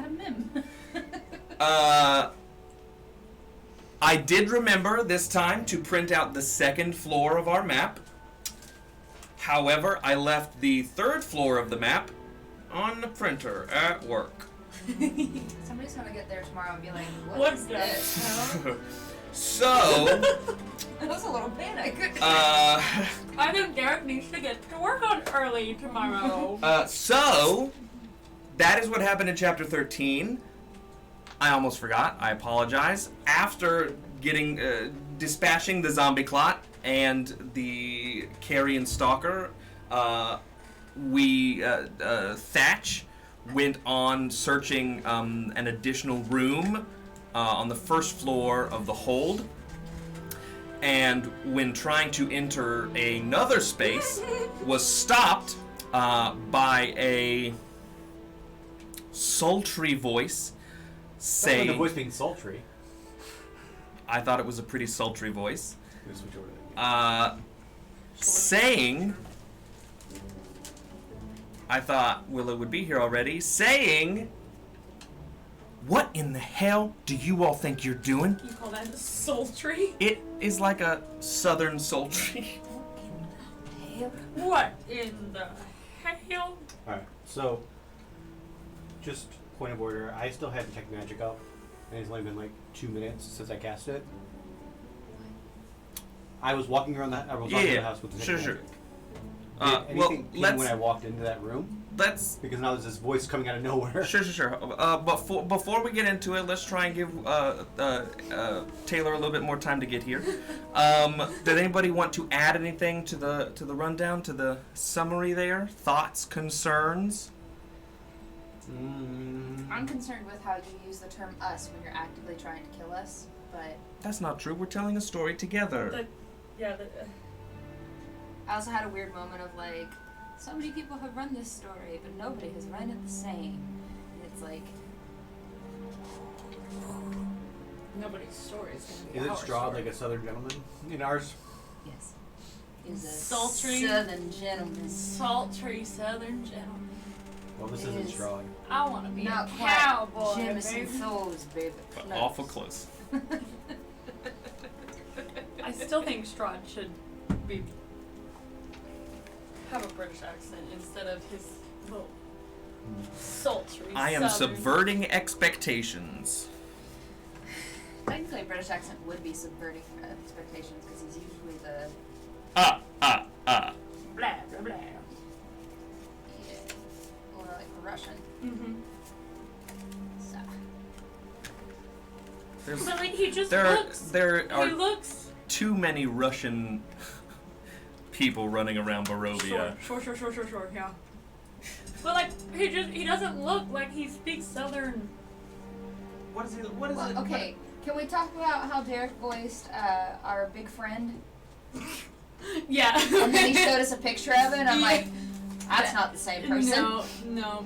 Madam Mim. I did remember this time to print out the second floor of our map. However, I left the third floor of the map on the printer at work. Somebody's gonna get there tomorrow and be like, What's this? So... That was a little bit. I couldn't. I think Derek needs to get to work on early tomorrow. So, that is what happened in Chapter 13. I almost forgot. I apologize. After getting, dispatching the zombie clot and the carrion stalker, Thatch went on searching an additional room on the first floor of the hold. And when trying to enter another space, was stopped by a sultry voice saying... The voice being sultry. I thought it was a pretty sultry voice. Saying... I thought Willow would be here already, saying... What in the hell do you all think you're doing? You call that sultry? It is like a southern sultry. What in the hell? Alright, so, just point of order, I still had Detect Magic up, and it's only been like 2 minutes since I cast it. I was walking around the house with Detect Magic. Sure. Anything came when I walked into that room? Because now there's this voice coming out of nowhere. Sure. But before we get into it, let's try and give Taylor a little bit more time to get here. Did anybody want to add anything to the rundown, to the summary there? Thoughts, concerns? I'm concerned with how you use the term us when you're actively trying to kill us, but... That's not true. We're telling a story together. I also had a weird moment of like, so many people have run this story, but nobody has run it the same. And it's like... Nobody's story is going to be Is it our Strahd story. like a southern gentleman in ours? Yes. He's a Sultry southern gentleman. Sultry southern gentleman. Well, this isn't Strahd. I want to be Not a quite cowboy, Jameson baby. Foes, baby. But awful close. I still think Strahd should have a British accent instead of his little sultry I am southern. subverting expectations. Technically, a British accent would be subverting expectations because he's usually the... Blah, blah, blah. Yeah. Or like Russian. Mm-hmm. So. There's, But like, he just there are he looks... too many Russian people running around Barovia. Sure, yeah. But like, he doesn't look like he speaks southern. What is it? Okay, can we talk about how Derek voiced our big friend? Yeah. And then he showed us a picture of it, and I'm like, that's not the same person. No.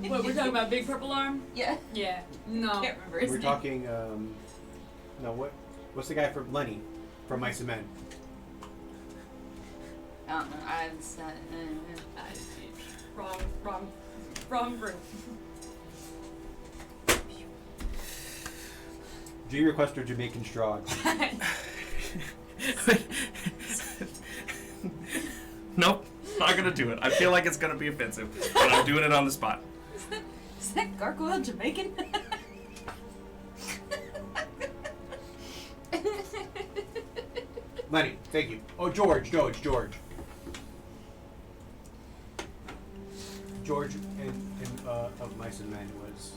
What, we're talking about Big Purple Arm? Yeah. Yeah. No. I can't remember his We're name. talking, what's the guy from Lenny, from Mice and Men? I don't know. I've said Wrong group. G request or Jamaican Strahd? Nope, not gonna do it. I feel like it's gonna be offensive, but I'm doing it on the spot. Is that gargoyle Jamaican? Lenny, thank you. Oh, George. George of Mice and Men was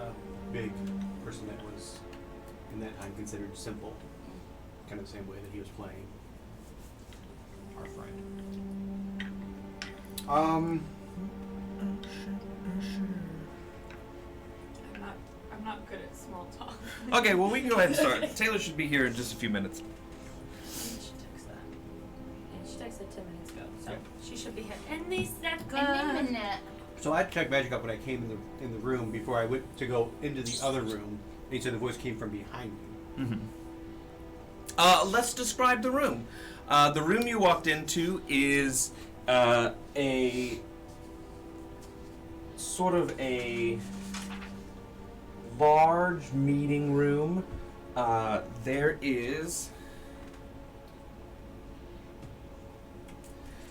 a big person that was, in that time, considered simple. Kind of the same way that he was playing our friend. I'm not good at small talk. Okay, well we can go ahead and start. Taylor should be here in just a few minutes. She texted that. And she texted 10 minutes ago, so she should be here any second. So I checked magic up when I came in the room before I went to go into the other room. And he said the voice came from behind me. Mm-hmm. Let's describe the room. The room you walked into is a sort of a large meeting room. There is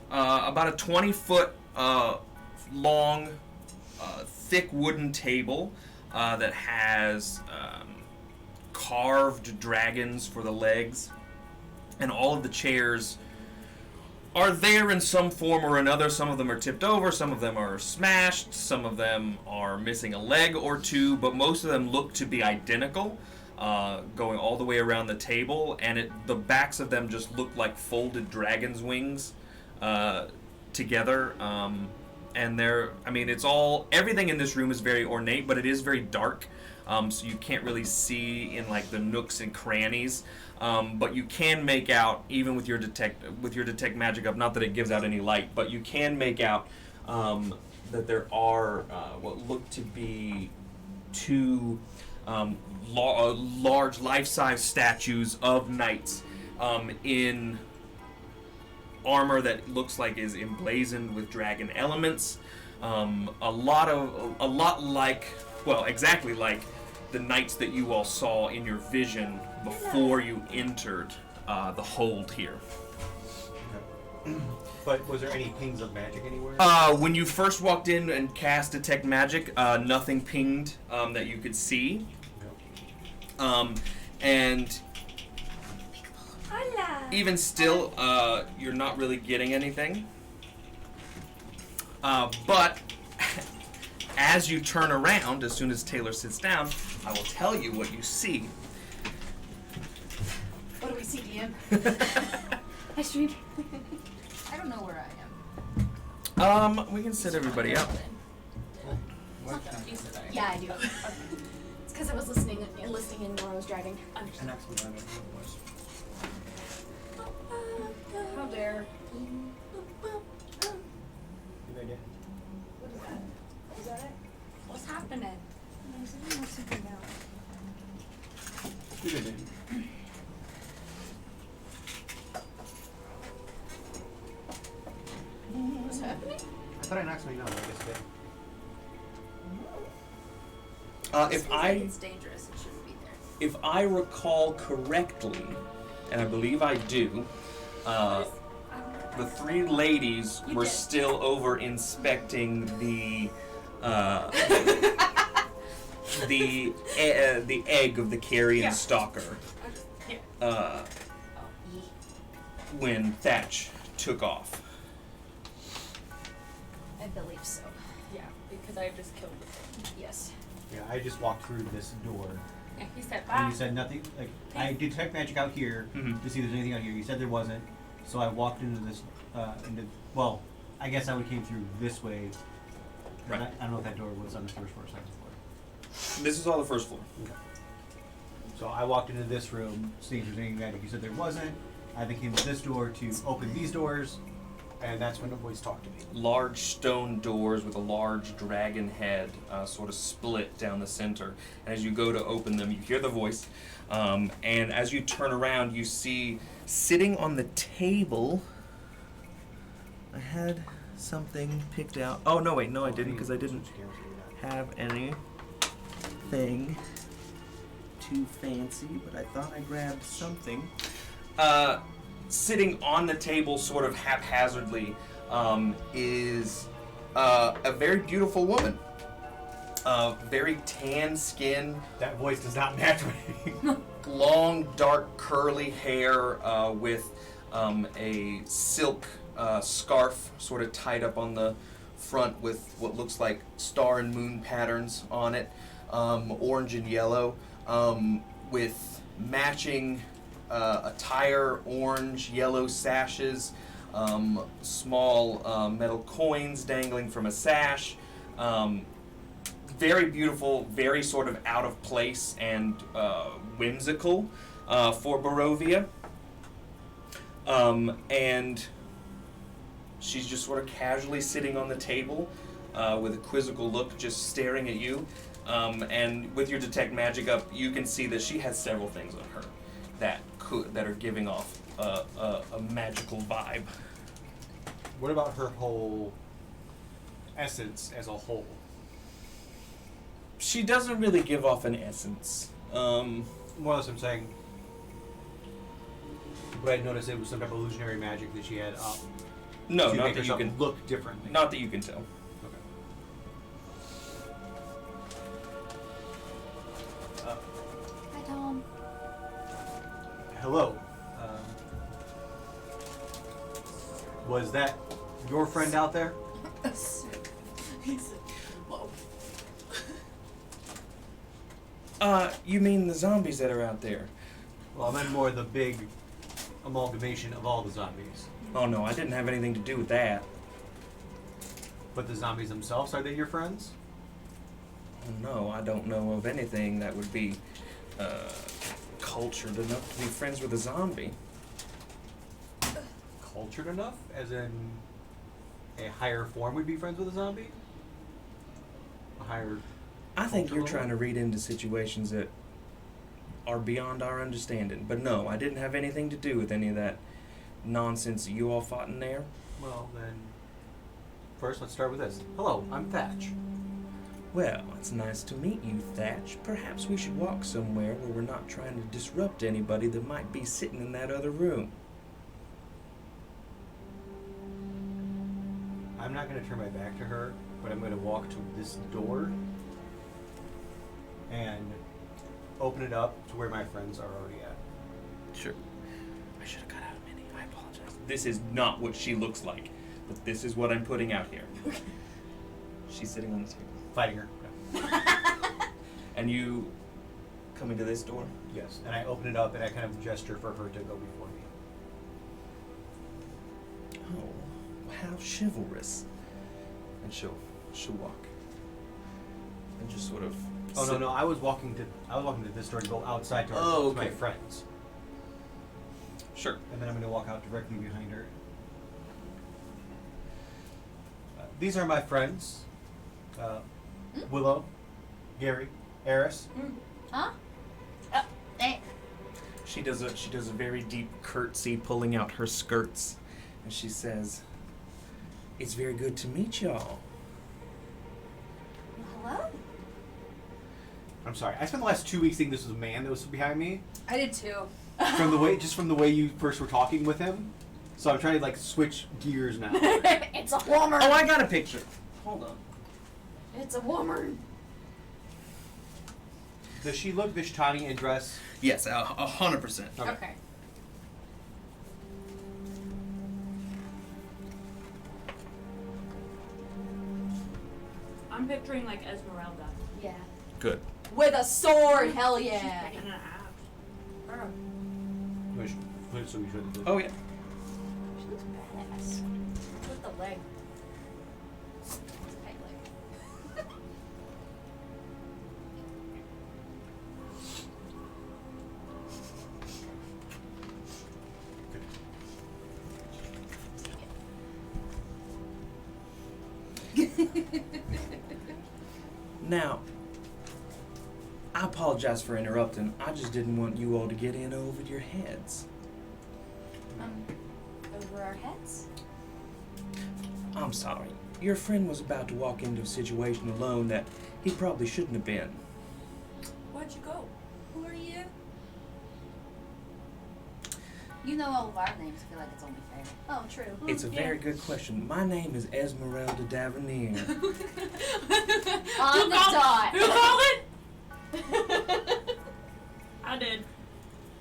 about a 20-foot long, thick wooden table that has carved dragons for the legs, and all of the chairs are there in some form or another. Some of them are tipped over, some of them are smashed, some of them are missing a leg or two, but most of them look to be identical, going all the way around the table, and the backs of them just look like folded dragon's wings together. And everything in this room is very ornate, but it is very dark, so you can't really see in like the nooks and crannies. But you can make out, even with your detect magic up, not that it gives out any light, but you can make out that there are what look to be two large life-size statues of knights in armor that looks like is emblazoned with dragon elements. Exactly like the knights that you all saw in your vision before you entered the hold here. Okay. But was there any pings of magic anywhere? When you first walked in and cast Detect Magic, nothing pinged that you could see. And even still, you're not really getting anything. But as you turn around, as soon as Taylor sits down, I will tell you what you see. What do we see, DM? I stream. I don't know where I am. We can set everybody up. Yeah, I do. Okay. It's because I was listening in while I was driving. And actually, I don't know who it was. How dare. Good idea. What is that? Is that it? What's happening? There's something else. Good idea. What's happening? I thought I knocked something out, but I guess it did. If I It's dangerous. It shouldn't be there. If I recall correctly, and I believe I do, the three ladies were still over inspecting the egg of the carrion stalker when Thatch took off. I believe so. Yeah, because I just killed the thing. Yes. Yeah, I just walked through this door. Yeah, he said And bye. you said nothing. Like I detect magic out here Mhm. to see if there's anything out here. You said there wasn't, so I walked into this. Well, I guess I would came through this way. Right. I don't know if that door was on the first floor or second floor. This is all the first floor. Okay. So I walked into this room, seeing if there's anything magic. You said there wasn't. I then came to this door to open these doors, and that's when the voice talked to me. Large stone doors with a large dragon head sort of split down the center. And as you go to open them, you hear the voice. And as you turn around, you see sitting on the table. I had something picked out. Oh, no, wait, no, I didn't, because I didn't have anything too fancy, but I thought I grabbed something. Sitting on the table sort of haphazardly is a very beautiful woman. Very tan skin. That voice does not match me. Long, dark, curly hair with a silk scarf sort of tied up on the front with what looks like star and moon patterns on it, orange and yellow, with matching attire, orange, yellow sashes, small metal coins dangling from a sash. Very beautiful, very sort of out of place and whimsical for Barovia. And she's just sort of casually sitting on the table with a quizzical look, just staring at you. And with your detect magic up, you can see that she has several things on her that are giving off a magical vibe. What about her whole essence as a whole? She doesn't really give off an essence. More or less, I'm saying. But I noticed it was some type of illusionary magic that she had up. No, to not make that you herself can. look differently. Not that you can tell. Okay. Hi, Tom. Hello. Was that your friend out there? He said, whoa. You mean the zombies that are out there? Well, I meant more the big amalgamation of all the zombies. Oh no, I didn't have anything to do with that. But the zombies themselves, are they your friends? Oh no, I don't know of anything that would be cultured enough to be friends with a zombie. Cultured enough? As in a higher form would be friends with a zombie? A higher... I think you're cultural? trying to read into situations that are beyond our understanding. But no, I didn't have anything to do with any of that nonsense that you all fought in there. Well, then... First, let's start with this. Hello, I'm Thatch. Well, it's nice to meet you, Thatch. Perhaps we should walk somewhere where we're not trying to disrupt anybody that might be sitting in that other room. I'm not going to turn my back to her, but I'm going to walk to this door and open it up to where my friends are already at. Sure. I should have got out a mini. I apologize. This is not what she looks like, but this is what I'm putting out here. She's sitting on the table. Fighting her. And you come into this door? Yes. And I open it up and I kind of gesture for her to go before me. Oh, how chivalrous. And she'll walk. And just sort of Oh no, I was walking to this door to go outside to, her, Oh, to my okay. friends. Sure. And then I'm going to walk out directly behind her. These are my friends. Willow, Gary, Eris. Huh? She does a very deep curtsy, pulling out her skirts, and she says, "It's very good to meet y'all." Hello? I'm sorry. I spent the last 2 weeks thinking this was a man that was behind me. I did too. From the way you first were talking with him. So I'm trying to like switch gears now. It's a woman. Oh, I got a picture. Hold on. It's a woman. Does she look Vishtani in dress? Yes, 100%. Okay. I'm picturing like Esmeralda. Yeah. Good. With a sword, hell yeah. And an axe. So we should. Oh yeah. She looks badass. With the leg. It's a tight leg. Now, I apologize for interrupting. I just didn't want you all to get in over your heads. Over our heads? I'm sorry. Your friend was about to walk into a situation alone that he probably shouldn't have been. Where'd you go? Who are you? You know all of our names. I feel like it's only fair. Oh, true. It's a very good question. My name is Esmeralda Davenier. On the dot. Who called it? I did.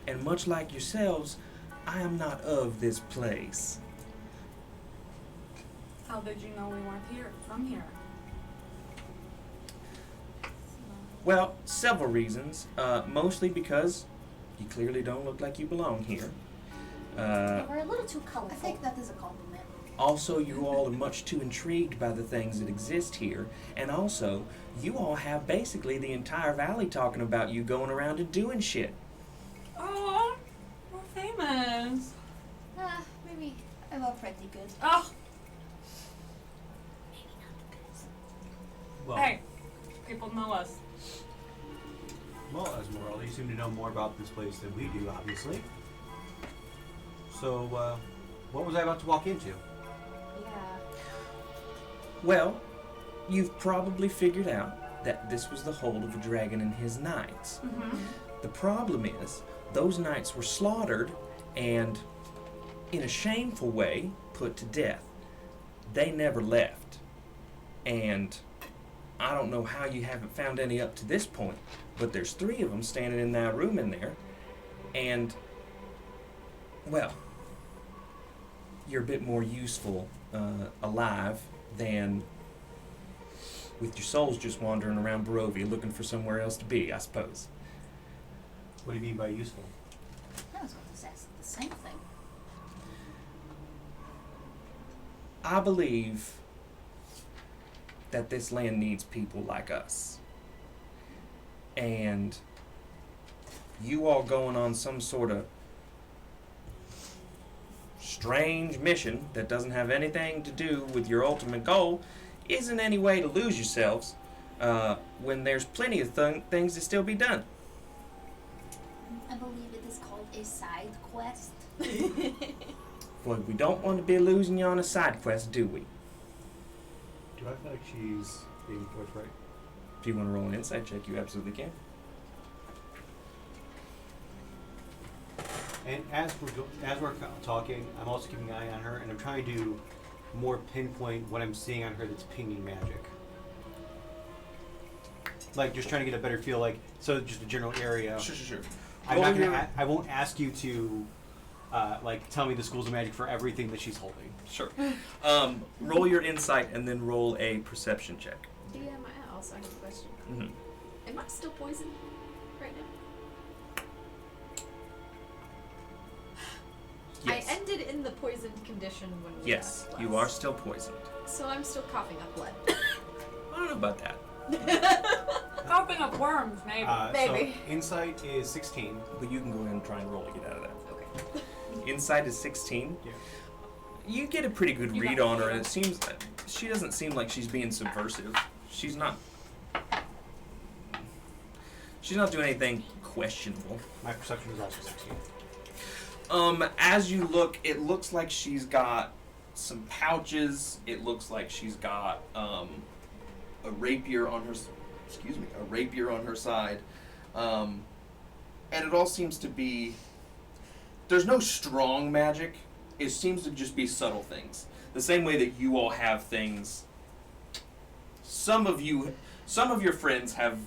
And much like yourselves, I am not of this place. How did you know we weren't here? From here? Well, several reasons. Mostly because you clearly don't look like you belong here. We're a little too colorful. I think that is a compliment. Also, you all are much too intrigued by the things that exist here. And also, you all have basically the entire valley talking about you going around and doing shit. Oh, we're famous. Maybe I'm all pretty good. Oh, Maybe not the best. Well, hey, people know us. Well, Esmeralda, you seem to know more about this place than we do, obviously. So, what was I about to walk into? Yeah. Well, you've probably figured out that this was the hold of a dragon and his knights. Mm-hmm. The problem is, those knights were slaughtered and, in a shameful way, put to death. They never left. And I don't know how you haven't found any up to this point, but there's 3 of them standing in that room in there. And, well, you're a bit more useful alive than with your souls just wandering around Barovia looking for somewhere else to be, I suppose. What do you mean by useful? I was going to say the same thing. I believe that this land needs people like us. And you all going on some sort of strange mission that doesn't have anything to do with your ultimate goal isn't any way to lose yourselves when there's plenty of things to still be done. I believe it is called a side quest. Well, we don't want to be losing you on a side quest, do we? Do I feel like she's being forthright? If you want to roll an insight check, you absolutely can. And as we're talking, I'm also keeping an eye on her, and I'm trying to more pinpoint what I'm seeing on her that's pinging magic. Like just trying to get a better feel, like so just a general area. Sure. I'm not gonna. I won't ask you to, like, tell me the schools of magic for everything that she's holding. Sure. Roll your insight and then roll a perception check. DM, I also have a question. Mm-hmm. Am I still poisoned right now? Yes. I ended in the poisoned condition when we Yes, left you last. are still poisoned. So I'm still coughing up blood. I don't know about that. Coughing up worms, maybe. Maybe. So insight is 16. But you can go ahead and try and roll to get out of that. Okay. Insight is 16. Yeah. You get a pretty good You read got on her, it. and it seems that she doesn't seem like she's being subversive. She's not doing anything questionable. My perception is also 16. As you look, it looks like she's got some pouches. It looks like she's got a rapier on her. A rapier on her side, and it all seems to be. There's no strong magic. It seems to just be subtle things. The same way that you all have things. Some of your friends have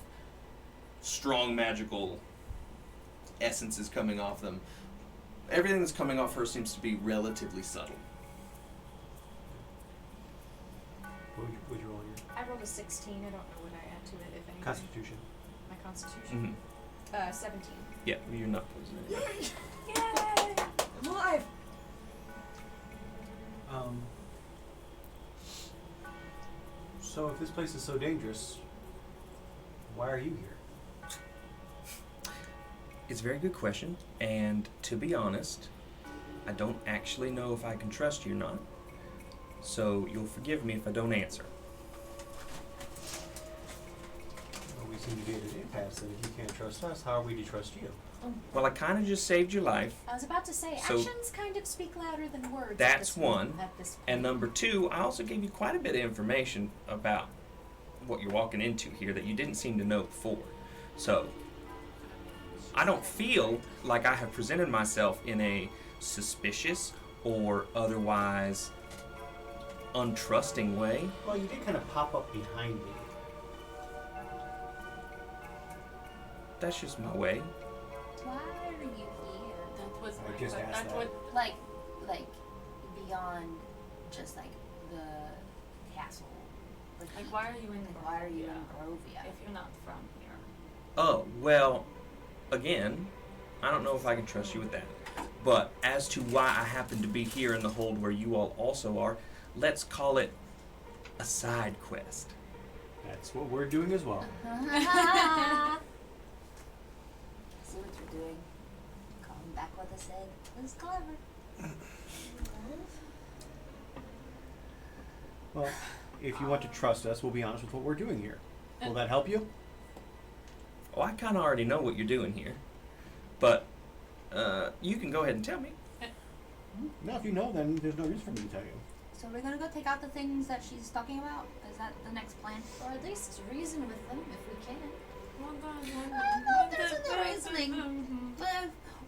strong magical essences coming off them. Everything that's coming off her seems to be relatively subtle. What would you roll here? I rolled a 16. I don't know what I add to it, if anything. Constitution. My constitution? Mm-hmm. 17. Yeah, you're not poisoned. Yay! I'm alive! So if this place is so dangerous, why are you here? It's a very good question, and to be honest, I don't actually know if I can trust you or not. So you'll forgive me if I don't answer. Well, we seem to be at an impasse, and if you can't trust us, how are we to trust you? Well, I kind of just saved your life. I was about to say, So- actions kind of speak louder than words. at That's this point- one. At this point. And number 2, I also gave you quite a bit of information about what you're walking into here that you didn't seem to know before. So, I don't feel like I have presented myself in a suspicious or otherwise untrusting way. Well, you did kind of pop up behind me. That's just my way. Why are you here? That was I my just que- asked that's that. what Like beyond just like the castle. like why are you in Like, why are you Barovia in Barovia? if you're not from here? Oh, well, again, I don't know if I can trust you with that. But as to why I happen to be here in the hold where you all also are, let's call it a side quest. That's what we're doing as well. See what you're doing. Calling back what I said. It was clever. Well, if you want to trust us, we'll be honest with what we're doing here. Will that help you? Oh, I kind of already know what you're doing here. But you can go ahead and tell me. No, if you know, then there's no reason for me to tell you. So we're gonna go take out the things that she's talking about? Is Is that the next plan? Or at least reason with them if we can. There's no reasoning.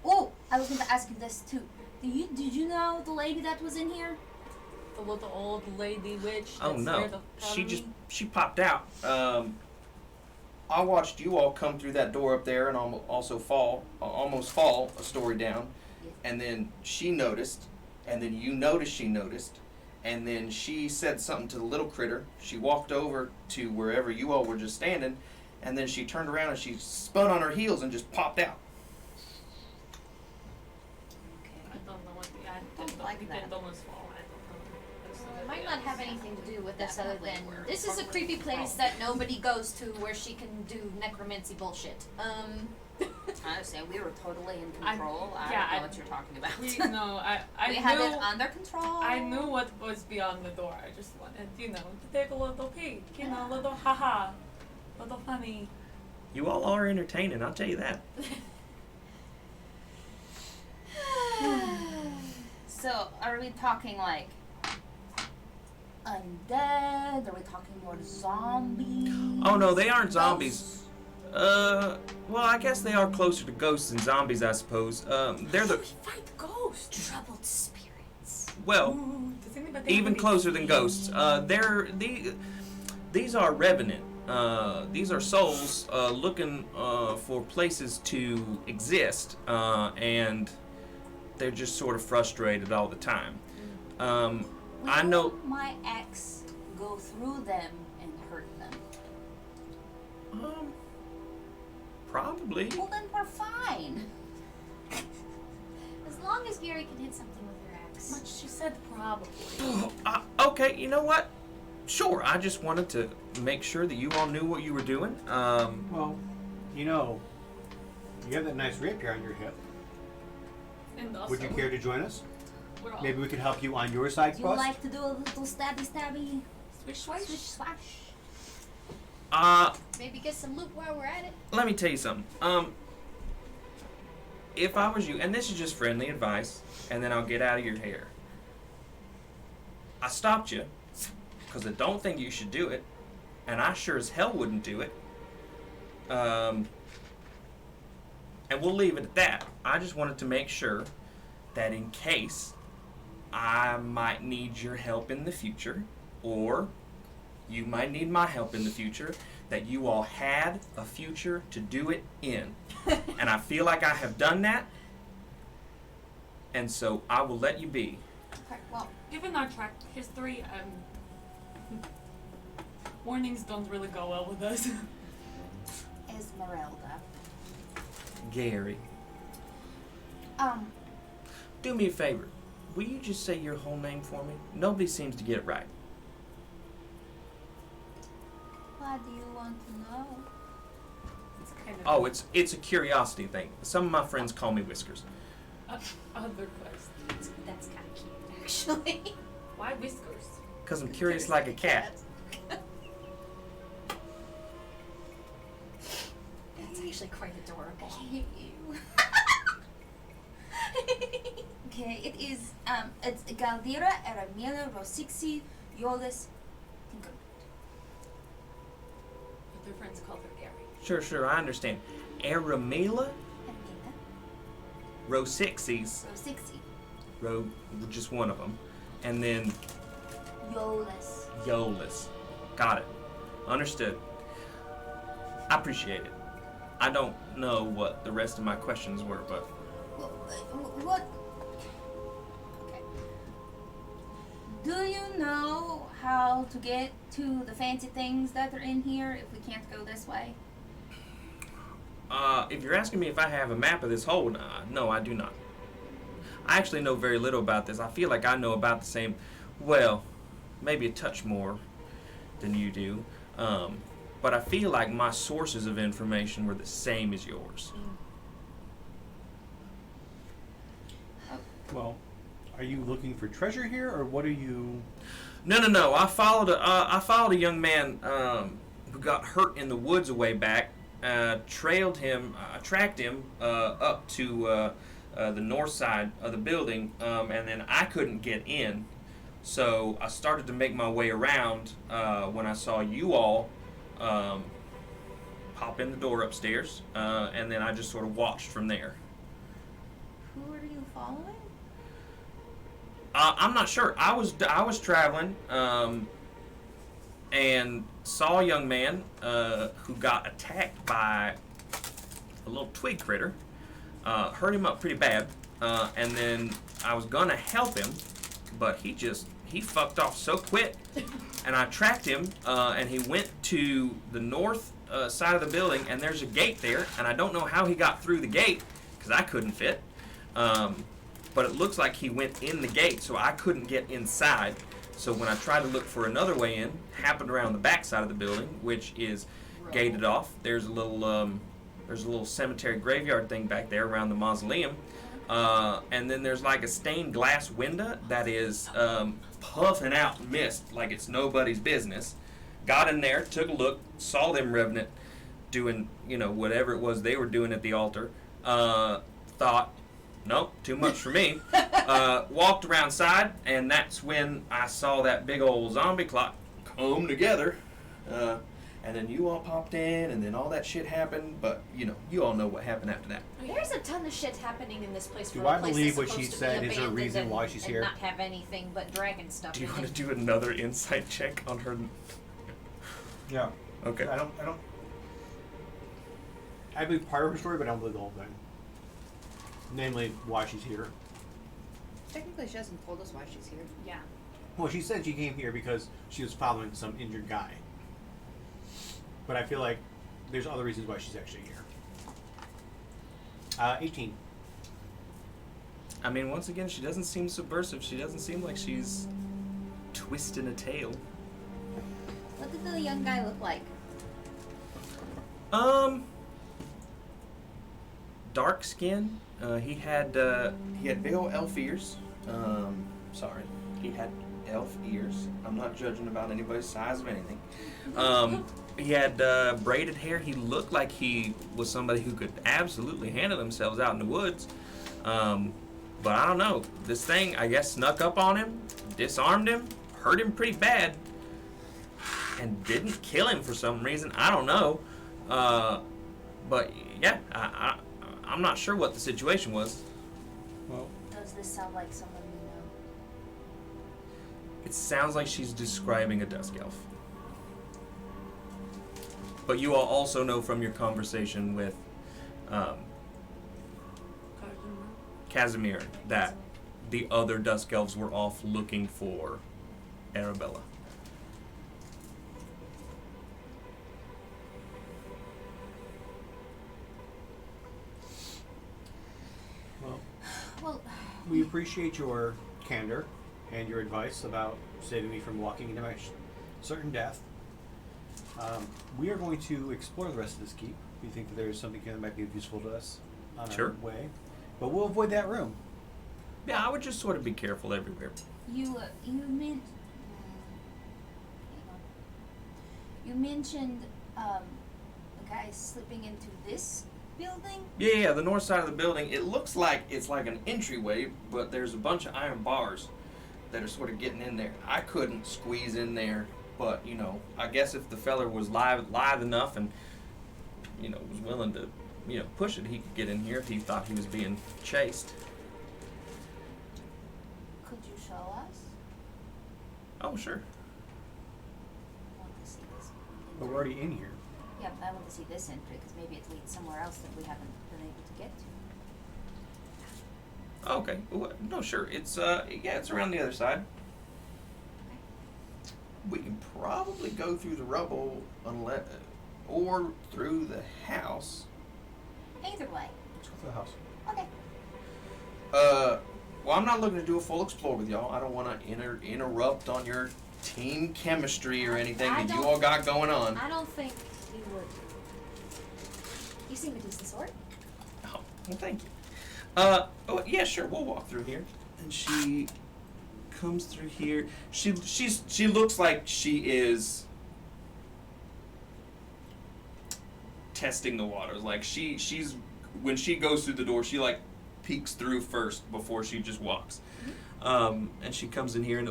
Oh, I was going to ask you this too. Did you know the lady that was in here? The little old lady witch. Oh that's no, scared of she popped out. I watched you all come through that door up there and almost fall a story down, and then she noticed, and then you noticed she noticed, and then she said something to the little critter. She walked over to wherever you all were just standing, and then she turned around and she spun on her heels and just popped out. I don't know what the I did. like We that. did almost fall. I don't know. It might not have anything to do with this other than this is a creepy place that nobody goes to where she can do necromancy bullshit. I understand. We were totally in control. I yeah, don't know I- what you're talking about. I we knew. had it under control. I knew what was beyond the door. I just wanted, to take a little peek. A little haha, little funny. You all are entertaining, I'll tell you that. So, are we talking like undead? Are we talking more zombies? Oh no, they aren't zombies. Well, I guess they are closer to ghosts than zombies, I suppose. They're the Fight ghosts. Troubled spirits. well, Ooh, does anybody even have closer than any- ghosts. These are revenant. These are souls looking for places to exist, and they're just sort of frustrated all the time. I know. Will my ex go through them and hurt them? Probably. Well, then we're fine. As long as Gary can hit something with her axe. But she said probably. Okay, you know what? Sure, I just wanted to make sure that you all knew what you were doing. Well, you have that nice rapier on your hip. And also, Would you care to join us? we're all Maybe we could help you on your side Do you quest. like to do a little stabby? swish Swish swish. slash? Maybe get some loot while we're at it. Let me tell you something. If I was you, and this is just friendly advice, and then I'll get out of your hair. I stopped you because I don't think you should do it, and I sure as hell wouldn't do it. And we'll leave it at that. I just wanted to make sure that in case I might need your help in the future, or you might need my help in the future, that you all had a future to do it in. And I feel like I have done that, and so I will let you be. Okay, well, Given our track history, warnings don't really go well with us. Esmeralda. Gary, do me a favor. Will you just say your whole name for me? Nobody seems to get it right. What do you want to know? It's kind of Oh, it's a curiosity thing. Some of my friends call me Whiskers. other quest. that's kind of cute, actually. Why whiskers? Because I'm curious like a cat. That's actually quite adorable. I hate you. Okay, it is, it's Galdira Aramila Rosixi Yolis Tinker. But their friends called her Gary. Sure, I understand. Aramila Aramila Rosixis, Rosixi just one of them, and then Yolis. Yolis. Got it. Understood. I appreciate it. I don't know what the rest of my questions were, but What? Okay. Do you know how to get to the fancy things that are in here if we can't go this way? if you're asking me if I have a map of this hole, no, I do not. I actually know very little about this. I feel like I know about the same, well, maybe a touch more than you do. But I feel like my sources of information were the same as yours. Well, are you looking for treasure here, or what are you? No. I followed a young man who got hurt in the woods a way back. Tracked him up to the north side of the building, and then I couldn't get in. So I started to make my way around when I saw you all pop in the door upstairs, and then I just sort of watched from there. Who are you following? I'm not sure. I was traveling and saw a young man who got attacked by a little twig critter. Hurt him up pretty bad, and then I was gonna help him, but he fucked off so quick, and I tracked him, and he went to the north side of the building, and there's a gate there, and I don't know how he got through the gate because I couldn't fit. But it looks like he went in the gate, so I couldn't get inside. So when I tried to look for another way in, happened around the back side of the building, which is gated off. There's a little cemetery graveyard thing back there around the mausoleum, and then there's like a stained glass window that is puffing out mist like it's nobody's business. Got in there, took a look, saw them revenant doing whatever it was they were doing at the altar. Thought, nope, too much for me. Walked around side, and that's when I saw that big old zombie clock come together. And then you all popped in, and then all that shit happened. But you all know what happened after that. There's a ton of shit happening in this place. Do for a I place believe that's what she supposed to be said is her abandoned reason and- why she's and here? not have anything but dragon stuff. Do you in want it. to do another insight check on her? Yeah. Okay. I don't. I believe part of her story, but I don't believe the whole thing. Namely, why she's here. Technically, she hasn't told us why she's here. Yeah. Well, she said she came here because she was following some injured guy. But I feel like there's other reasons why she's actually here. 18. I mean, once again, she doesn't seem subversive. She doesn't seem like she's twisting a tail. What did the young guy look like? Dark skin. He had big old elf ears. Sorry, he had elf ears. I'm not judging about anybody's size of anything. He had braided hair. He looked like he was somebody who could absolutely handle themselves out in the woods. But I don't know. This thing, I guess, snuck up on him, disarmed him, hurt him pretty bad, and didn't kill him for some reason. I don't know. But yeah, I'm not sure what the situation was. Well, Does this sound like someone we know? It sounds like she's describing a dusk elf. But you all also know from your conversation with Casimir that the other dusk elves were off looking for Arabella. Well, we appreciate your candor and your advice about saving me from walking into my certain death. We are going to explore the rest of this keep. We think that there is something here that might be useful to us on Sure. our way. But we'll avoid that room. Yeah, I would just sort of be careful everywhere. you mentioned a guy slipping into this building. Yeah, the north side of the building. It looks like it's like an entryway, but there's a bunch of iron bars that are sort of getting in there. I couldn't squeeze in there, but I guess if the feller was lithe enough and was willing to push it, he could get in here if he thought he was being chased. Could you show us? Oh, sure. I want to see this. But we're already in here. Yeah, but I want to see this entry because maybe it leads somewhere else that we haven't been able to get to. Okay. Well, no, sure. It's it's around the other side. We can probably go through the rubble or through the house. Either way. Let's go to the house. Okay. Well, I'm not looking to do a full explore with y'all. I don't want to interrupt on your team chemistry or anything I that you don't- all got going on. I don't think you would. You seem a decent sort. Oh, well, thank you. Yeah, sure. We'll walk through here. And she comes through here. She looks like she is testing the waters. Like she's when she goes through the door, she like peeks through first before she just walks. And she comes in here, and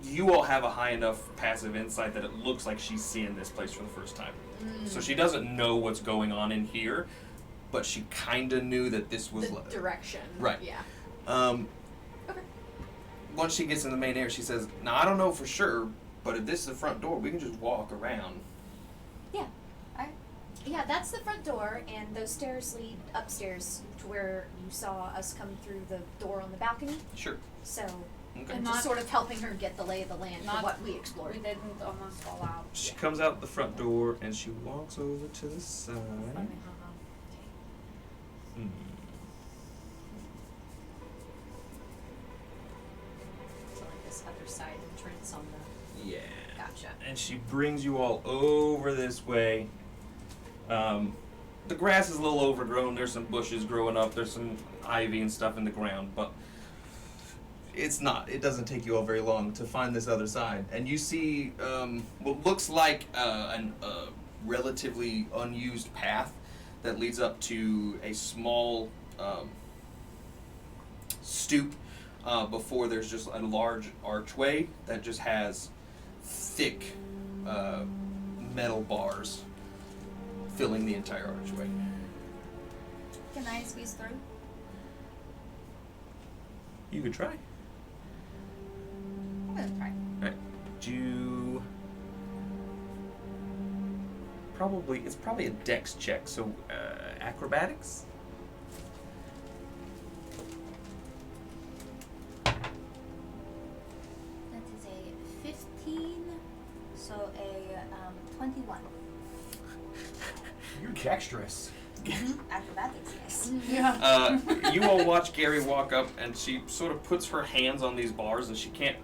you all have a high enough passive insight that it looks like she's seeing this place for the first time. So she doesn't know what's going on in here, but she kind of knew that this was The direction. Right. Yeah. Okay. Once she gets in the main area, she says, "Now I don't know for sure, but if this is the front door, we can just walk around." Yeah. Yeah, that's the front door, and those stairs lead upstairs to where you saw us come through the door on the balcony. Sure. So, Okay. I'm just sort of helping her get the lay of the land for what we explored. We didn't almost fall out. She comes out the front door and she walks over to the side. Hmm. So like this other side entrance on the. Yeah. Gotcha. And she brings you all over this way. The grass is a little overgrown. There's some bushes growing up. There's some ivy and stuff in the ground, but it doesn't take you all very long to find this other side. And you see what looks like a relatively unused path that leads up to a small stoop before there's just a large archway that just has thick metal bars filling the entire archway. Can I squeeze through? You could try. I'm gonna try. Alright. Do it's probably a dex check, so acrobatics? That is a 15, so a 21. You're dexterous. Acrobatics, yes. Yeah. You all watch Gary walk up, and she sort of puts her hands on these bars, and she can't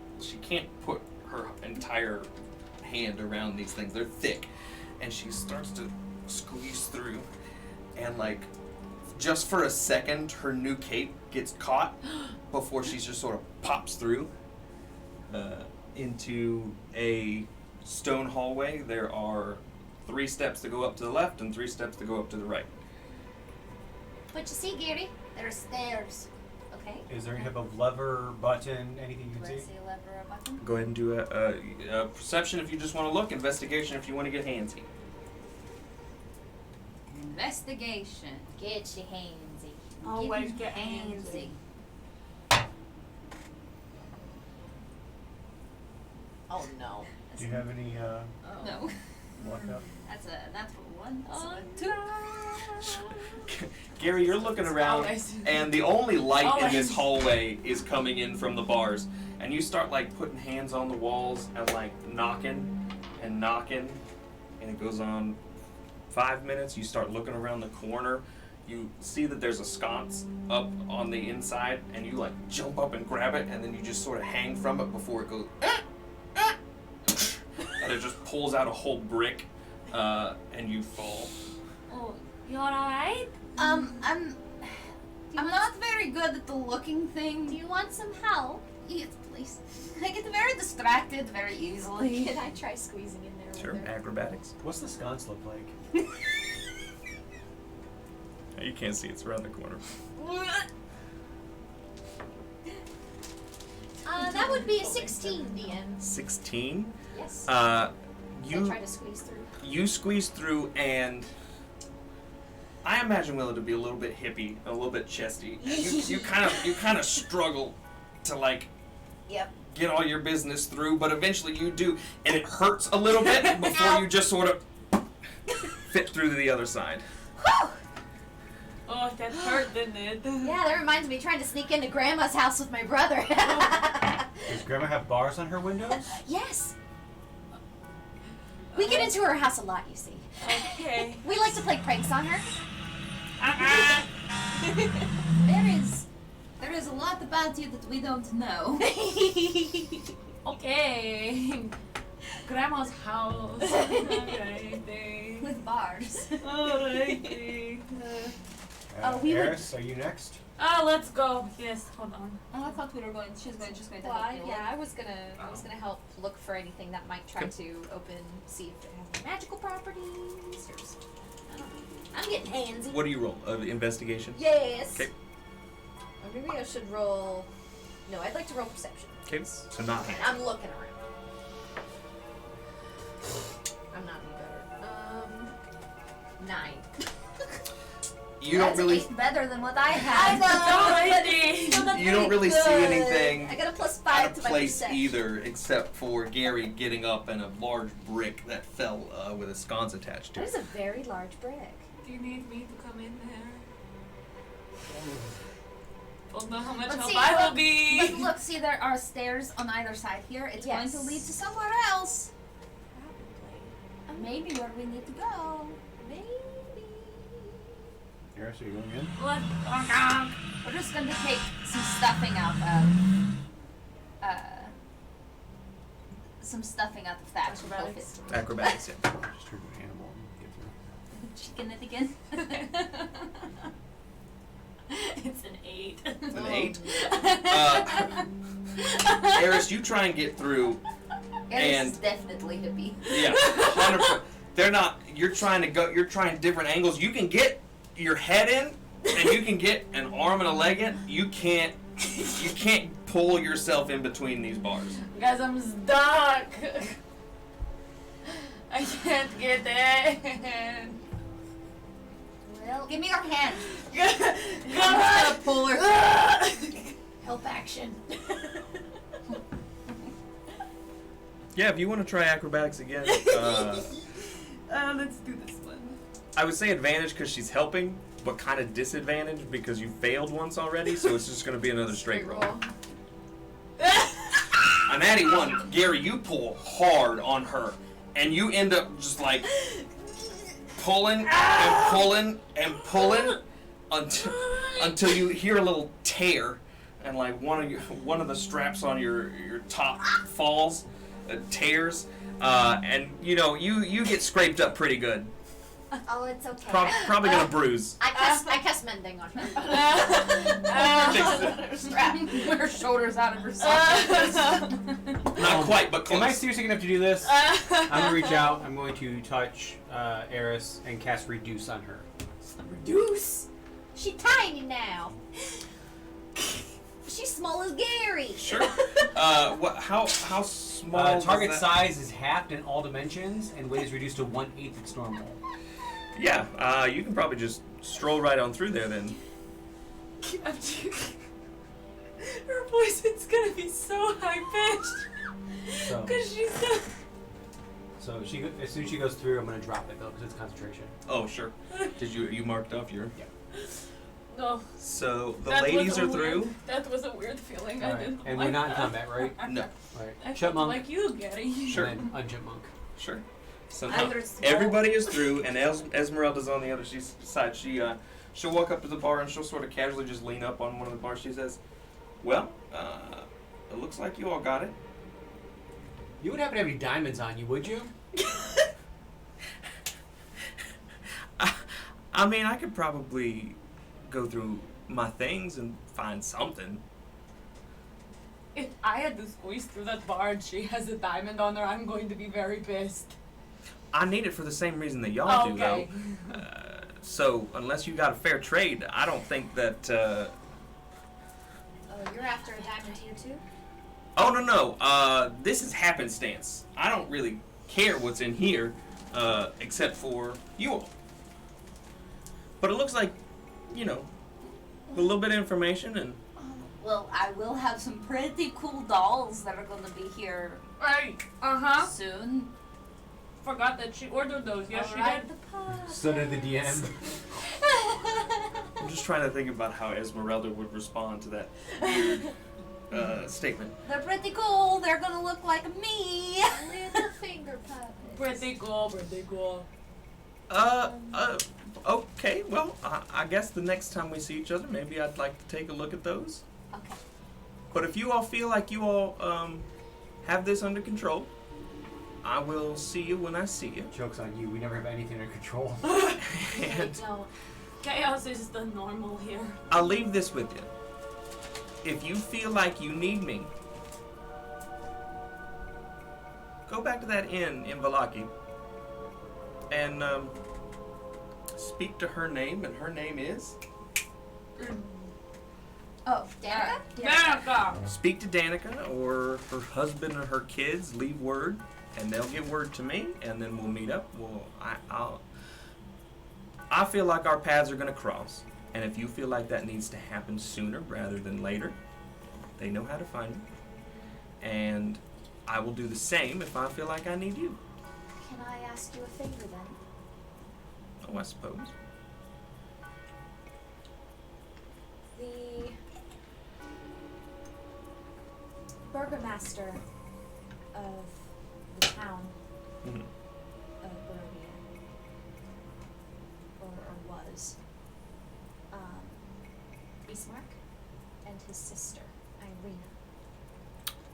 put her entire hand around these things. They're thick, and she starts to squeeze through, and like just for a second, her new cape gets caught before she just sort of pops through into a stone hallway. There are 3 steps to go up to the left and 3 steps to go up to the right. What you see, Gary? There are stairs. Okay. Is there any type of lever, button, anything you Do can I see? see a lever or a button? Go ahead and do a perception if you just want to look, investigation if you want to get handsy. Investigation. Get your handsy. Always your get handsy. Oh no. Do you have any No. luck up? That's a natural 1. Oh, So a 2. Gary, you're looking around, Always. and the only light in Always. this hallway is coming in from the bars. And you start like putting hands on the walls and like knocking, and it goes on 5 minutes. You start looking around the corner. You see that there's a sconce up on the inside, and you like jump up and grab it, and then you just sort of hang from it before it goes, and it just pulls out a whole brick, and you fall. Oh, you alright? I'm not very good at the looking Do thing. you want some help? Yes, please. I get very distracted very easily. Can I try squeezing in there Sure, with her? acrobatics. What's the sconce look like? You can't see it's around the corner. That would be a 16, DM. 16. Yes. I try You to squeeze through. you squeeze through, and I imagine Willow to be a little bit hippie, a little bit chesty. And you kind of struggle to like Yep. get all your business through, but eventually you do, and it hurts a little bit before you just sort of fit through to the other side. Oh, that hurt, didn't it? Yeah, that reminds me trying to sneak into Grandma's house with my brother. Does Grandma have bars on her windows? Yes. We get into her house a lot, you see. Okay. We like to play pranks on her. There is a lot about you that we don't know. Okay. Grandma's house. Alrighty. With bars. Alrighty. We would- Eris, are you next? Let's go. Yes, hold on. Oh, I thought we were going. She's just going to Well, help me yeah, I was gonna help look for anything that might try to open, see if it has any magical properties or something. I'm getting handsy. What do you roll? Investigation? Yes. Okay. Maybe I should roll. No, I'd like to roll perception. Okay, so not hand. I'm looking around. I'm not any better. 9. You don't That's really 8 better than what I had. you don't really see anything I got a +5 out to of my place perception. either, except for Gary getting up and a large brick that fell with a sconce attached to That it. is a very large brick. Do you need me to come in there? Don't know how much But help see, I will look- be. But look, see, there are stairs on either side here. It's going to Yes. lead to somewhere else. Maybe where we need to go. Maybe. Eris, are you going in? We're just going to take some stuffing out of Thatch. and he'll fit through. Acrobatics, yeah. Just turn to an animal and get through. Chicken it again. It's an 8. An 8? Eris, you try and get through. Eris is definitely hippie. Yeah, 100%. They're not. You're trying to go. You're trying different angles. You can get your head in, and you can get an arm and a leg in. You can't. You can't pull yourself in between these bars. Guys, I'm stuck. I can't get in. Well, give me your hand. Come gonna pull her. Help action. Yeah, if you want to try acrobatics again, Let's do this one. I would say advantage because she's helping, but kind of disadvantage because you failed once already, so it's just going to be another straight roll. A natty 1, Gary. You pull hard on her, and you end up just like pulling and pulling and pulling until you hear a little tear, and like one of the straps on your top falls, tears, and you get scraped up pretty good. Oh, it's okay. Probably gonna bruise. I cast mending on her. Strap her shoulders out of her sockets. Not quite, but Am I close. serious enough to do this? I'm gonna reach out. I'm going to touch Eris and cast Reduce on her. Reduce. She tiny now. She's small as Gary. Sure. What? How small? is Target that? size is halved in all dimensions, and weight is reduced to 1/8 its normal. Yeah, you can probably just stroll right on through there then. Her voice is gonna be so high pitched. So, Because she's so. so she as soon as she goes through, I'm gonna drop it though because it's concentration. Oh, sure. Did you marked off your? Yeah. No. So the that ladies was a are weird- through. That was a weird feeling. All I right. didn't And like we're not in that. combat, right? No. All right. I felt Chipmunk. like you, Gary. Sure. And then Unchipmunk. Sure. So Either now it's small- everybody is through, and Esmeralda's on the other side. She'll walk up to the bar and she'll sort of casually just lean up on one of the bars. She says, "Well, it looks like you all got it." You wouldn't happen to have any diamonds on you, would you? I mean, I could probably go through my things and find something. If I had to squeeze through that bar and she has a diamond on her, I'm going to be very pissed. I need it for the same reason that y'all do, Okay. though. So unless you got a fair trade, I don't think that. Oh, you're after a diamond here too? Oh no. This is happenstance. I don't really care what's in here, except for you all. But it looks like, a little bit of information and. Well, I will have some pretty cool dolls that are going to be here Right. Uh-huh. soon. Forgot that she ordered those. Yes, she Alright, did. the pie. So did the DM. I'm just trying to think about how Esmeralda would respond to that weird statement. They're pretty cool. They're going to look like me. Little finger puppets. Pretty cool, pretty cool. Okay, well, I guess the next time we see each other, maybe I'd like to take a look at those. Okay. But if you all feel like you all have this under control, I will see you when I see you. Joke's on you. We never have anything under control. And No. Chaos is the normal here. I'll leave this with you. If you feel like you need me, go back to that inn in Valaki and speak to her name, and her name is Oh, Danica? Danica! Speak to Danica or her husband or her kids. Leave word, and they'll give word to me, and then we'll meet up. I feel like our paths are going to cross, and if you feel like that needs to happen sooner rather than later, they know how to find me, and I will do the same if I feel like I need you. Can I ask you a favor then? Oh, I suppose. The burgomaster of the town Mhm. of Barovia, or was, Bismarck, and his sister, Irina.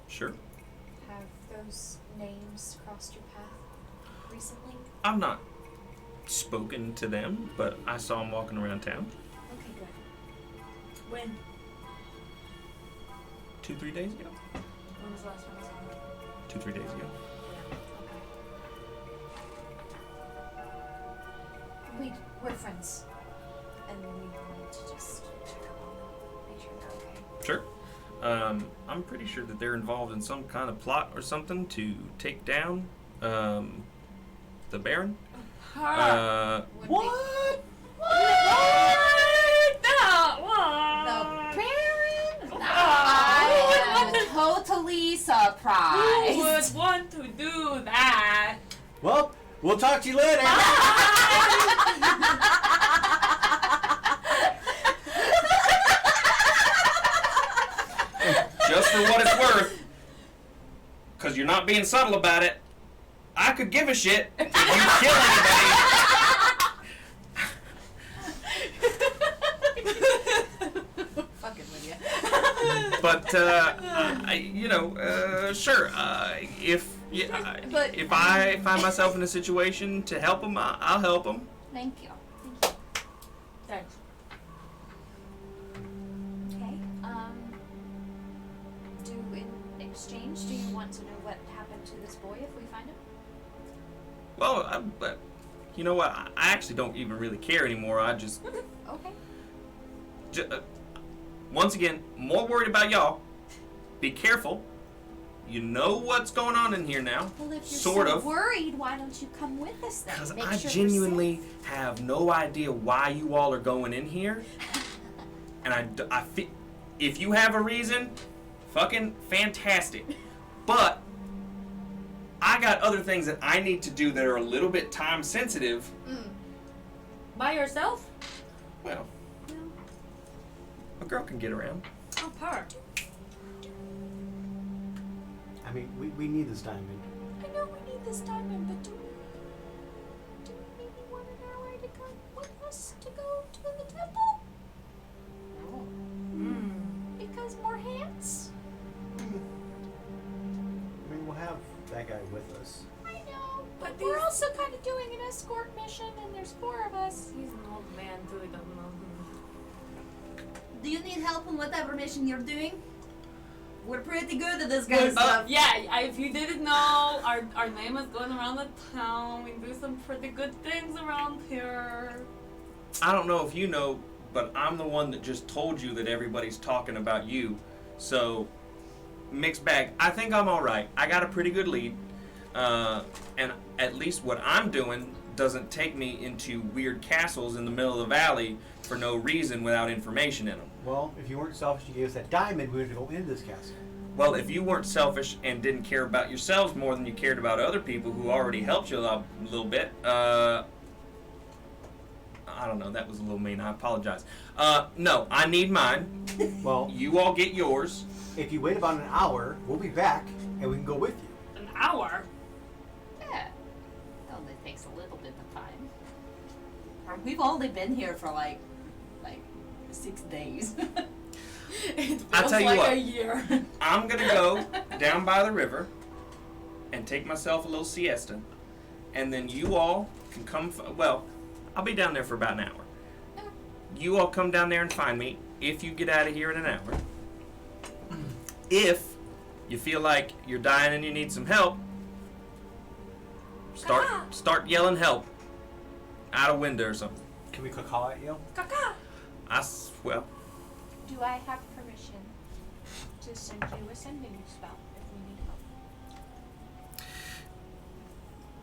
Sure. Have those names crossed your path recently? I've not spoken to them, but I saw them walking around town Okay, good. When? 2-3 days ago. When was the last time I saw her? 2-3 days ago. We're friends, and we wanted to just check up on them, make sure they're okay. Sure. I'm pretty sure that they're involved in some kind of plot or something to take down the Baron. Her. What? What? The Baron? I am totally Who surprised. would want to do that? Well, we'll talk to you later. Just for what it's worth, because you're not being subtle about it, I could give a shit if you kill anybody. Fucking with you. But sure. But- If I find myself in a situation to help him, I'll help him. Thank you. Thanks. Okay. In exchange, do you want to know what happened to this boy if we find him? Well, but you know what? I actually don't even really care anymore. I just, Okay. once again, more worried about y'all. Be careful. You know what's going on in here now. Well, if you're Sort so of. worried, why don't you come with us then? Because Make I sure we're genuinely safe. have no idea why you all are going in here. And I feel, if you have a reason, fucking fantastic. But I got other things that I need to do that are a little bit time sensitive. By yourself? Well, a girl can get around. Oh, her. I mean, we need this diamond. I know we need this diamond, but do we maybe want an ally to come with us to go to the temple? Because more hands? I mean, we'll have that guy with us. I know, but But we're these- also kind of doing an escort mission, and there's 4 of us. He's an old man, too. He doesn't know Do you need help in whatever mission you're doing? We're pretty good at this kind of who. stuff. If you didn't know, our name is going around the town. We do some pretty good things around here. I don't know if you know, but I'm the one that just told you that everybody's talking about you. So, mixed bag. I think I'm all right. I got a pretty good lead. And at least what I'm doing doesn't take me into weird castles in the middle of the valley for no reason without information in them. Well, if you weren't selfish, you gave us that diamond, we would go into this castle. Well, if you weren't selfish and didn't care about yourselves more than you cared about other people who already helped you a little bit, I don't know, that was a little mean, I apologize. No, I need mine. Well, You all get yours. if you wait about an hour, we'll be back, and we can go with you. An hour? Yeah. It only takes a little bit of time. We've only been here for like 6 days. It I'll feels tell you like what. a year. I'm gonna go down by the river and take myself a little siesta, and then you all can come. Well, I'll be down there for about an hour. You all come down there and find me if you get out of here in an hour. If you feel like you're dying and you need some help, start yelling help out a window or something. Can we caw at you? Kaka! Well, Do I have permission permission to send you a sending spell if we need help.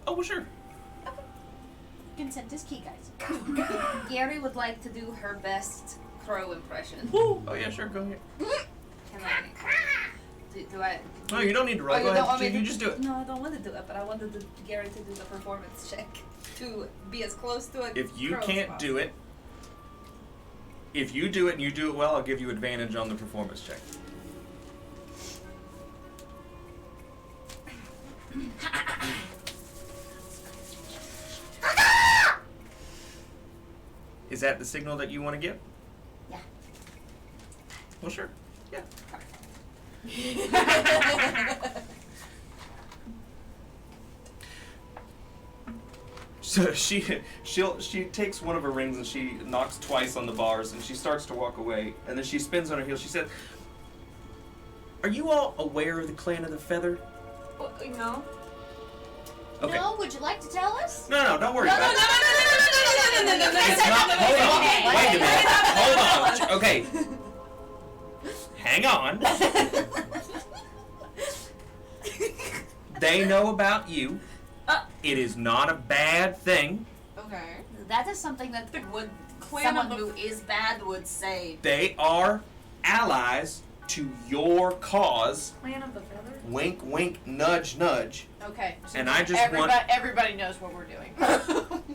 Oh, well, sure. Consent is key, guys. Gary would like to do her best crow impression. Oh, yeah, sure. Go ahead. Can I? Do I? No, you don't need to roll. Oh, Go you don't ahead. want me You to just do it. No, I don't want to do it, but I wanted Gary to do the performance check to be as close to it. If you can't do it, if you do it and you do it well, I'll give you advantage on the performance check. Is that the signal that you want to give? Yeah. Well, sure. Yeah. So she takes one of her rings and she knocks twice on the bars and she starts to walk away and then she spins on her heel. She said, "Are you all aware of the Clan of the Feather?" No. Okay. No, would you like to tell us? No, don't worry No, about no, it. no. It's not. Hold on. Wait a minute. Hold on. Okay. Hang on. They know about you. It is not a bad thing. Okay. That is something that someone who is bad would say. They are allies to your cause. Clan of the Feather? Wink, wink, nudge, nudge. Okay. So And I just want. everybody knows what we're doing.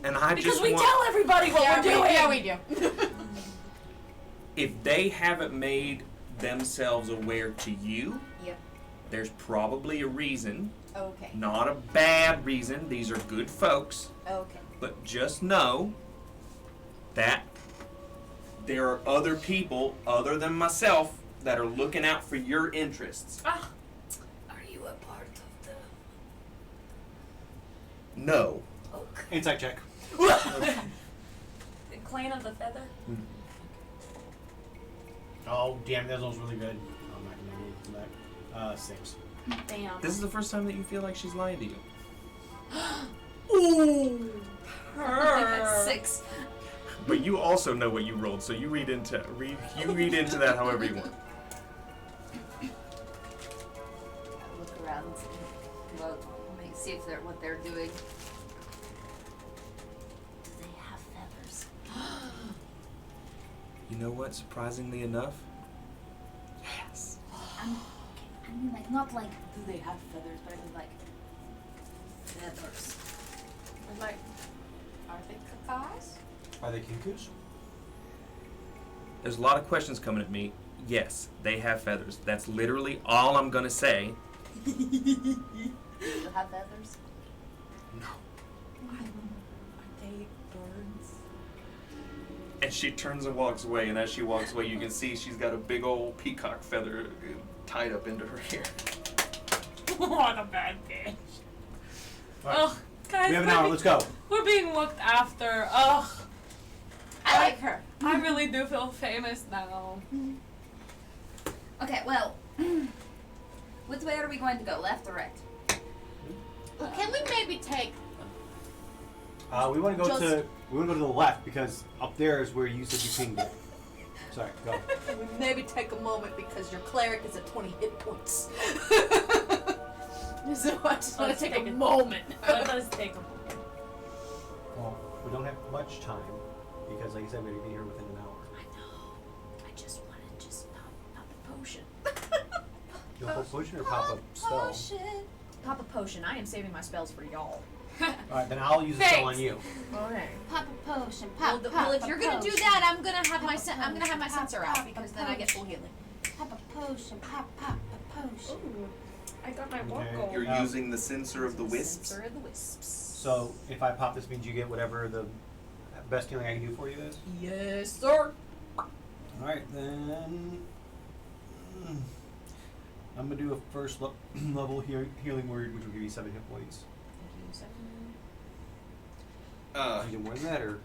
And I Because just we want. tell everybody what we're doing! Yeah, we do. If they haven't made themselves aware to you, Yep. there's probably a reason. Okay. Not a bad reason. These are good folks. Okay. But just know that there are other people other than myself that are looking out for your interests. Ah, Are you a part of the No. oak? Insight check. the Clan of the Feather? Oh, damn, that was really good. I'm not gonna move to that. 6. Damn. This is the first time that you feel like she's lying to you. That's 6. But you also know what you rolled, so you read into that however you want. I look around. Well, let me see if what they're doing. Do they have feathers? You know what? Surprisingly enough, yes. I mean, like, not like, do they have feathers, but I mean, like, feathers. I'm like, are they cacas? Are they kinkus? There's a lot of questions coming at me. Yes, they have feathers. That's literally all I'm gonna say. Do you have feathers? Are they birds? And she turns and walks away, and as she walks away, you can see she's got a big old peacock feather tied up into her hair. What a bad bitch. Alright. Ugh, guys, We have an hour, let's go. we're being looked after. Ugh. I like her. I really do feel famous now. Okay, well, which way are we going to go, left or right? Well, can we maybe take? We want to go Just- to the left because up there is where you said you pinged it. Sorry, go. We maybe take a moment because your cleric is at 20 hit points. So I just want Let's to take take a it. moment. Let us take a Well, we don't have much time because, like I said, we're gonna be here within an hour. I know. I just want to pop a potion. You want a potion or pop a spell? Potion. Pop a potion. I am saving my spells for y'all. All right, then I'll use a spell on Thanks. you. Okay. Pop a potion. Well, Pop, well, if pop you're a gonna do potion. that, I'm gonna have my Pop a I'm gonna have my potion. sensor Pop out because a then I get potion. full healing. Pop a potion. Pop a potion. Ooh, I got my walk Okay. goal. You're Yeah. using the sensor of the wisps. Sensor of the wisps. So if I pop this, means you get whatever the best healing I can do for you is. Yes, sir. All right, then. I'm gonna do a first level healing word, which will give you 7 hit points. You get more than that, or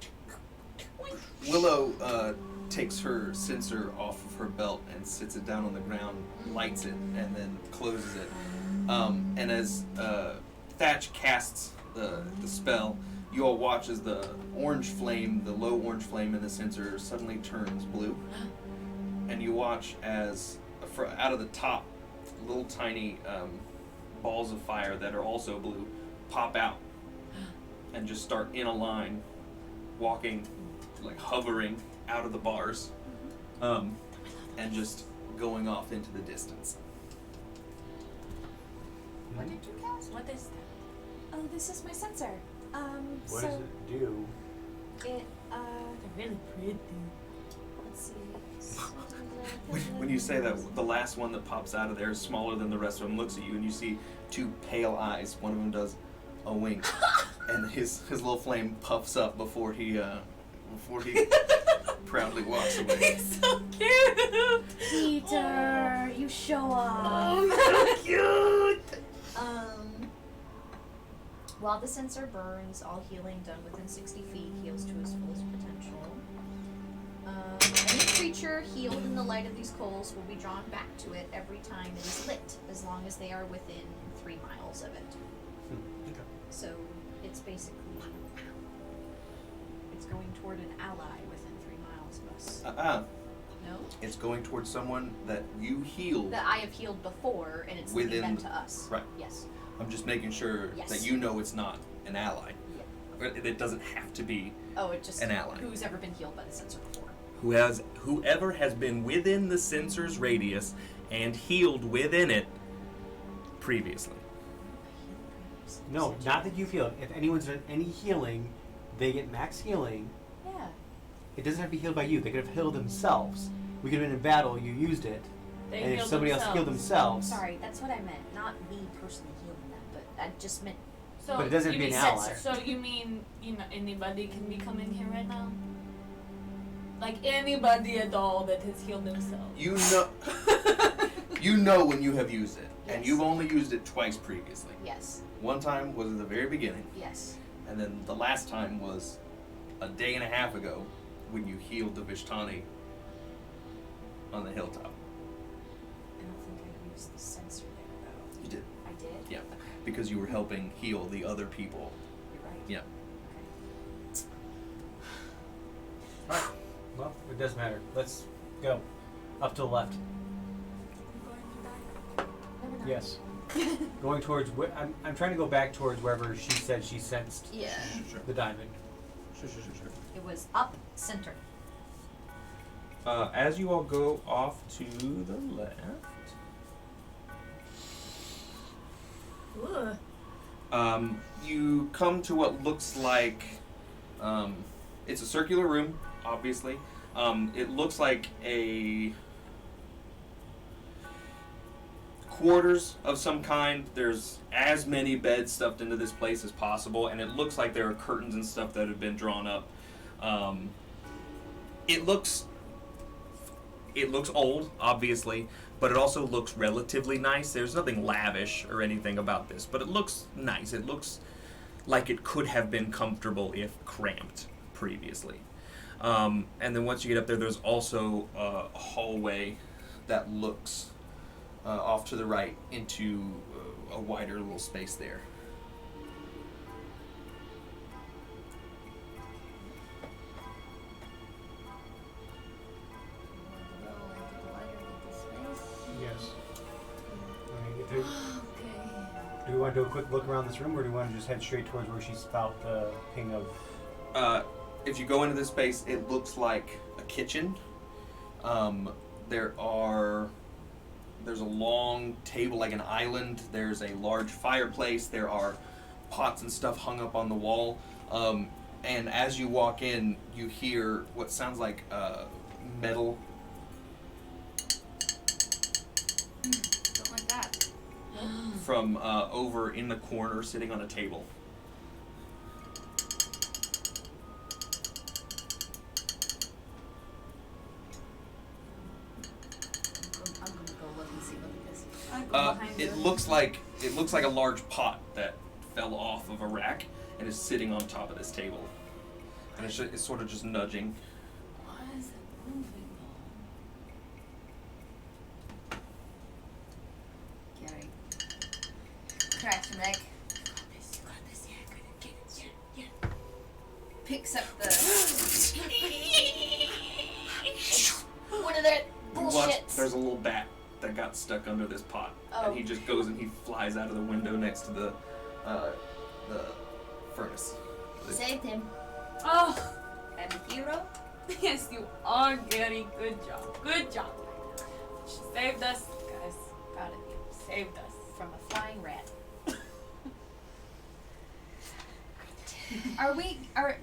Willow takes her sensor off of her belt and sits it down on the ground, lights it, and then closes it. And as Thatch casts the spell, you all watch as the orange flame, the low orange flame in the sensor, suddenly turns blue. and you watch as out of the top, little tiny balls of fire that are also blue pop out and just start in a line, walking, like hovering out of the bars, and just going off into the distance. What did you cast? What is that? Oh, this is my sensor. What so does it do? it, They're really pretty. let's see. When you say that, the last one that pops out of there is smaller than the rest of them, looks at you, and you see two pale eyes. One of them does a wink, and his little flame puffs up before he proudly walks away. He's so cute. Peter, you show off. Oh, so cute. While the sensor burns, all healing done within 60 feet heals to its fullest potential. Any creature healed in the light of these coals will be drawn back to it every time it is lit, as long as they are within 3 miles of it. Okay. So it's basically it's going toward an ally within 3 miles of us. No? It's going towards someone that you healed. That I have healed before, and it's Within leading them to us. right. Yes. I'm just making sure Yes. that you know it's not an ally. Yeah. It doesn't have to be Oh, it just an ally. who's ever been healed by the sensor before. Whoever has been within the sensor's radius and healed within it previously. No, not that you've healed. If anyone's done any healing, they get max healing. Yeah. It doesn't have to be healed by you. They could have healed themselves. We could have been in battle, you used it, They and if healed somebody else healed themselves, Sorry, that's what I meant. Not me personally healing them, but I just meant So But it doesn't you have to be mean an ally. So you mean anybody can be coming here right now? Like anybody at all that has healed themselves. You know, you know when you have used it, and Yes. you've only used it twice previously. yes, One time was at the very beginning, yes. and then the last time was a day and a half ago when you healed the Vishtani on the hilltop. I don't think I used the sensor there though. You did, I did? yeah, Okay. because you were helping heal the other people. You're right. Yeah. Okay. Alright. Well, it doesn't matter. Let's go. Up to the left. No, we're not. Yes. Going towards. I'm trying to go back towards wherever she said she sensed Yeah. Sure. the diamond. Sure. It was up center. As you all go off to the left, Ugh. You come to what looks like it's a circular room, obviously. It looks like a quarters of some kind. There's as many beds stuffed into this place as possible, and it looks like there are curtains and stuff that have been drawn up. It looks old, obviously, but it also looks relatively nice. There's nothing lavish or anything about this, but it looks nice. It looks like it could have been comfortable if cramped previously. And then once you get up there, there's also a hallway that looks off to the right into a wider little space there. Yes. Do Okay. we want to do a quick look around this room, or do we want to just head straight towards where she spout the ping of? If you go into this space, it looks like a kitchen. There's a long table, like an island. There's a large fireplace. There are pots and stuff hung up on the wall. And as you walk in, you hear what sounds like metal. Don't like that. From over in the corner, sitting on a table. I'm gonna go look and see what it is. I go behind It her. looks like a large pot that fell off of a rack and is sitting on top of this table, and it's sort of just nudging. Why is it moving? Gary. Cracks her neck. You got this. Yeah, good. Get it. Yeah. Picks up the. What are that? watch. shit. There's a little bat that got stuck under this pot, Oh. and he just goes and he flies out of the window next to the furnace. Saved him. Oh, I'm a hero. yes, you are, Gary. Good job. Good job. She saved us, guys. Got it. Saved us. From a flying rat.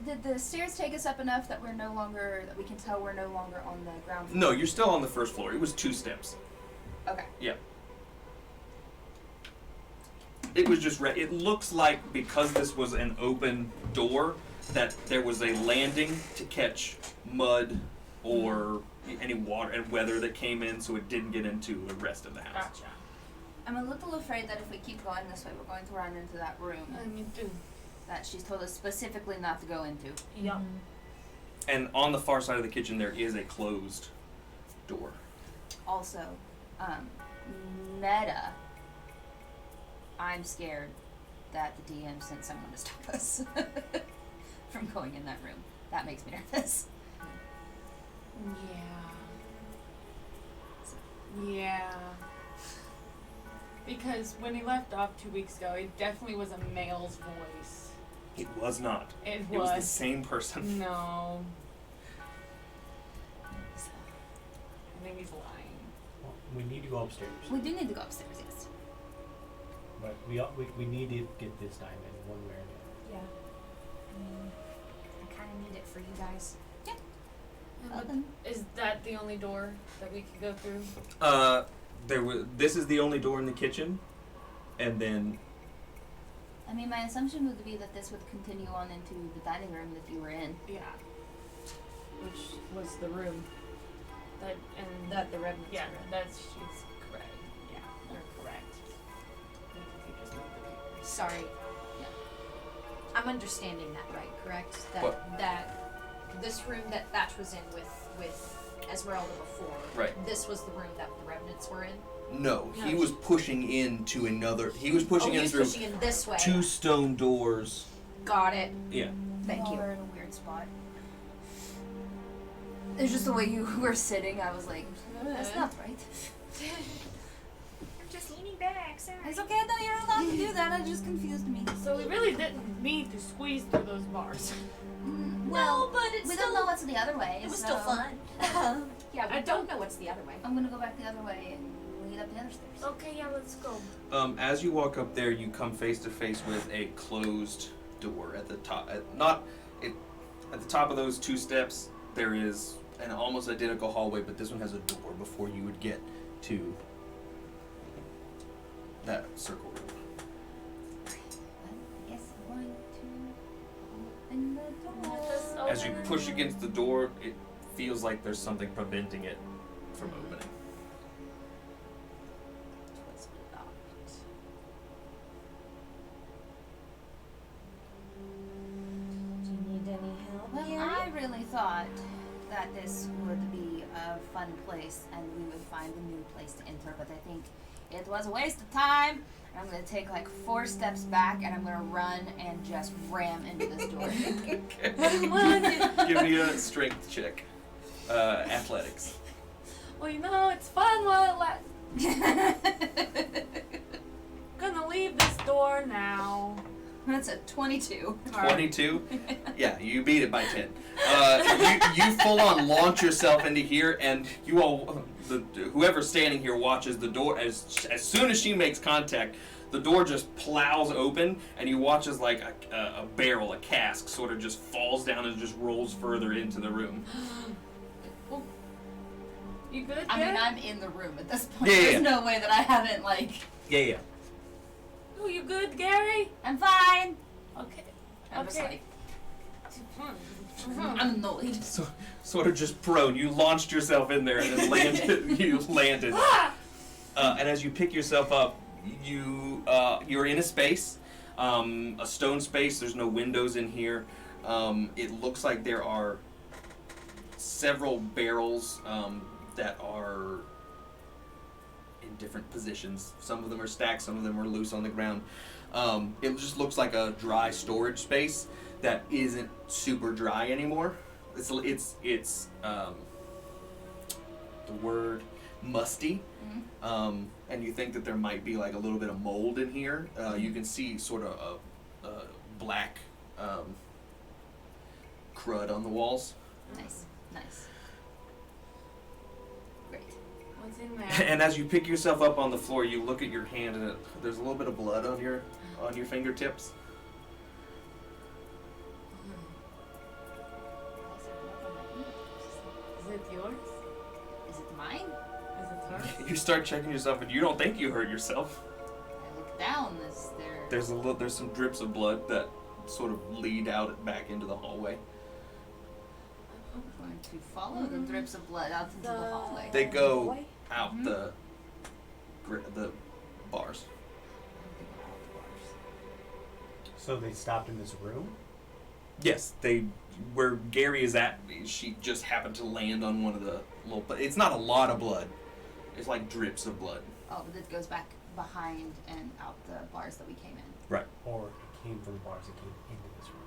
Did the stairs take us up enough that that we can tell we're no longer on the ground floor? No, you're still on the first floor. It was 2 steps. Okay. Yeah. It was just it looks like because this was an open door that there was a landing to catch mud or any water and weather that came in, so it didn't get into the rest of the house. Gotcha. I'm a little afraid that if we keep going this way, we're going to run into that room Me too. that she's told us specifically not to go into. Yup. And on the far side of the kitchen, there is a closed door. Also, meta. I'm scared that the DM sent someone to stop us from going in that room. That makes me nervous. Yeah. Because when he left off 2 weeks ago, it definitely was a male's voice. It was not. It It was the was. same person. No. I think he's lying. Well, we need to go upstairs, We do need to go upstairs, yes. but we need to get this diamond one way or the other. Yeah. I kind of need it for you guys. Is that the only door that we could go through? This is the only door in the kitchen, and then I mean, my assumption would be that this would continue on into the dining room that you were in. Yeah. Which was the room. That and That the revenants yeah, were in. that's she's correct. Yeah, you're correct. Maybe we just move the papers. Sorry. I'm understanding that right, correct? That What? that this room that Thatch was in with Esmeralda before. Right. This was the room that the revenants were in. No, he No, was pushing into another. He was pushing he in was through pushing in this way. 2 stone doors. Got it. Yeah. Thank Oh, you. we're in a weird spot. It's just the way you were sitting. I was like, that's not right. I'm just leaning back. Sorry. It's okay. No, you're allowed to do that. It just confused me. So we really didn't need to squeeze through those bars. Well, but it's we still don't know what's the other way. It was so still fun. Yeah, we I don't know what's the other way. I'm gonna go back the other way and lead up the other stairs. Okay, yeah, let's go. as you walk up there, you come face to face with a closed door at the top. At the top of those 2 steps, there is an almost identical hallway, but this one has a door before you would get to that circle room. I guess I'm going to open the door. As you push against the door, it feels like there's something preventing it from opening. Was locked. Do you need any help? Well, I really thought that this would be a fun place and we would find a new place to enter, but I think it was a waste of time. And I'm gonna take like 4 steps back and I'm gonna run and just ram into this door. Give me a strength check. Athletics. Well, you know, it's fun while it lasts. Gonna leave this door now. That's a 22. 22? Yeah, you beat it by 10. You full on launch yourself into here, and you all, whoever's standing here watches the door. As soon as she makes contact, the door just plows open, and you watch as like a barrel, a cask, sort of just falls down and just rolls further into the room. You good? I mean, Gary? I'm in the room at this point. Yeah, yeah, There's no way that I haven't like. Yeah. Oh, you good, Gary? I'm fine. Okay. I'm just Okay. like, I'm annoyed. So, sort of just prone. You launched yourself in there and then landed. You landed. And as you pick yourself up, you're in a space, a stone space. There's no windows in here. It looks like there are several barrels that are in different positions. Some of them are stacked, some of them are loose on the ground. It just looks like a dry storage space that isn't super dry anymore. The word musty. Mhm. And you think that there might be like a little bit of mold in here. You can see sort of a black crud on the walls. Nice. Great. What's in there? And as you pick yourself up on the floor, you look at your hand, and there's a little bit of blood on your fingertips. Is it yours? Is it mine? Is it hers? You start checking yourself, and you don't think you hurt yourself. I look down. Is there? There's some drips of blood that sort of lead out back into the hallway. I'm going to follow the drips of blood out into the hallway. They go Boy. out Mhm. the bars. So they stopped in this room? Yes, where Gary is at, she just happened to land on one of the little, but it's not a lot of blood. It's like drips of blood. Oh, but it goes back behind and out the bars that we came in, Right. Or it came from the bars that came into this room?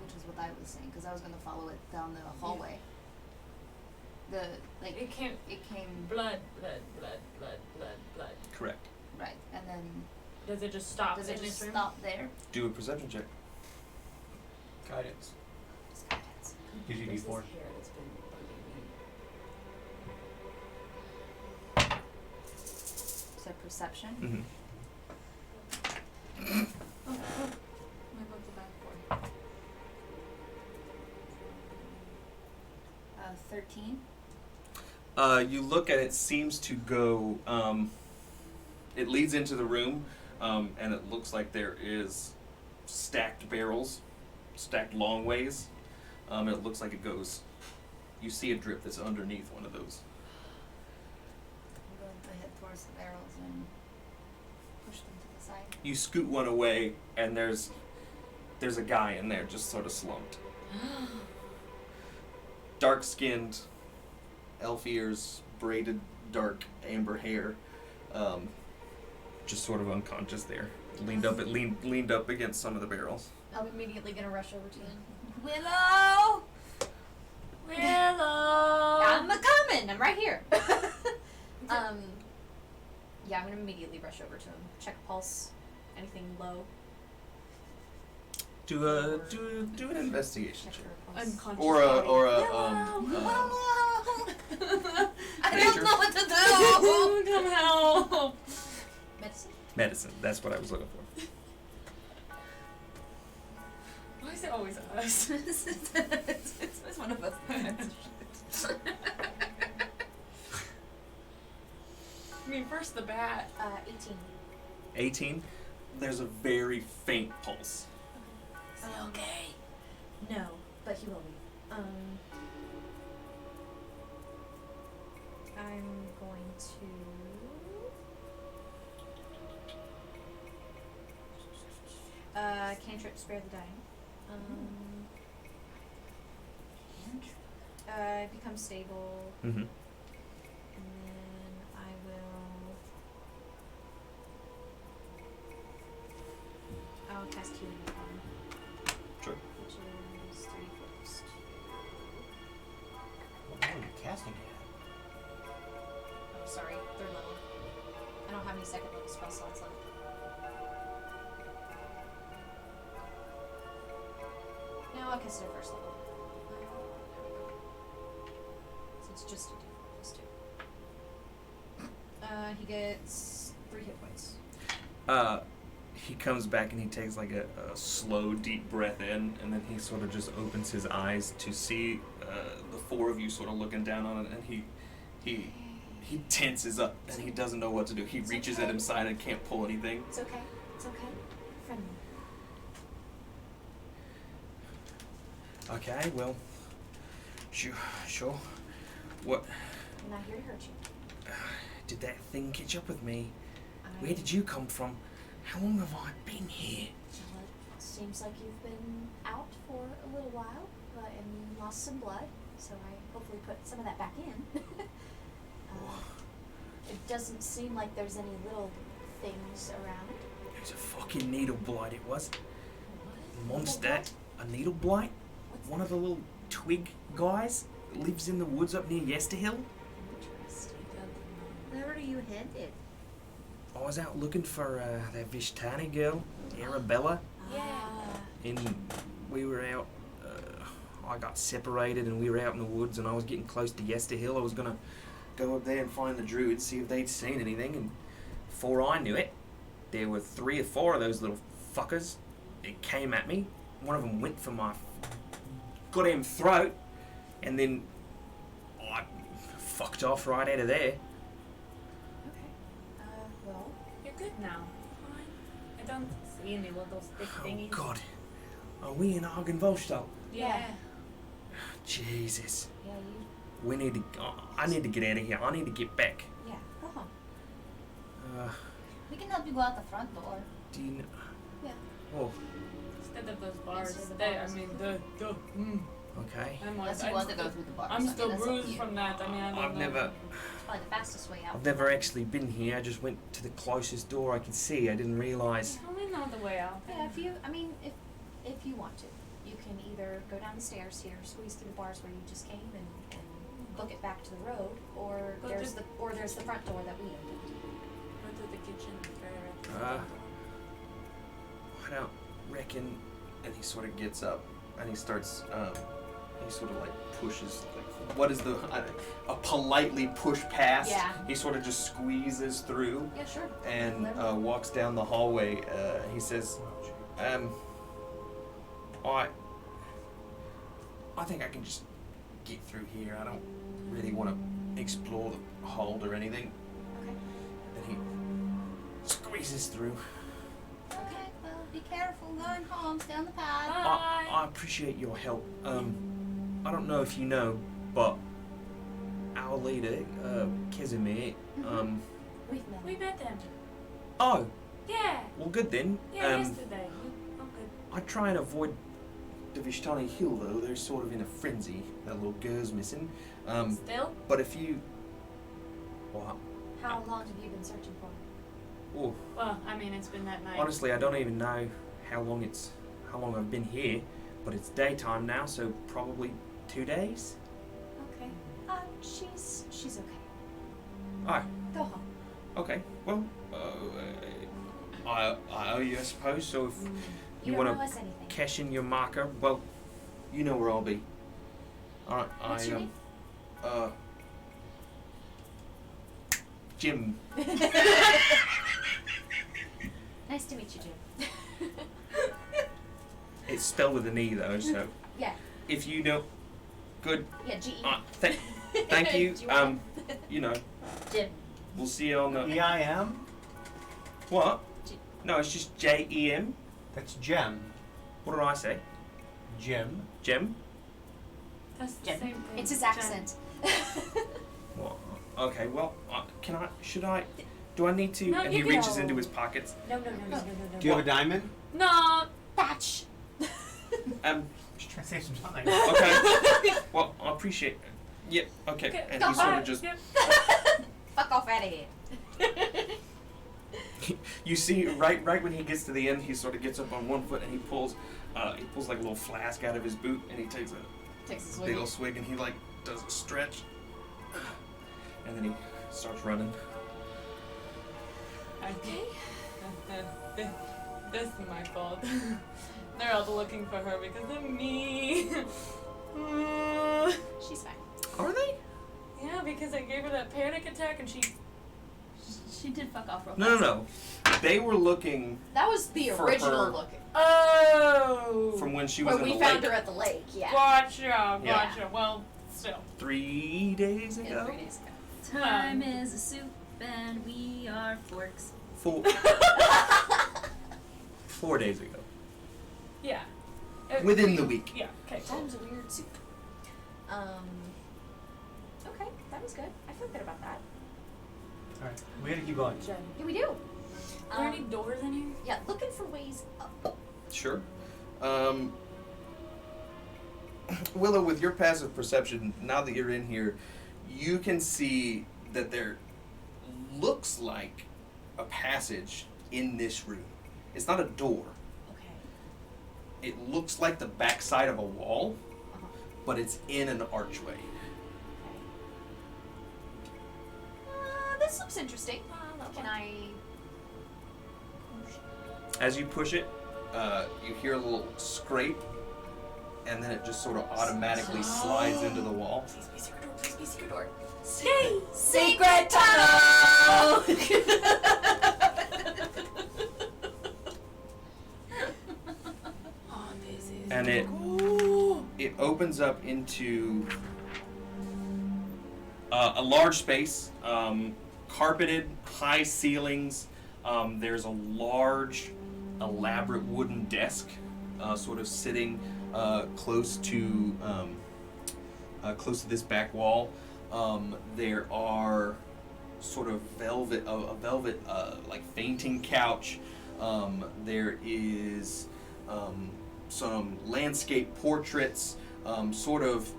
which is what I was saying, because I was going to follow it down the hallway. It came. It came Blood. Correct. right, and then Does it just stop does in it just this room? stop there? Do a perception check. Guidance. Just guidance. Gives you There's D4. this hair that's been bugging me. So perception. Mm-hmm. My book's a bad boy. 13. You look at it, seems to go, it leads into the room, and it looks like there is stacked barrels, stacked long ways. It looks like it goes, you see a drip that's underneath one of those. I'm going to head towards the barrels and push them to the side. You scoot one away, and there's a guy in there just sort of slumped. Dark-skinned, elf ears, braided dark amber hair, just sort of unconscious there. Leaned up against some of the barrels. I'm immediately gonna rush over to him. Willow! I'm a coming. I'm right here. Yeah, I'm gonna immediately rush over to him. Check pulse. Anything low? Do an investigation Check check. her pulse. Unconscious. Or a Willow! I Nature. don't know what to do! Come help! Medicine. medicine. That's what I was looking for. Why is it always us? it's one of us. I mean, first the bat. 18. 18. There's a very faint pulse. Is he okay? No, but he will be. I'm going to cantrip spare the dying. Become stable, Mm-hmm. and then I will. I'll cast healing upon him. Sure. Which is 3 plus 2. What are you casting it Oh, sorry, 3rd level. I don't have any 2nd level spell slots left. No, I'll cast it at 1st level. So it's just a d4 plus 2. He gets 3 hit points. He comes back and he takes like a slow, deep breath in, and then he sort of just opens his eyes to see the four of you sort of looking down on it, and he tenses up and he doesn't know what to do. He reaches at his side and can't pull anything. It's okay. It's okay. Friendly. Okay, well, sure. What? I'm not here to hurt you. Did that thing catch up with me? Where did you come from? How long have I been here? Well, it seems like you've been out for a little while, and lost some blood, so I hopefully put some of that back in. It doesn't seem like there's any little things around. It was a fucking needle blight, it was. What? Monster, a needle blight? One of the little twig guys that lives in the woods up near Yesterhill? Interesting. Where are you headed? I was out looking for that Vishtani girl, Arabella, Yeah. and we were out. I got separated, and we were out in the woods, and I was getting close to Yester Hill. I was gonna go up there and find the druids, see if they'd seen anything, and before I knew it, there were 3 or 4 of those little fuckers. It came at me. One of them went for my goddamn throat, and then I fucked off right out of there. Okay. Well, You're good now. Fine. I don't see any little stick Oh thingies. God, are we in Argynvostholt? Yeah. Jesus, yeah, you. we need to. I need to get out of here. I need to get back. Yeah, go home. We can help you go out the front door. Do you know? Yeah. Oh, Instead of those bars. Instead of the They, I bars. mean, okay. Unless you want to go through the bars. I'm still that's up to bruised you. from that. I mean, I don't I've know. never. It's probably the fastest way out. I've never actually been here. I just went to the closest door I could see. I didn't realize. Tell me know the way out. Yeah, if you, I mean, if you want to, you can either go down the stairs here, squeeze through the bars where you just came, and book it back to the road, or Go there's to- the front door that we opened. Go to the kitchen. I don't reckon. And he sort of gets up and he starts. He sort of like pushes. Like, what is the a politely push past? Yeah. He sort of just squeezes through Yeah, sure. and Whatever. walks down the hallway. He says, I think I can just get through here. I don't really want to explore the hold or anything. Okay. And he squeezes through. Okay, well, be careful going home. Stay on the path. I appreciate your help. I don't know if you know, but our leader, Casimir. We've met. We met them. Oh, Yeah. well, good then. Yeah, yesterday. Oh, good. I try and avoid the Vishtani Hill, though. They're sort of in a frenzy. That little girl's missing. Still? But if you... What? How long have you been searching for? Oh, Well, I mean, it's been that night. honestly, I don't even know how long I've been here. But it's daytime now, so probably 2 days. Okay. She's okay. Oh, Go home. okay. Well, I owe you, I suppose. So if you don't want owe to us anything. cash in your marker, well, you know where I'll be. Alright, What's your name? Jim. Nice to meet you, Jim. It's spelled with an E though, so Yeah. if you don't, good. Yeah, G-E. Thank you. Do you want You know, Jim. we'll see you on the EIM? what? J- No, it's just JEM. That's Gem. What did I say? Jim. Gem? That's the Jim. same thing. It's his Jen. accent. What? Okay. Well, should I? Do I need to? No, and you he reaches go. into his pockets. No. Do you have a diamond? No. Patch. Just trying to save some time. Okay. Well, I appreciate. Yep. Okay. Okay, And go he sort on. of just. Yep. Fuck off out of here. You see, right when he gets to the end, he sort of gets up on one foot and he pulls like a little flask out of his boot and he takes a Takes a big old swig and he like does a stretch, and then he starts running. Okay. This is my fault. They're all looking for her because of me. She's fine. Are they? Yeah, because I gave her that panic attack and she. She did fuck off real No. They were looking That was the For original her. looking. Oh. from when she was When in we the found lake her at the lake, yeah. Gotcha. Yeah. Well, still. 3 days Yeah, ago. 3 days ago. Time is a soup and we are forks. 4 days ago. Yeah. Within the week. Yeah. Okay. Cool. Time's a weird soup. Okay, that was good. I feel good about that. Alright, we gotta keep going. Jen. Yeah, we do. Are there any doors in here? Yeah, looking for ways up. Sure. Willow, with your passive perception, now that you're in here, you can see that there looks like a passage in this room. It's not a door. Okay. It looks like the backside of a wall, Uh-huh. but it's in an archway. Okay. this looks interesting. Can I? As you push it, you hear a little scrape, and then it just sort of automatically slides into the wall. Please be secret door. Please be secret door. Secret tunnel! Oh, this is. And it opens up into a large space, carpeted, high ceilings. There's a large, elaborate wooden desk, sort of sitting close to this back wall. There are sort of a velvet like fainting couch. There is some landscape portraits. Sort of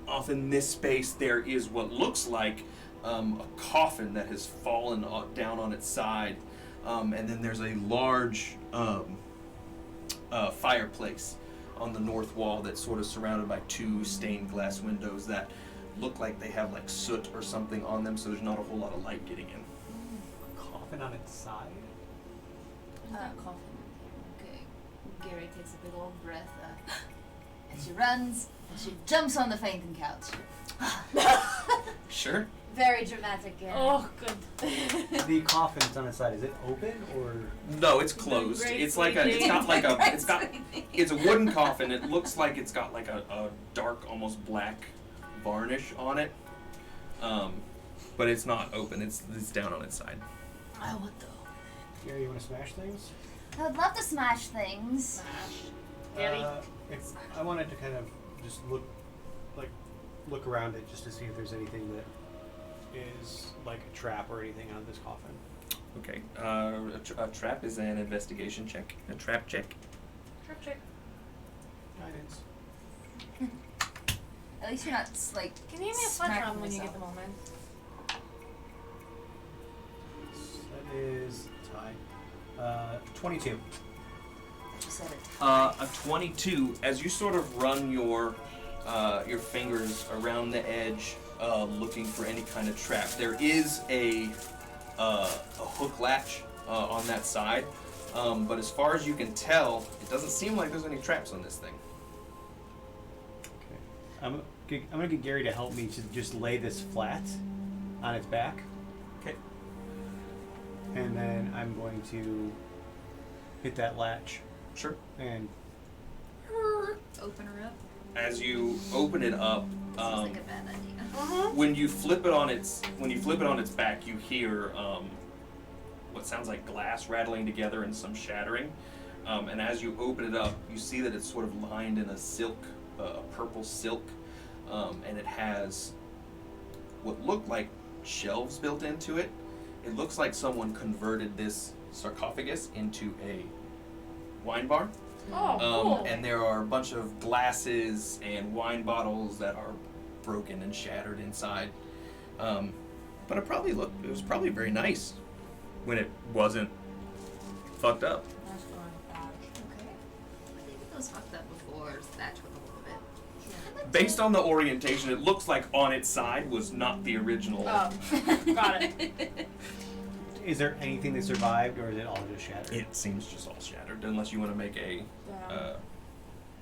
off in this space there is what looks like a coffin that has fallen down on its side. And then there's a large fireplace on the north wall that's sort of surrounded by two stained glass windows that look like they have like soot or something on them, so there's not a whole lot of light getting in. Coffin on its side. Coffin. Okay. Gary takes a big old breath, and she runs, and she jumps on the fainting couch. Sure. Very dramatic. Oh, good. The coffin that's on its side, is it open or? No, it's closed. Great It's like it's a wooden coffin. It looks like it's got like a dark, almost black varnish on it. But it's not open. It's down on its side. I want to. Gary, you want to smash things? I would love to smash things. Gary? I wanted to kind of just look around it just to see if there's anything that is like a trap or anything on this coffin. Okay. A trap is an investigation check. A trap check. Check. Guidance. At least you're not like. Can you give me a fun smacking round when you get yourself. the moment? That is tie. 22. You said it. A 22. As you sort of run your fingers around the edge, looking for any kind of trap, there is a hook latch on that side. But as far as you can tell, it doesn't seem like there's any traps on this thing. Okay. I'm gonna get Gary to help me to just lay this flat on its back. Okay. And then I'm going to hit that latch Sure. and Open her up. As you open it up, Sounds like a bad idea. when you flip it on its back, you hear what sounds like glass rattling together and some shattering. And as you open it up, you see that it's sort of lined in a purple silk, and it has what look like shelves built into it. It looks like someone converted this sarcophagus into a wine bar. Oh, cool. And there are a bunch of glasses and wine bottles that are broken and shattered inside. But it was probably very nice when it wasn't fucked up. Okay. I think it was fucked up before. Thatch with a little bit. Yeah. Based on the orientation, it looks like on its side was not the original. Oh, got it. is there anything that survived or is it all just shattered? It seems just all shattered, unless you want to make a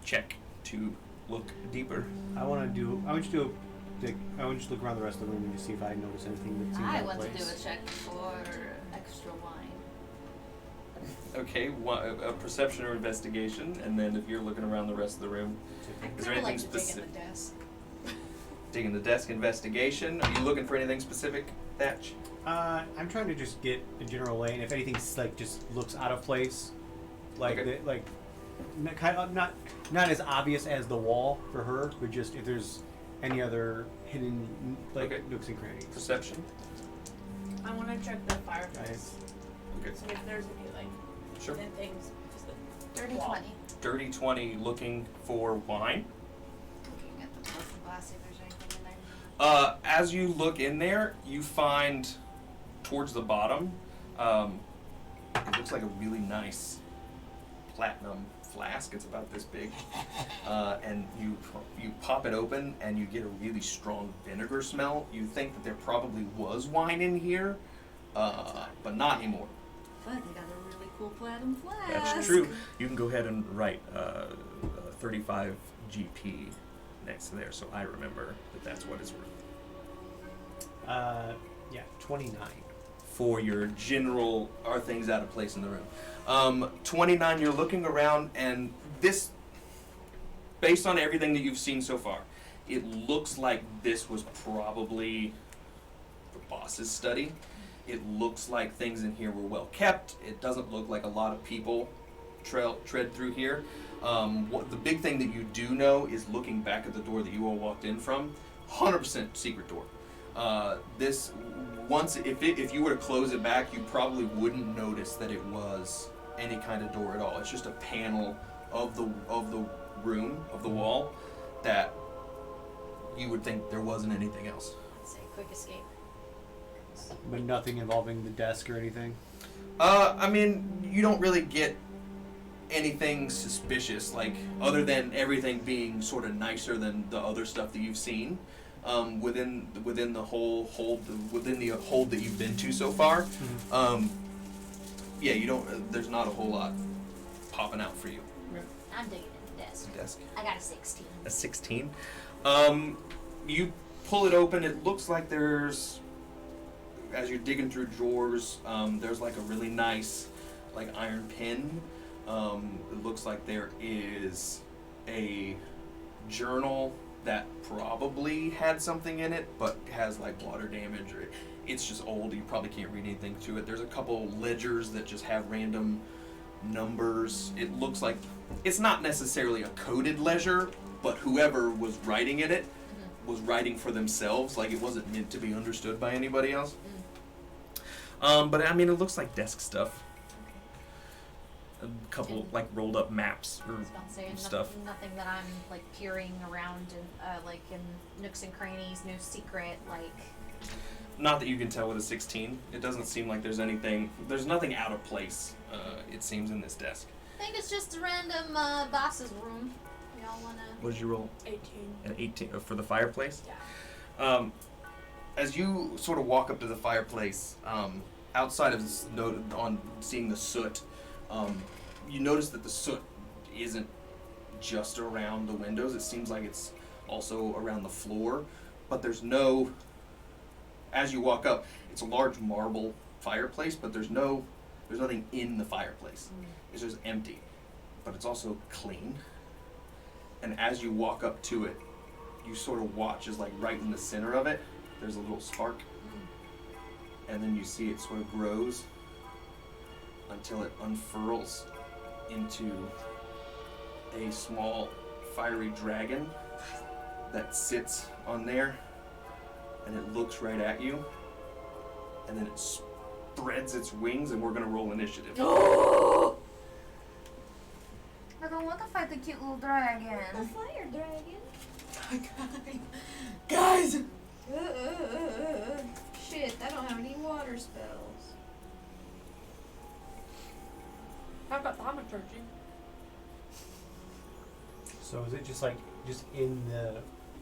check to look deeper. I want to just look around the rest of the room and just see if I notice anything that seems I out of want to place. do a check for extra wine. Okay, a perception or investigation, and then if you're looking around the rest of the room, is there anything specific? Dig in the desk. Digging the desk, investigation. Are you looking for anything specific, Thatch? I'm trying to just get a general lay, and if anything's like just looks out of place, like Okay. not as obvious as the wall for her, but just if there's any other hidden Okay. nooks and crannies. Perception. I want to check the fireplace. Okay. So if there's any, like, Sure. hidden things. Just the Dirty wall. 20. Dirty 20, looking for wine. Looking at the broken glass, see if there's anything in there. As you look in there, you find towards the bottom, it looks like a really nice platinum flask. It's about this big, and you pop it open and you get a really strong vinegar smell. You think that there probably was wine in here, but not anymore. But they got a really cool platinum flask. That's true. You can go ahead and write 35 GP next to there, so I remember that that's what it's worth. Yeah, 29. For your general, are things out of place in the room? 29, you're looking around, and this, based on everything that you've seen so far, it looks like this was probably the boss's study. It looks like things in here were well kept. It doesn't look like a lot of people tread through here. What the big thing that you do know is looking back at the door that you all walked in from, 100% secret door. This once if you were to close it back, you probably wouldn't notice that it was any kind of door at all. It's just a panel of the room, of the wall, that you would think there wasn't anything else. Let's say quick escape. But nothing involving the desk or anything? I mean, you don't really get anything suspicious, like, other than everything being sort of nicer than the other stuff that you've seen within the whole hold, within the hold that you've been to so far. Yeah, you don't. There's not a whole lot popping out for you. I'm digging in the desk. Desk. I got a 16. A 16. You pull it open. It looks like there's, as you're digging through drawers, there's like a really nice, like, iron pin. It looks like there is a journal that probably had something in it, but has like water damage, or it's just old. You probably can't read anything to it. There's a couple ledgers that just have random numbers. It looks like it's not necessarily a coded ledger, but whoever was writing in it was writing for themselves. Like, it wasn't meant to be understood by anybody else. But I mean, it looks like desk stuff. A couple like rolled up maps or I was about to say, stuff. Nothing that I'm like peering around in, like in nooks and crannies, no secret, like. Not that you can tell with a 16. It doesn't seem like there's anything. There's nothing out of place. It seems in this desk. I think it's just a random boss's room. Y'all wanna? What did you roll? 18. An 18 for the fireplace. Yeah. As you sort of walk up to the fireplace, outside of this note on seeing the soot, you notice that the soot isn't just around the windows. It seems like it's also around the floor, but there's no. As you walk up, it's a large marble fireplace, but there's nothing in the fireplace. It's just empty, but it's also clean. And as you walk up to it, you sort of watch as, like, right in the center of it, there's a little spark, and then you see it sort of grows until it unfurls into a small fiery dragon that sits on there, and it looks right at you, and then it spreads its wings, and we're gonna roll initiative. I don't want to fight the cute little dragon. A fire dragon. Guys! Shit, I don't have any water spells. I've got thaumaturgy. So is it just like, just in the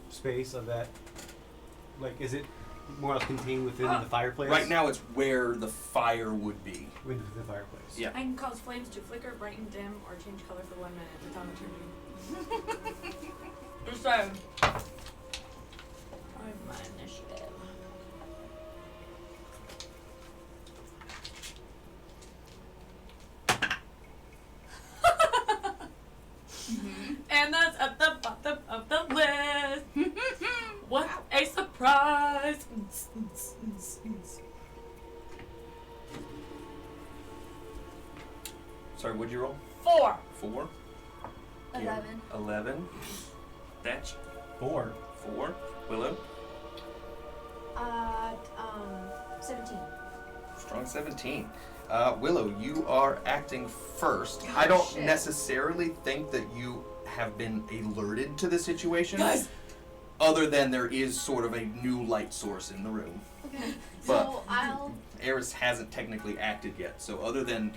space of that, like, is it more or less contained within the fireplace? Right now, it's where the fire would be. Within the fireplace. Yeah. I can cause flames to flicker, brighten, dim, or change color for 1 minute with thaumaturgy. Just saying. I have my initiative. And that's at the bottom of the list. What a surprise! Sorry, what'd you roll? 4. 4. 11. 11. Thatch. 4. 4. Willow. 17. Strong 17. Willow, you are acting first. Oh, I don't shit. necessarily think that you have been alerted to the situation. Guys! Other than there is sort of a new light source in the room. Okay. But So I'll. Eris hasn't technically acted yet, so other than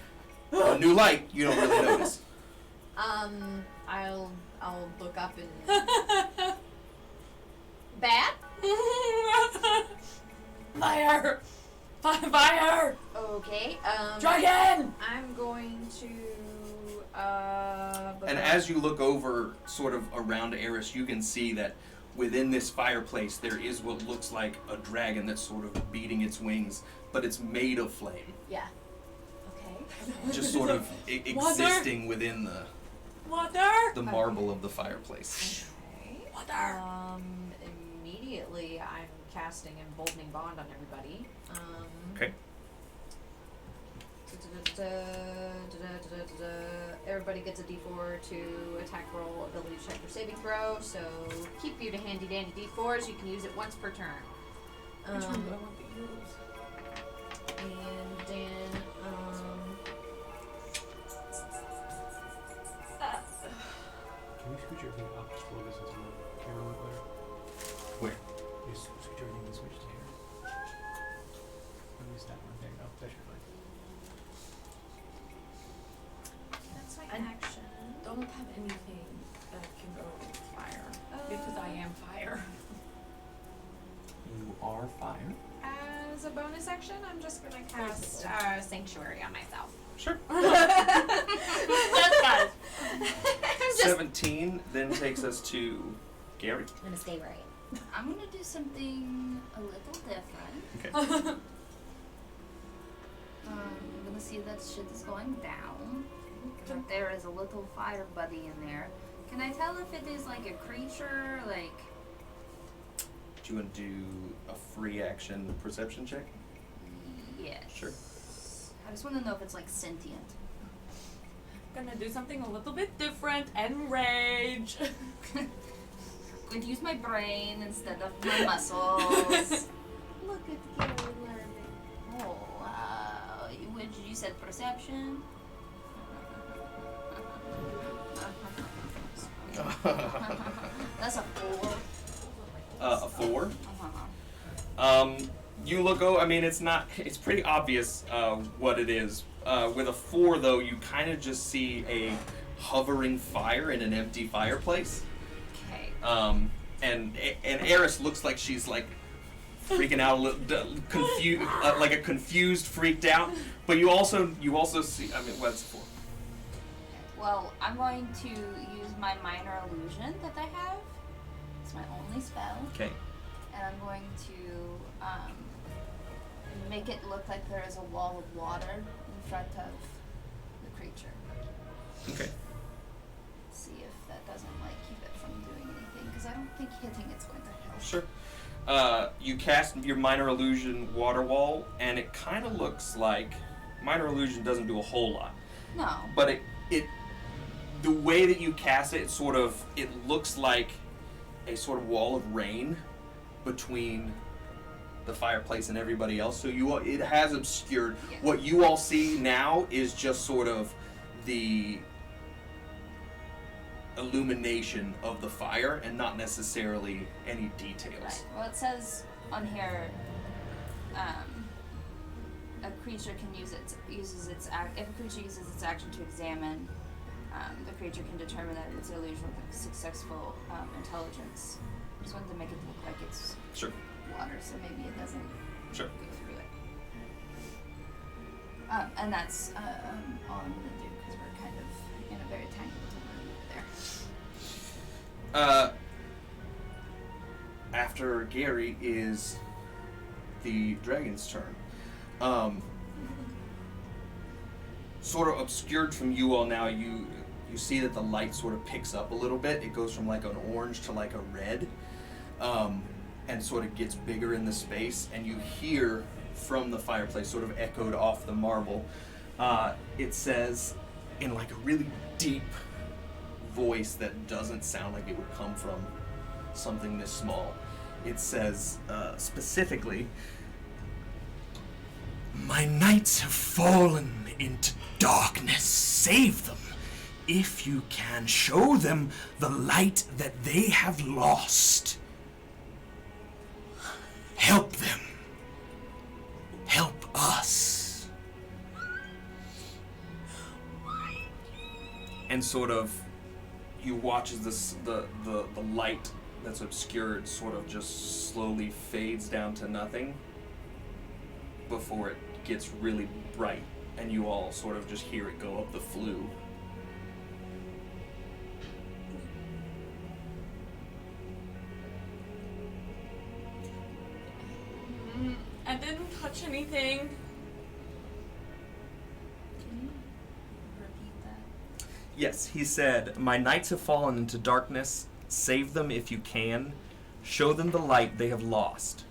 a new light, you don't really notice. I'll look up and Bad? Fire! Fire! Okay. Dragon! I'm going to. And as you look over, sort of around Eris, you can see that within this fireplace there is what looks like a dragon that's sort of beating its wings, but it's made of flame, Yeah. Okay. just sort of existing within Water! the marble of the fireplace. Okay. Water! Immediately I'm casting Emboldening Bond on everybody. Okay. Everybody gets a d4 to attack roll, ability check, or saving throw. So keep you to handy dandy d4s. You can use it once per turn. Which one do I want to use? And then Can you scoot your thing up just a little bit since the camera went there? Where? You scoot your thing and switch to here. At least that one. There you go. That should be fine. that's my I- action. Don't have anything that can go with fire. Because I am fire. You are fire. As a bonus action, I'm just gonna cast Sanctuary on myself. Sure. That's guys. I'm just 17 then takes us to Gary. I'm gonna stay right. I'm gonna do something a little different. Okay. I'm gonna see that shit is going down. But there is a little fire buddy in there. Can I tell if it is like a creature, like... Do you want to do a free action perception check? Yes. Sure. I just want to know if it's like sentient. Gonna do something a little bit different and rage. I'm going to use my brain instead of my muscles. Look at Gary learning. Oh, which you said perception? That's a 4. A 4. Uh-huh. You look. I mean, it's not. It's pretty obvious what it is. With a 4, though, you kind of just see a hovering fire in an empty fireplace. Okay. And Eris looks like she's like freaking out a little, confused, like a confused, freaked out. But you also see. I mean, what's 4? Well, I'm going to use my minor illusion that I have. It's my only spell. Okay. And I'm going to make it look like there is a wall of water in front of the creature. Okay. See if that doesn't like keep it from doing anything, because I don't think hitting it's going to help. Sure. You cast your minor illusion water wall, and it kind of looks like minor illusion doesn't do a whole lot, No. but it the way that you cast it, it looks like a sort of wall of rain between the fireplace and everybody else. So it has obscured. Yeah. What you all see now is just sort of the illumination of the fire and not necessarily any details. Right. Well, it says on here, a creature can if a creature uses its action to examine, the creature can determine that it's an illusion with a successful intelligence. Just wanted to make it look like it's Sure. water, so maybe it doesn't Sure. go through it. And that's all I'm gonna do, because we're kind of in a very tiny little room there. After Gary is the dragon's turn. Sort of obscured from you all now, you see that the light sort of picks up a little bit. It goes from like an orange to like a red, and sort of gets bigger in the space, and you hear from the fireplace, sort of echoed off the marble, it says in like a really deep voice that doesn't sound like it would come from something this small. It says specifically, "My knights have fallen into darkness. Save them. If you can, show them the light that they have lost. Help them. Help us." And sort of, you watch as the light that's obscured sort of just slowly fades down to nothing before it gets really bright, and you all sort of just hear it go up the flue. I didn't touch anything. Can you repeat that? Yes, he said, "My knights have fallen into darkness. Save them if you can. Show them the light they have lost.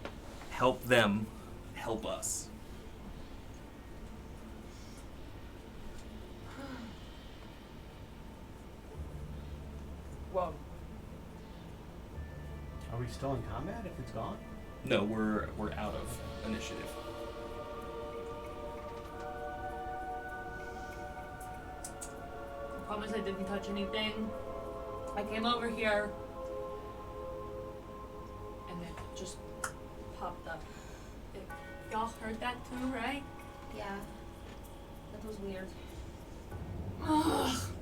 Help them. Help us." Whoa. Are we still in combat if it's gone? No, we're out of initiative. I promise I didn't touch anything. I came over here and it just popped up. Y'all heard that too, right? Yeah. That was weird.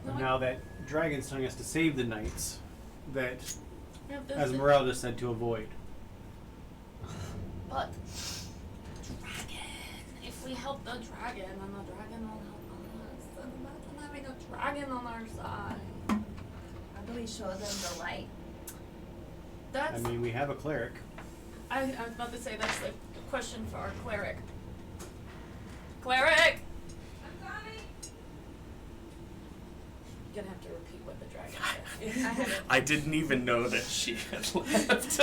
And now that Dragon's telling us to save the knights, that This is- Esmeralda said to avoid. But dragon. If we help the dragon, then the dragon will help us. And imagine having a dragon on our side. How do we show them the light? That's. I mean, we have a cleric. I was about to say that's the question for our cleric. Cleric. I'm coming. You're gonna have to repeat what the dragon said. I have it. I didn't even know that she had left.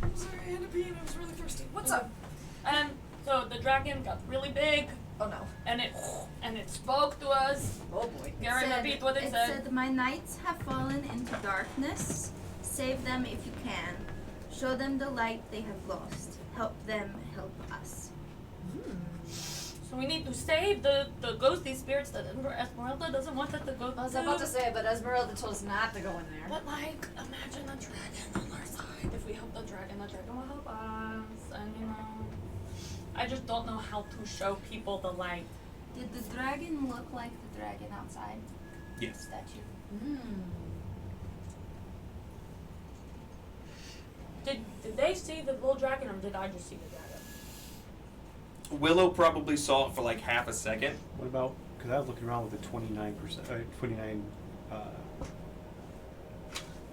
I'm sorry, I had to pee and I was really thirsty. What's up? So the dragon got really big. Oh no. And it spoke to us. Oh boy. Garen, repeat what it said. "My knights have fallen into darkness. Save them if you can. Show them the light they have lost. Help them help us." So we need to save the ghostly spirits that Esmeralda doesn't want us to go I was about to say, but Esmeralda told us not to go in there. But like, imagine a dragon on our side. If we help the dragon will help us. And you know, I just don't know how to show people the light. Did the dragon look like the dragon outside the Yes. statue? Did they see the little dragon or did I just see the dragon? Willow probably saw it for like half a second. What about, because I was looking around with a 29%, 29,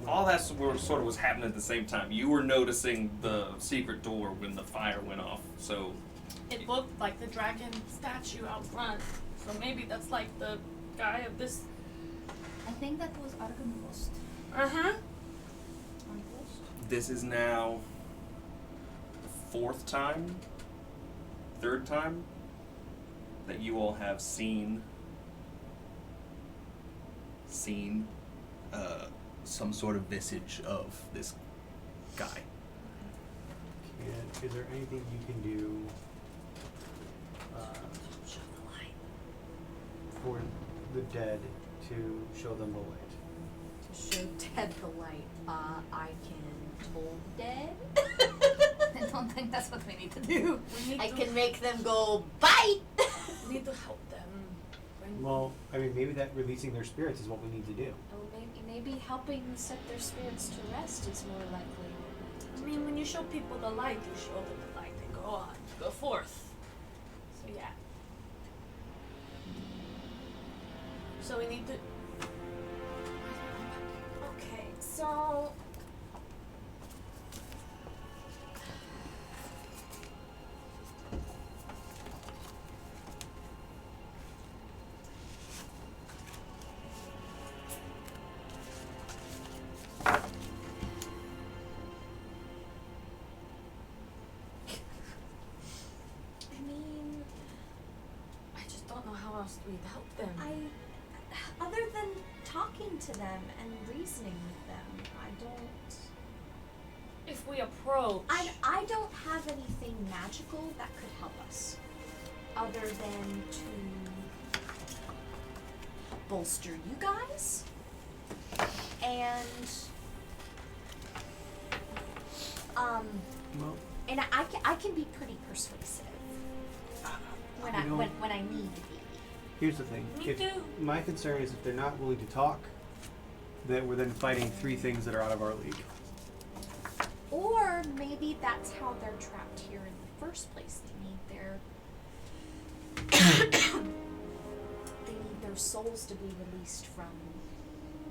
All that sort of was happening at the same time. You were noticing the secret door when the fire went off, so It looked like the dragon statue out front. So maybe that's like the guy of this. I think that was Argynvostholt. Uh-huh. this is now the third time that you all have seen some sort of visage of this guy. and is there anything you can do for the dead to show them the light? To show dead the light, I can toll dead. I don't think that's what we need to do. I can make them go bite. We need to help them. Well, I mean, maybe that releasing their spirits is what we need to do. Oh, maybe helping set their spirits to rest is more likely. I mean, when you show people the light, you show them the light. They go on, go forth. So yeah. So we need to. Okay, so I just don't know how else we'd help them. other than talking to them and reasoning with them, I don't. If we approach. I don't have anything magical that could help us, other than to bolster you guys, and Well, and I can be pretty persuasive when I You know- when I need to be. Here's the thing. Me If, too. my concern is if they're not willing to talk, that we're then fighting 3 things that are out of our league. Or maybe that's how they're trapped here in the first place. They need their they need their souls to be released from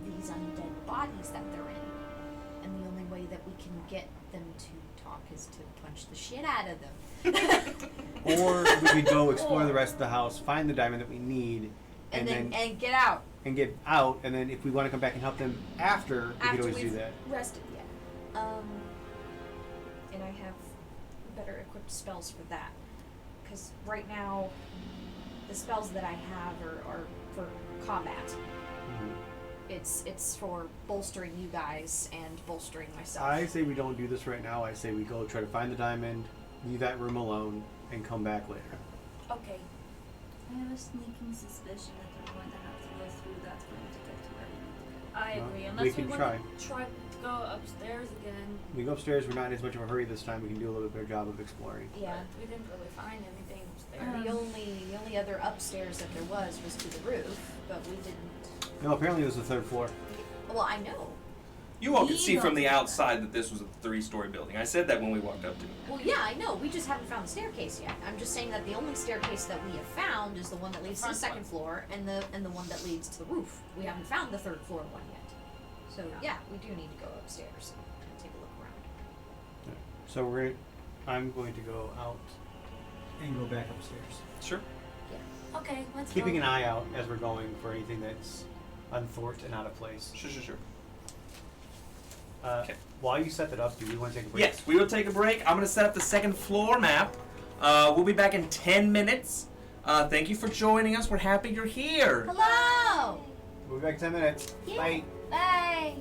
these undead bodies that they're in. And the only way that we can get them to talk is to punch the shit out of them. Or we could go explore the rest of the house, find the diamond that we need, and then and get out. and get out, and then if we want to come back and help them after, we could always do we've that. rested, yeah. And I have better equipped spells for that. Because right now, the spells that I have are for combat. Mhm. It's for bolstering you guys and bolstering myself. I say we don't do this right now. I say we go try to find the diamond, leave that room alone, and come back later. Okay. I have a sneaking suspicion that we're going to have to go through that room to get to where we need to go. I Well, agree. we Unless we can want to try to go upstairs again. We go upstairs. We're not in as much of a hurry this time. We can do a little better job of exploring. Yeah. But we didn't really find anything upstairs. The only other upstairs that there was to the roof, but we didn't. No, apparently it was the 3rd floor. Well, I know. You all could We see from the don't- outside that this was a 3-story building. I said that when we walked up to it. Well, yeah, I know. We just haven't found the staircase yet. I'm just saying that the only staircase that we have found is the one that leads to the Front one. 2nd floor and the one that leads to the roof. We haven't found the 3rd floor one yet. So yeah, we do need to go upstairs and take a look around. So I'm going to go out and go back upstairs, Sure. Okay, let's keeping go. an eye out as we're going for anything that's unthought and out of place. Sure. Okay. While you set that up, do we want to take a break? Yes, we will take a break. I'm going to set up the 2nd floor map. We'll be back in 10 minutes. Thank you for joining us. We're happy you're here. Hello! We'll be back in 10 minutes. Yeah. Bye. Bye!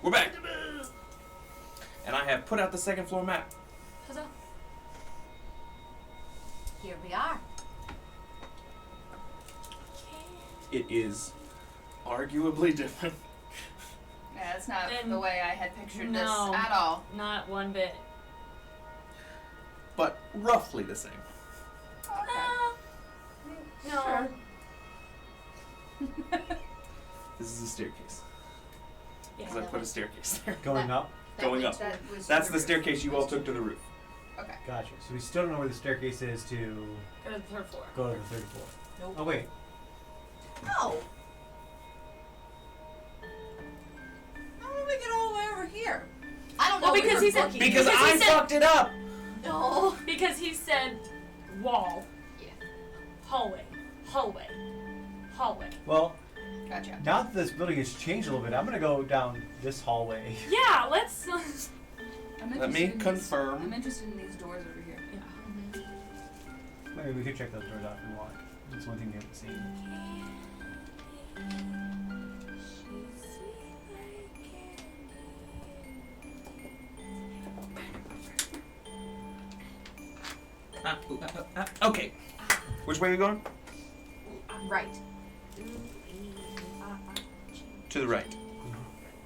We're back. And I have put out the second floor map. Huzzah. Here we are. It is arguably different. Yeah, that's not Then- the way I had pictured No. this at all. Not one bit. But roughly the same. No. This is a staircase. Yeah. Because I put a staircase there. Going up. Going up. That was That's the the roof. staircase you all took to the roof. Okay. Gotcha. So we still don't know where the staircase is to Go to the third floor. go to the third floor. Nope. Oh wait. No. How did we get all the way over here? I don't know. Well, what because you're he said- looking Because at. Because he I said- fucked it up! No. Because he said wall. Yeah. Hallway. Hallway. Hallway. Well, Gotcha. now that this building has changed a little bit, I'm gonna go down this hallway. Yeah, let's. I'm Let me interested in these- confirm. I'm interested in these doors over here. Maybe we could check those doors out and walk. That's one thing we haven't seen. Okay. Which way are we going? Right. To the right.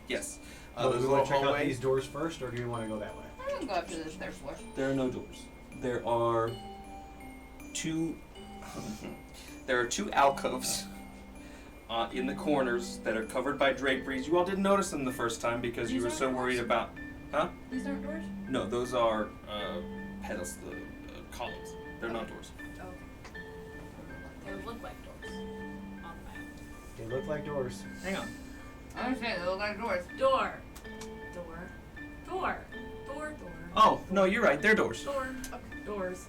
Yes. Do There's we a want little to check out hallway. these doors first, or do we want to go that way? I'm gonna go up to the third floor. There are no doors. There are two. There are two alcoves in the corners that are covered by draperies. You all didn't notice them the first time because you These were aren't so doors? worried about. Huh? These aren't doors? No, those are pedals. The columns. They're not doors. They look like doors on the map. They look like doors. Hang on. I understand, they look like doors. Door. Door. Door. Door. Door. Oh no, you're right. They're doors, Door. Okay. Doors.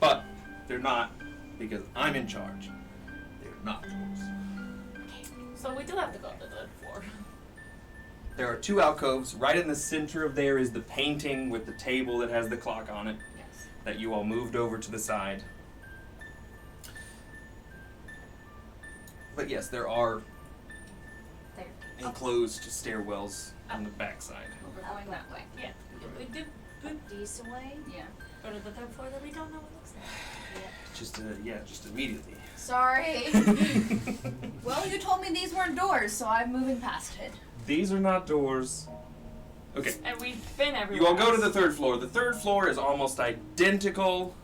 but they're not because I'm in charge. They're not doors. So we do have to go to the third floor. There are two alcoves. Right in the center of there is the painting with the table that has the clock on it Yes. that you all moved over to the side. But yes, there are There. enclosed stairwells on the backside. We're going that way. Yeah. We did These away. Yeah. go to the third floor that we don't know what looks like. Just immediately. Sorry. Well, you told me these weren't doors, so I'm moving past it. These are not doors. Okay. And we've been everywhere. You all go to the else. third floor. The third floor is almost identical.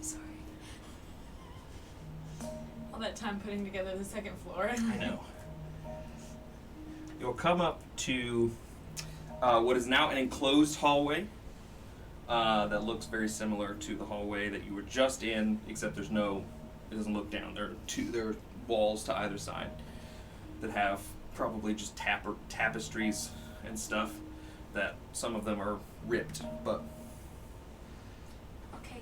Sorry. All that time putting together the second floor. I know. You'll come up to what is now an enclosed hallway that looks very similar to the hallway that you were just in, except it doesn't look down. There are walls to either side that have probably just tapestries and stuff that some of them are ripped, but Okay.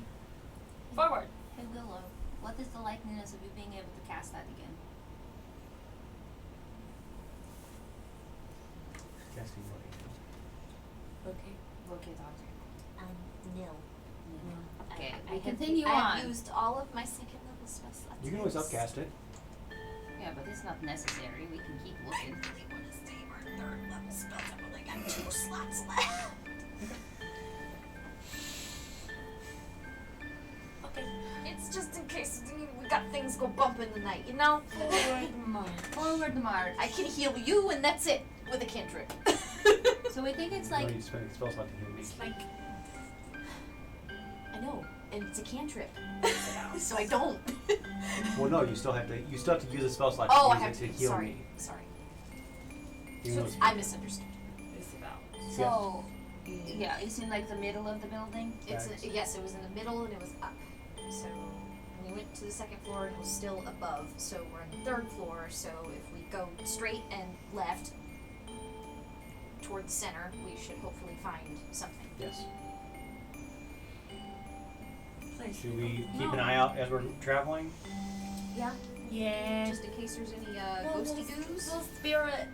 Forward. Hey Willow, what is the likeliness of you being able to cast that again? Casting light. Okay. Okay, doctor. Nil. Okay, I we have continue I've on. used all of my second level spell slots. You can always upcast it. Yeah, but it's not necessary. We can keep looking. Really want to save our third level spells. I've only got 2 slots left. Okay. It's just in case we got things go bump in the night, you know? Forward march. Forward march. I can heal you, and that's it with a cantrip. So we think it's No, like you spend a spell slot to heal me. It's like I know, and it's a cantrip, so I don't. Well, no, you still have to use a spell slot to Oh, I use have it to. to heal Sorry, me. sorry. Even though it's- I misunderstood. it's about. so. Yeah, it's in like the middle of the building. It's Thanks. yes, it was in the middle and it was up. So we went to the second floor and it was still above. So we're on the third floor. So if we go straight and left toward the center, we should hopefully find something. Yes. Place. Should we keep an eye out as we're traveling? Yeah. Yeah. Just in case there's any ghosty goos. Little spirit.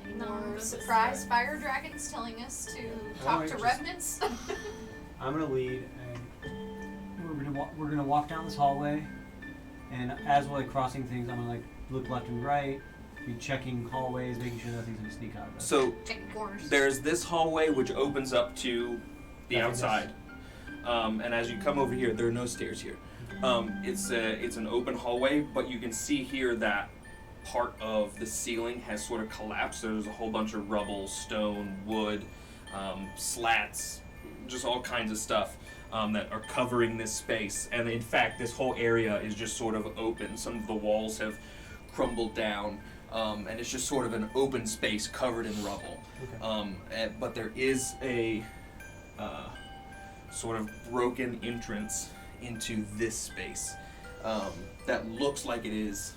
Any More this is surprise good. fire dragons telling us to talk Alright, to just- revenants. I'm gonna lead, and We're gonna walk down this hallway, and as we're like crossing things, I'm gonna like look left and right, be checking hallways, making sure nothing's gonna sneak out of us. So Checking corners. there's this hallway which opens up to the Nothingness. outside, and as you come over here, there are no stairs here. It's an open hallway, but you can see here that part of the ceiling has sort of collapsed. There's a whole bunch of rubble, stone, wood, slats, just all kinds of stuff that are covering this space. And in fact, this whole area is just sort of open. Some of the walls have crumbled down, and it's just sort of an open space covered in rubble. But there is a sort of broken entrance into this space that looks like it is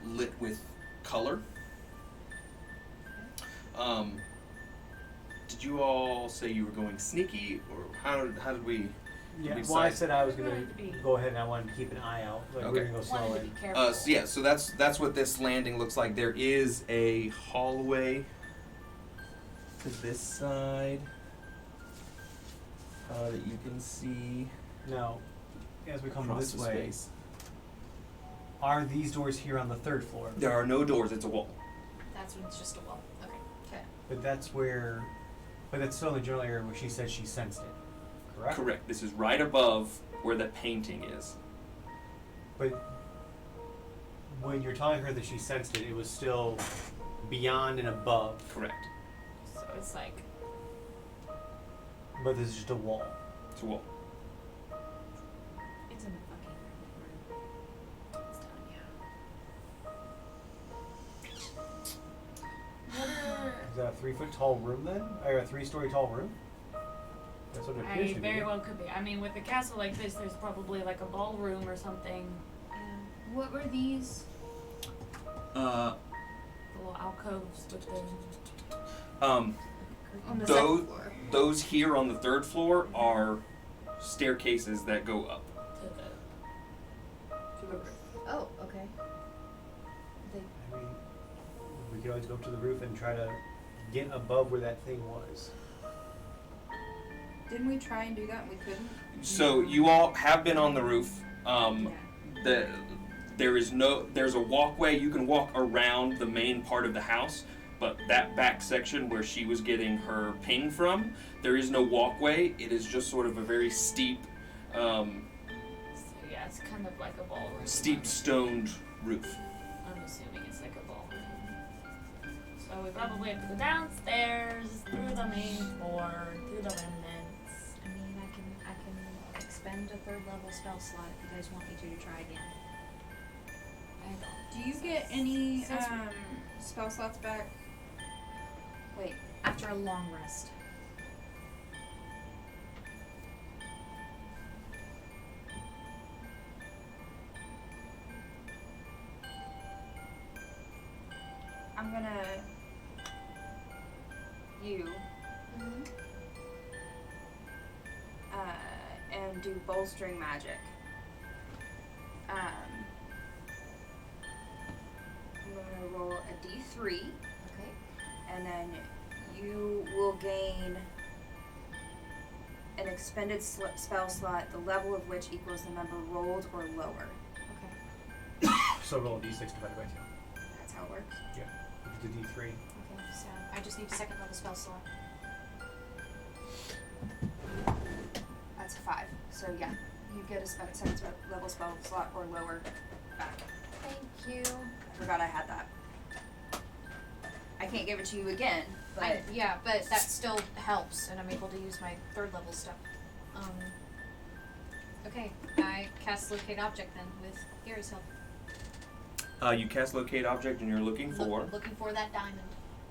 lit with color. Did you all say you were going sneaky, or how did we? yeah, we well, I decide? said I was gonna Wanted to be- go ahead and I wanted to keep an eye out. Like, Okay. we're gonna go slow Wanted to in. be careful. So that's what this landing looks like. There is a hallway to this side that you can see Now, as we come across this the way, space. are these doors here on the third floor? There are no doors. It's a wall. That's when it's just a wall. Okay. Okay. But that's still in the general area where she said she sensed it, correct? Correct. This is right above where the painting is. But when you're telling her that she sensed it, it was still beyond and above. Correct. So it's like But this is just a wall. It's a wall. it's in the fucking room. It's down, yeah. What are Is that a 3-foot tall room then? Or a 3-story tall room? That's what it appears I to be. very well could be. I mean, with a castle like this, there's probably like a ballroom or something. What were these? The little alcoves with the. On the Those second floor. those here on the third floor are staircases that go up. To the roof. Oh, okay. I mean, we could always go up to the roof and try to get above where that thing was. Didn't we try and do that and we couldn't? So you all have been on the roof. Yeah. There's a walkway. You can walk around the main part of the house, but that back section where she was getting her ping from, there is no walkway. It is just sort of a very steep, So yeah, it's kind of like a ballroom. steep stoned roof. I'm assuming it's like a ballroom. So we probably have to go downstairs through the main floor, through the remnants. I mean, I can expend a third level spell slot if you guys want me to try again. I don't. Do you get any Since spell slots back? Wait. After a long rest. I'm gonna and do bolstering magic. I'm gonna roll a d3, Okay. and then you will gain an expended spell slot, the level of which equals the number rolled or lower. Okay. So roll a d6 divided by 2. That's how it works. Which is a d3. Okay. So I just need a second level spell slot. That's a 5. So yeah, you get a second level spell slot or lower back. Thank you. I forgot I had that. I can't give it to you again, but But that still helps, and I'm able to use my third level stuff. Okay, I cast Locate Object then with Gary's help. You cast locate object and you're looking for Looking for that diamond,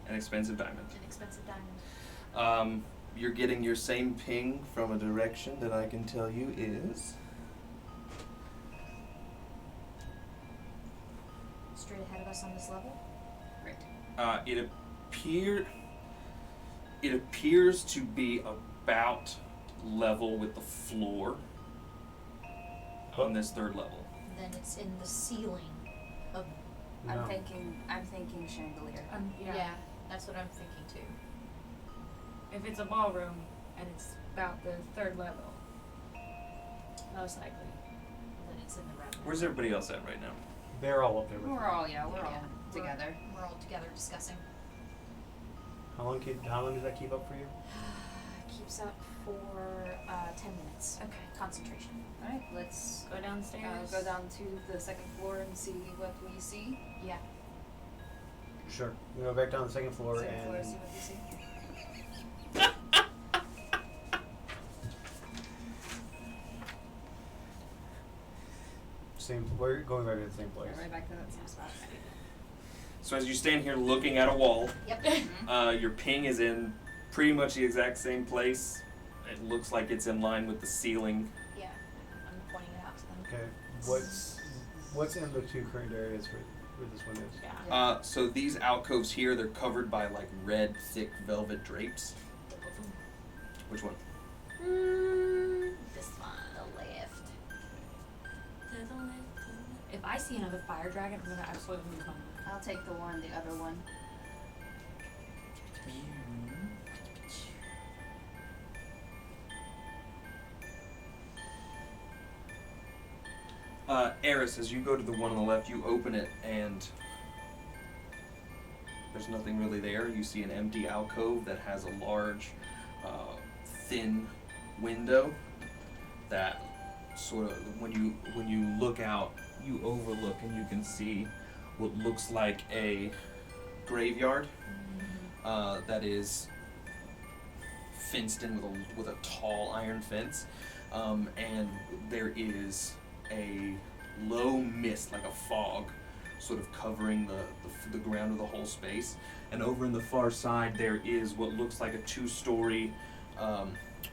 an expensive diamond. an expensive diamond. You're getting your same ping from a direction that I can tell you is Straight ahead of us on this level. it appears to be about level with the floor on this third level. Then it's in the ceiling of I'm No. thinking chandelier. Yeah. That's what I'm thinking too. If it's a ballroom and it's about the 3rd level, most likely. Then it's in the revenant. Where's everybody else at right now? They're all up there with We're me. all Yeah. together. We're all together discussing. How long does that keep up for you? Keeps up for 10 minutes. Okay. Concentration. All right, let's Go downstairs. go down to the 2nd floor and see what we see. Yeah. Sure. We go back down the 2nd floor Second floor, and see what we see. we're going back to the same place. Right back to that same spot. So as you stand here looking at a wall, Yep. your ping is in pretty much the exact same place. It looks like it's in line with the ceiling. Yeah. I'm pointing it out to them. Okay. What's in the 2 current areas where this one is? Yeah. So these alcoves here, they're covered by like red, thick velvet drapes. Which one? This one, the left. If I see another fire dragon, I'm gonna absolutely lose my mind. I'll take the other one. Eris, as you go to the one on the left, you open it and there's nothing really there. You see an empty alcove that has a large, thin window that sort of, when you look out, you overlook and you can see what looks like a graveyard that is fenced in with a tall iron fence, and there is a low mist, like a fog, sort of covering the ground of the whole space. And over in the far side, there is what looks like a 2-story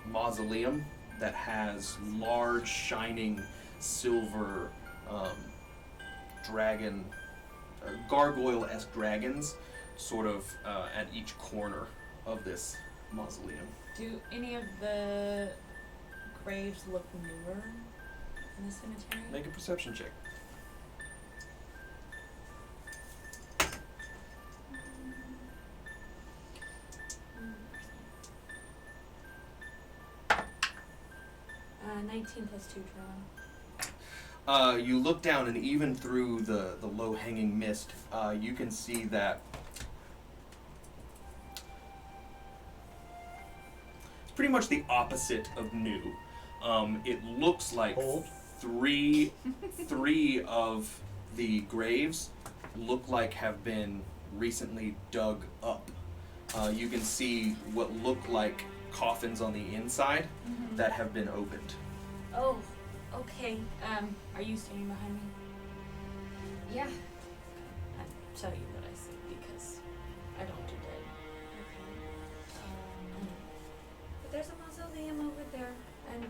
mausoleum that has large, shining silver dragon, gargoyle-esque dragons, sort of at each corner of this mausoleum. Do any of the graves look newer in the cemetery? Make a perception check. Uh, 19 plus 2 drawn. You look down, and even through the low-hanging mist, you can see that it's pretty much the opposite of new. It looks like Old? three of the graves look like have been recently dug up. You can see what look like coffins on the inside that have been opened. Oh, okay. Are you standing behind me? Yeah. I'll tell you what I see because I don't do that. Okay. But there's a mausoleum over there, and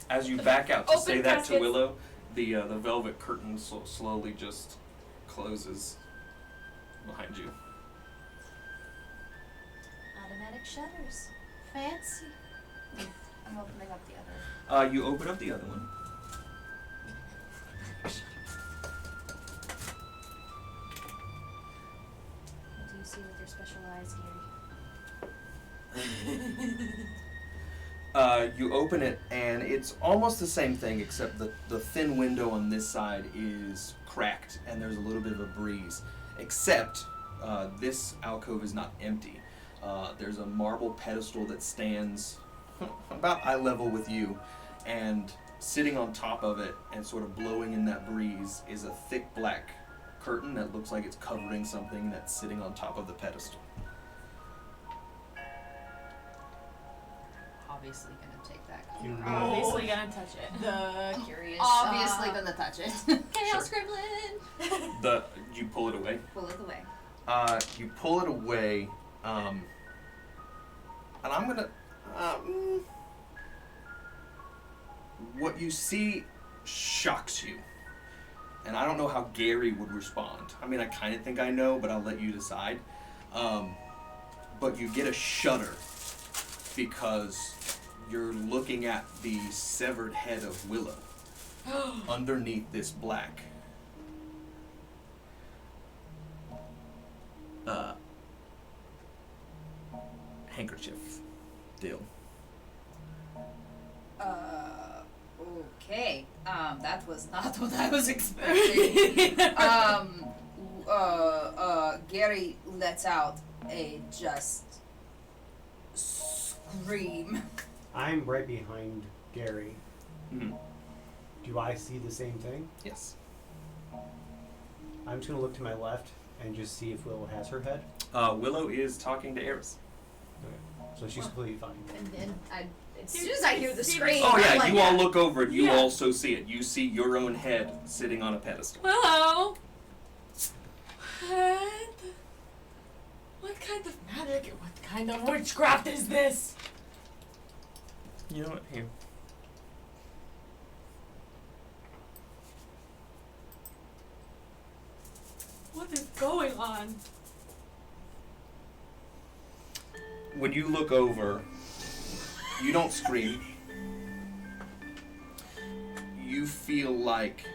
As you back out to Open say that to caskets. Willow, the velvet curtain slowly just closes behind you. Automatic shutters. Fancy. I'm opening up the other. You open up the other one. What do you see with your special eyes, Gary? You open it, and it's almost the same thing, except the thin window on this side is cracked, and there's a little bit of a breeze. Except this alcove is not empty. There's a marble pedestal that stands about eye level with you, and sitting on top of it and sort of blowing in that breeze is a thick black curtain that looks like it's covering something that's sitting on top of the pedestal. Obviously gonna take that. You Oh. obviously gonna touch it. The curious. Obviously gonna touch it. Chaos Sure. Gremlin. You pull it away. Pull it away. You pull it away, and I'm gonna. What you see shocks you, and I don't know how Gary would respond. I mean, I kind of think I know, but I'll let you decide. But you get a shudder because you're looking at the severed head of Willow underneath this black. handkerchief deal. Okay. That was not what I was expecting. Gary lets out a just scream. I'm right behind Gary. Mm-hmm. Do I see the same thing? Yes. I'm just gonna look to my left and just see if Willow has her head. Willow is talking to Eris. Okay. So she's completely fine. And then as soon as I hear the scream, Oh yeah, I'm like, you all look over and you Yeah. also see it. You see your own head sitting on a pedestal. Hello. What kind of magic? What kind of witchcraft is this? You know what? Here. What is going on? When you look over, you don't scream. You feel like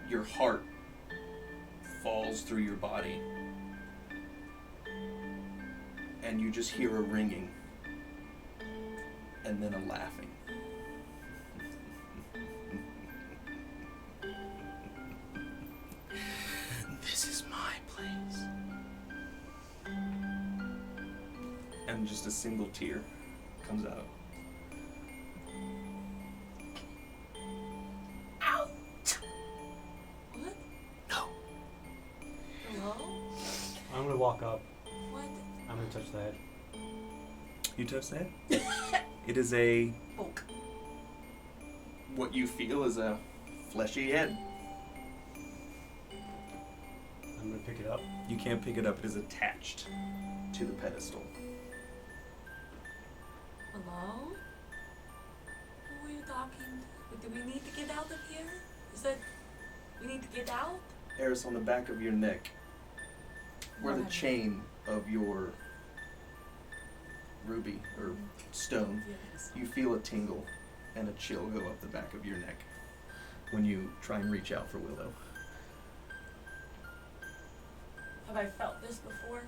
your heart falls through your body. And you just hear a ringing. And then a laughing. This is my place. And just a single tear comes out. What? No. Hello? I'm gonna walk up. What? I'm gonna touch the head. You touch that? It is a... Poke. What you feel is a fleshy head. I'm gonna pick it up. You can't pick it up. It is attached to the pedestal. Hello? Who are you talking to? Do we need to get out of here? Is that we need to get out? Eris, on the back of your neck, where the What? chain of your ruby or stone, Yes. you feel a tingle and a chill go up the back of your neck when you try and reach out for Willow. Have I felt this before?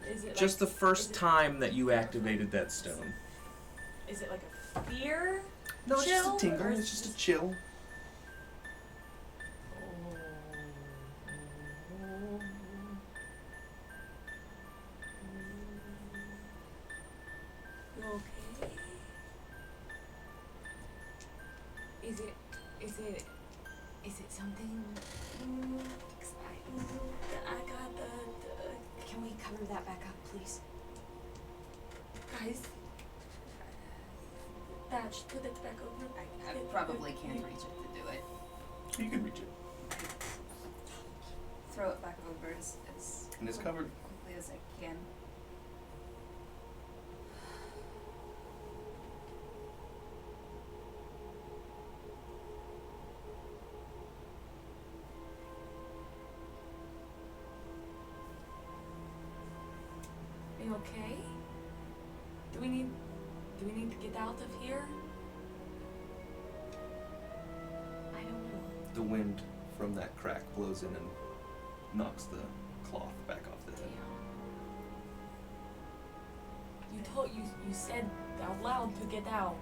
Is it Just like, the first is it- time that you activated that stone. Is it like a fear? No, it's just Chill, a tingle. or It's is just it a chill. You okay? Is it something? I got the Can we cover that back up, please? guys. Thatch, put it back over. I probably can't reach it to do it. You can reach it. Throw it back over as And it's covered. quickly as I can. Are you okay? Do we need to get out of here? I don't know. The wind from that crack blows in and knocks the cloth back off the head. You said out loud to get out.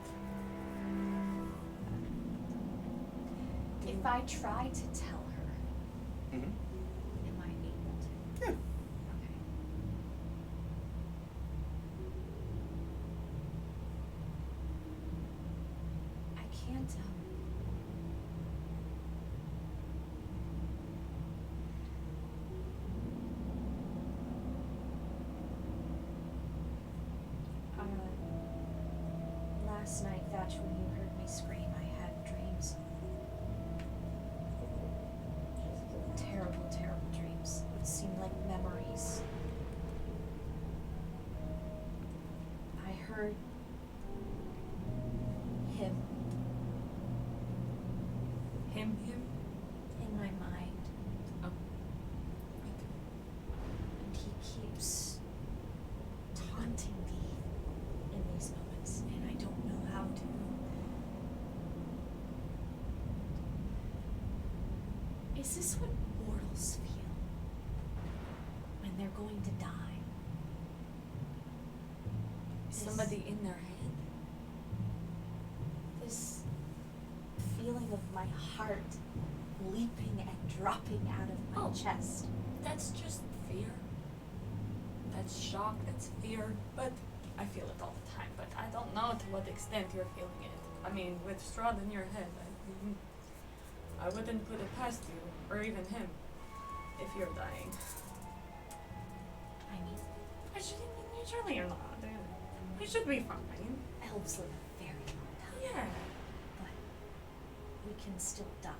If I try to tell her, Mm-hmm. am I able to? Yeah. Okay. I can't, last night, Thatch, when you heard me scream, I had dreams. Terrible, terrible dreams. It seemed like memories. I heard him Him. in my mind, Oh. and he keeps taunting me in these moments, and I don't know how to. Is this what mortals feel? and they're going to die. Somebody in their head. This feeling of my heart leaping and dropping out of my Oh. chest. That's just fear. That's shock, that's fear. But I feel it all the time. But I don't know to what extent you're feeling it. I mean, with Strahd in your head, I wouldn't put it past you, or even him, if you're dying. I mean, Surely you're not. You should be fine. elves live a very long time. Yeah. But we can still die.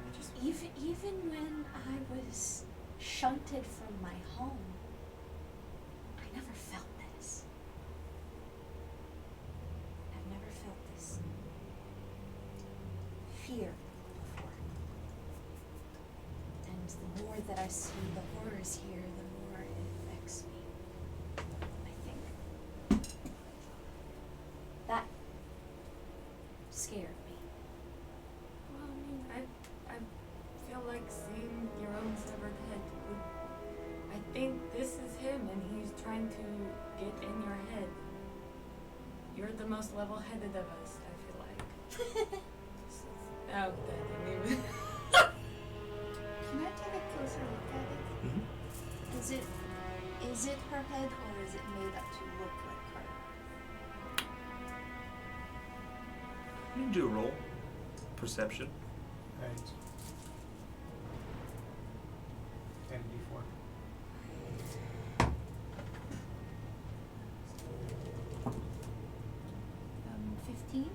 And just even when I was shunted from my home, I never felt this. I've never felt this fear before. And the more that I see the horrors here, the more it affects me. I think that scared me. Well, I mean, I feel like seeing your own severed head. I think this is him, and he's trying to get in your head. You're the most level-headed of us, I feel like. Oh, that didn't even. Can I take a closer look at it? Mhm. Is it her head or is it made up to look like her? You can do a roll. Perception. Right. And D4. 15?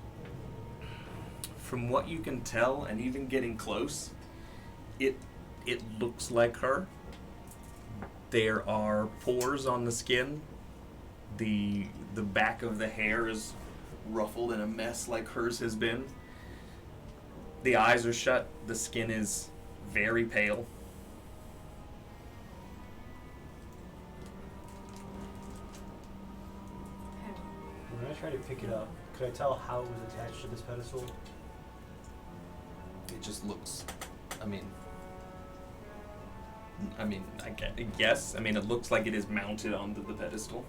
From what you can tell, and even getting close, it looks like her. There are pores on the skin. The back of the hair is ruffled in a mess like hers has been. The eyes are shut. The skin is very pale. When I tried to pick it up, could I tell how it was attached to this pedestal? It just looks. I mean, I guess. I mean, it looks like it is mounted onto the pedestal.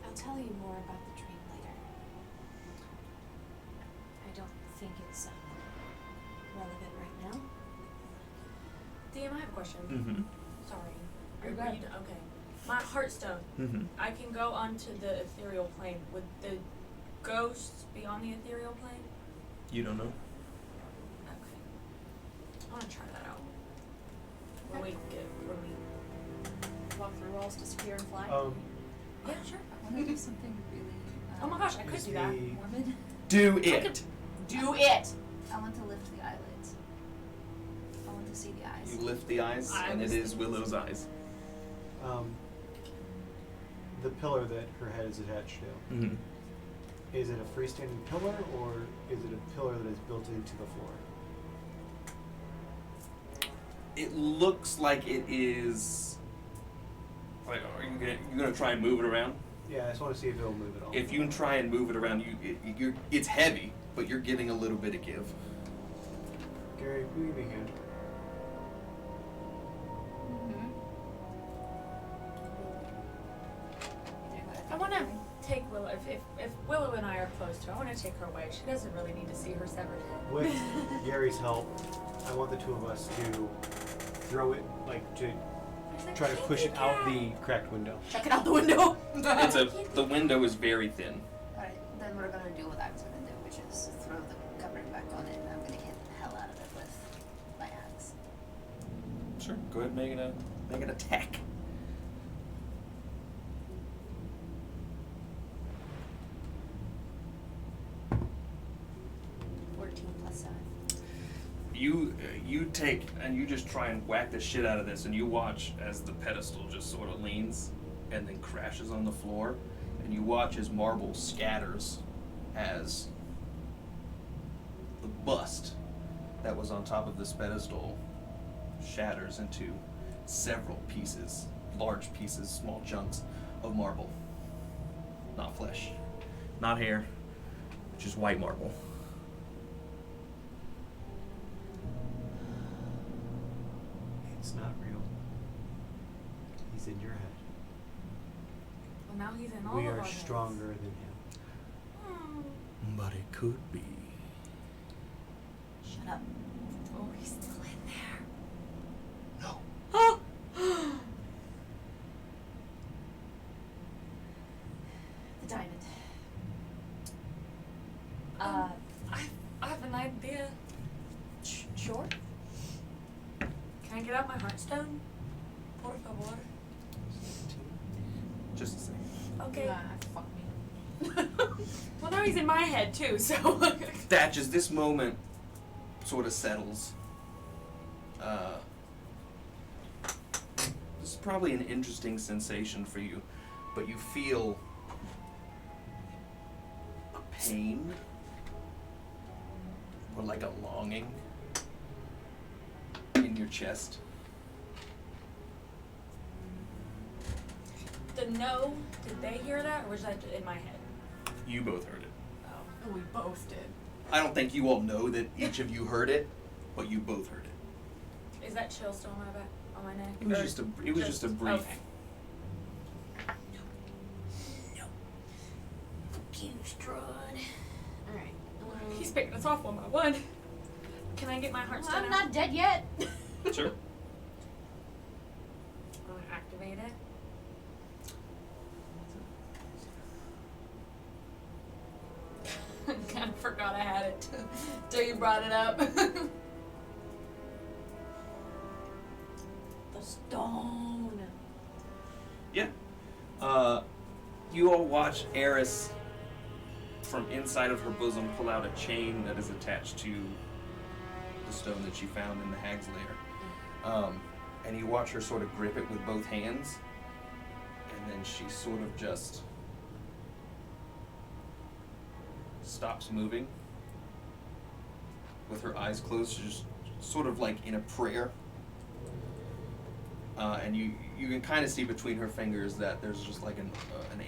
I'll tell you more about the dream later. I don't think it's relevant right now. DM, I have a question. Mm-hmm. Sorry. You're Are good. you okay? My Heartstone. Mm-hmm. I can go onto the ethereal plane. Would the ghosts be on the ethereal plane? You don't know. Okay. I want to try that out. When Okay. we Walk through walls, disappear, and fly. yeah, sure. I want to do something really. Oh my gosh, I could Is do that. the- Morbid. Do I it. could do it. I want to lift the eyelids. I want to see the eyes. You lift the eyes, I and it was is thinking Willow's eyes. The pillar that her head is attached to, Mm-hmm. is it a freestanding pillar or is it a pillar that is built into the floor? It looks like it is. Like, are you gonna try and move it around? Yeah, I just want to see if it'll move at all. If you can try and move it around, it's heavy, but you're getting a little bit of give. Gary, will you give me a hand? I want to take Willow. If Willow and I are close to her, I want to take her away. She doesn't really need to see her severed head. With Gary's help, I want the two of us to throw it, like to try to push it out the cracked window. Chuck it out the window. The window is very thin. Alright, then we're gonna do what I was gonna do, which is throw the covering back on it, and I'm gonna hit the hell out of it with my axe. Sure. Go ahead, make an attack. You take and you just try and whack the shit out of this, and you watch as the pedestal just sort of leans and then crashes on the floor, and you watch as marble scatters as the bust that was on top of this pedestal shatters into several pieces, large pieces, small chunks of marble. not flesh, not hair, just white marble. It's not real. He's in your head. Well, now he's in all We of are our heads. stronger than him. But it could be. Shut up. Oh, he's still in there. No. Oh! The diamond. I have an idea. Sure. Can I get out my heartstone? Por favor. Just a second. Okay. Nah, fuck me. Well, now he's in my head too, so. Thatch, as this moment sort of settles, this is probably an interesting sensation for you, but you feel a pain or like a longing in your chest. The no, did they hear that, or was that in my head? You both heard it. Oh, we both did. I don't think you all know that each of you heard it, but you both heard it. Is that chill still on my back, on my neck? It was Or just a brief. Okay. Fuck you, Strahd. Alright. He's picking us off one by one. Can I get my heartstone I'm out? not dead yet. Sure. I'm gonna activate it. Kind of forgot I had it till you brought it up. The stone. Yeah. You all watch Eris from inside of her bosom pull out a chain that is attached to the stone that she found in the hag's lair. And you watch her sort of grip it with both hands, and then she sort of just stops moving with her eyes closed, just sort of like in a prayer. And you can kind of see between her fingers that there's just like an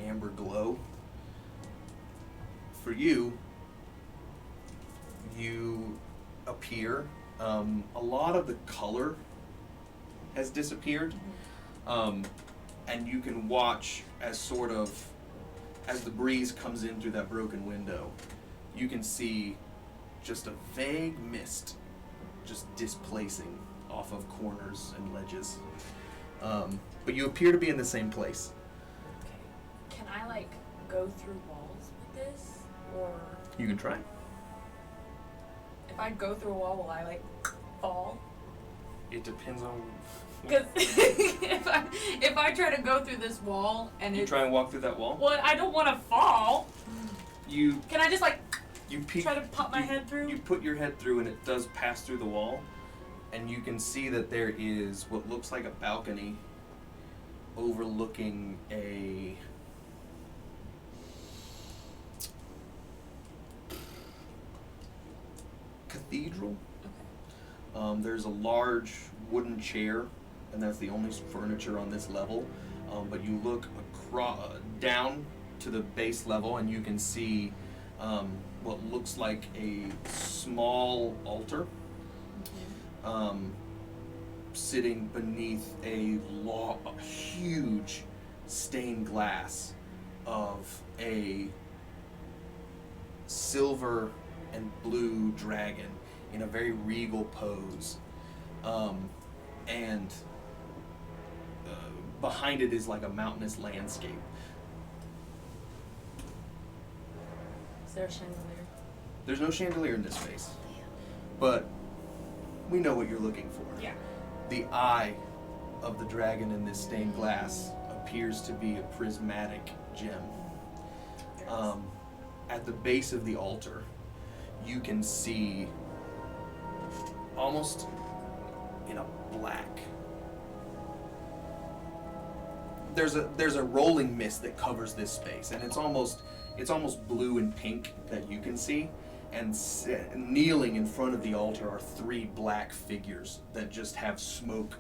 amber glow. For you, you appear. A lot of the color has disappeared, and you can watch as the breeze comes in through that broken window, you can see just a vague mist just displacing off of corners and ledges. But you appear to be in the same place. Okay. Can I like go through walls with this, or You can try. if I go through a wall, will I like fall? It depends on. Because if I try to go through this wall and You it, try and walk through that wall. well, I don't want to fall. You Can I just like peek. try to pop my head through? You put your head through, and it does pass through the wall, and you can see that there is what looks like a balcony overlooking a cathedral. There's a large wooden chair, and that's the only furniture on this level. But you look down to the base level, and you can see what looks like a small altar sitting beneath a huge stained glass of a silver and blue dragon in a very regal pose. And behind it is like a mountainous landscape. Is there a chandelier? There's no chandelier in this space, but we know what you're looking for. Yeah. The eye of the dragon in this stained glass appears to be a prismatic gem. At the base of the altar, you can see almost in a black. There's a rolling mist that covers this space, and it's almost blue and pink that you can see. And kneeling in front of the altar are three black figures that just have smoke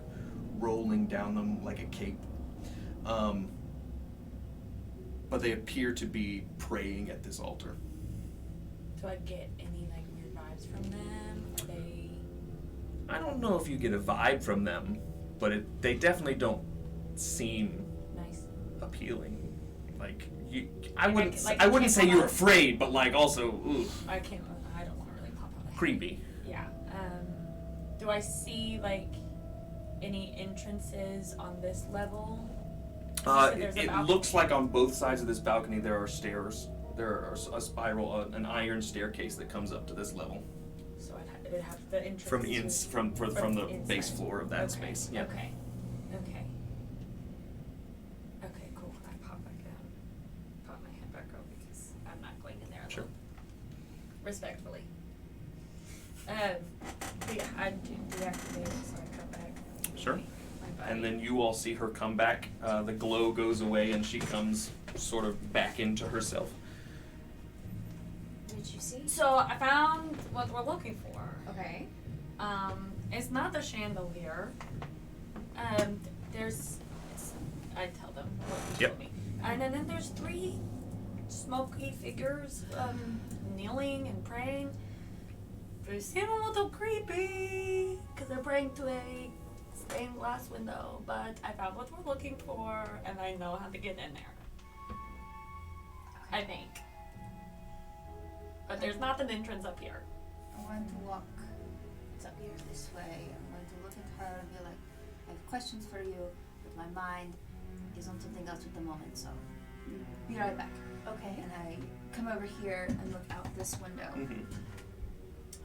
rolling down them like a cape. but they appear to be praying at this altar. Do I get any like weird vibes from them? Are they? I don't know if you get a vibe from them, but they definitely don't seem Nice. appealing. Like I Like, wouldn't. like I I wouldn't can't say pop you're out. afraid, but like also, ooh, I can't. I don't want to really pop out. creepy. Yeah. Do I see like any entrances on this level? You said there's a It balcony. looks like on both sides of this balcony there are stairs. There are a spiral, an iron staircase that comes up to this level So it would have the entrance. from to- the inside. base floor of that Okay, space. Yeah. Okay. Okay. Okay. Cool. I pop back down. Pop my head back up because I'm not going in there alone. Sure. Respectfully. But yeah, I do deactivate it, so I come back. Sure. My body. And then you all see her come back. The glow goes away, and she comes sort of back into herself. What did you see? So I found what we're looking for. Okay. It's not the chandelier. I tell them what you Yep. told me. And then there's 3 smoky figures kneeling and praying. They seem a little creepy because they're praying to a stained glass window. But I found what we're looking for, and I know how to get in there. I think. But there's not an entrance up here. I'm going to walk this way. I'm going to look at her and be like, I have questions for you, but my mind is on something else at the moment, so be right back. Okay. And I come over here and look out this window Mm-hmm.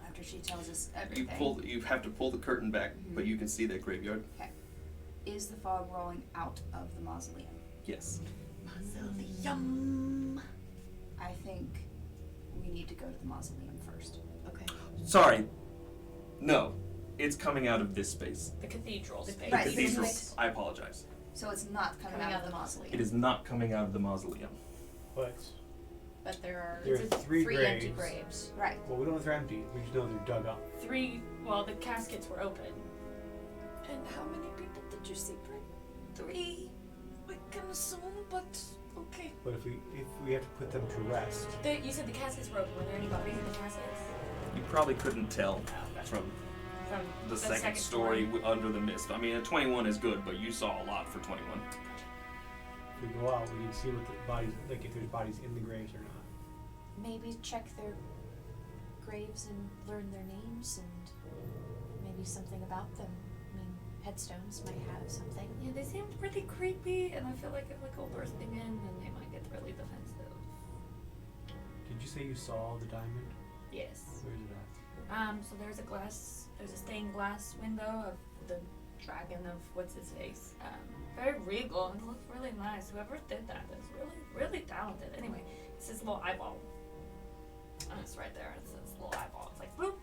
after she tells us You everything. you have to pull the curtain back, but you can see that graveyard. Is the fog rolling out of the mausoleum? Yes. Mausoleum. I think we need to go to the mausoleum first. Okay. Sorry. No, it's coming out of this space. The cathedral space. Right, The this cathedral. space. I apologize. So it's not coming out of the mausoleum. It is not coming out of the mausoleum. But But there are there are 3 empty graves. graves. Right. Well, we don't know if they're empty. We just know they're dug up. 3. Well, the caskets were open. And how many people did you see pray? 3. We can assume, but okay. But if we have to put them to rest, You said the caskets were open. Were there any bodies in the caskets? You probably couldn't tell from From the second story under the mist. I mean, a 21 is good, but you saw a lot for 21. if we go out, we can see what the bodies, like if there's bodies in the graves or not. Maybe check their graves and learn their names and maybe something about them. I mean, headstones might have something. Yeah, they seemed pretty creepy, and I feel like if we go bursting in, then they might get really defensive. Did you say you saw the diamond? Yes. Where is it at? So there's a stained glass window of the dragon of what's his face. Very regal and looks really nice. Whoever did that is really, really talented. Anyway, it's his little eyeball. And it's right there. It's his little eyeball. It's like boop,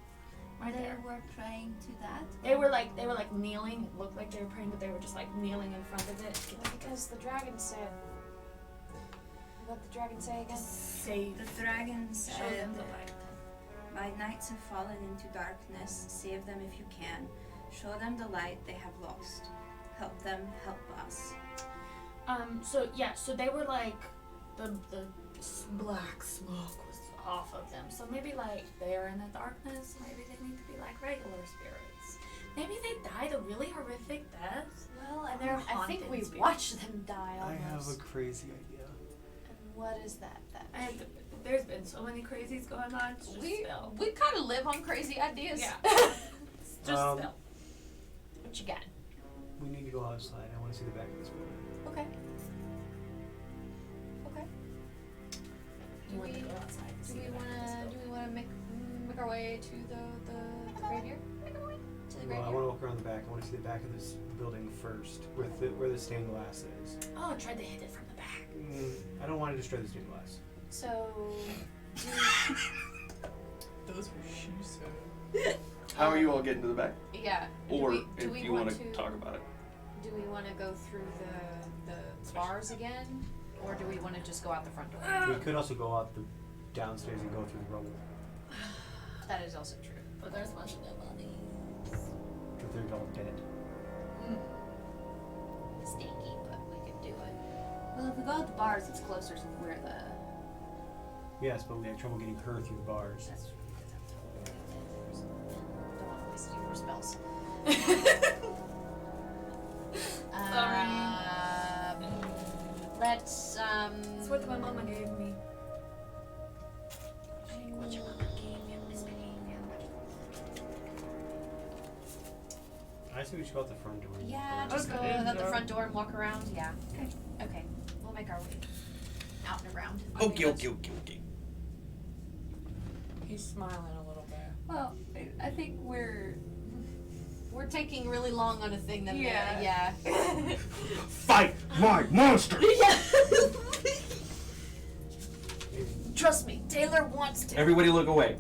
right They there. were praying to that. They were like kneeling. It looked like they were praying, but they were just like kneeling in front of it. Because the dragon said. What did the dragon say again? Say The dragon show said, them the light. my knights have fallen into darkness. Save them if you can. Show them the light they have lost. Help them help us. So they were like the black smoke was off of them. So maybe like they're in the darkness. Maybe they need to be like regular spirits. Maybe they died a really horrific death. Well, And they're I think haunted we spirits. watched them die I have almost. a crazy idea. And what is that? There's been so many crazies going on. It's just still. We kind of live on crazy ideas. Yeah. It's just Um, still. What you got? We need to go outside. I want to see the back of this building. Okay. Okay. You want to go outside and see the back of this Do we wanna make our way to the graveyard? To the Well, I graveyard. want to walk around the back. I want to see the back of this building first, where the stained glass is. Oh, I tried to hit it from the back. I don't want to destroy the stained glass. So, Those were shoes, sir. How are you all getting to the back? yeah. Or do if we you want want to talk about it. Do we want to go through the bars again, or do we want to just go out the front door? We could also go out the downstairs and go through the rubble, That is also true. But there's a bunch of dead bodies. but they're all dead. Stinky, but we could do it. Well, if we we go with the bars, it's closer to where the. Yes, but we had trouble getting her through the bars. That's true. Don't want to waste any more spells. Let's That's what my mama gave me. what your mama gave you, misbehavior. I say we should go out the front door. Yeah, just go Okay. out the front door and walk around. Yeah. Okay. Okay. We'll make our way out and around. Okay. He's smiling a little bit. Well, I think we're taking really long on a thing that Yeah. yeah. Fight my monster! Yeah. Trust me, Taylor wants to. Everybody look away.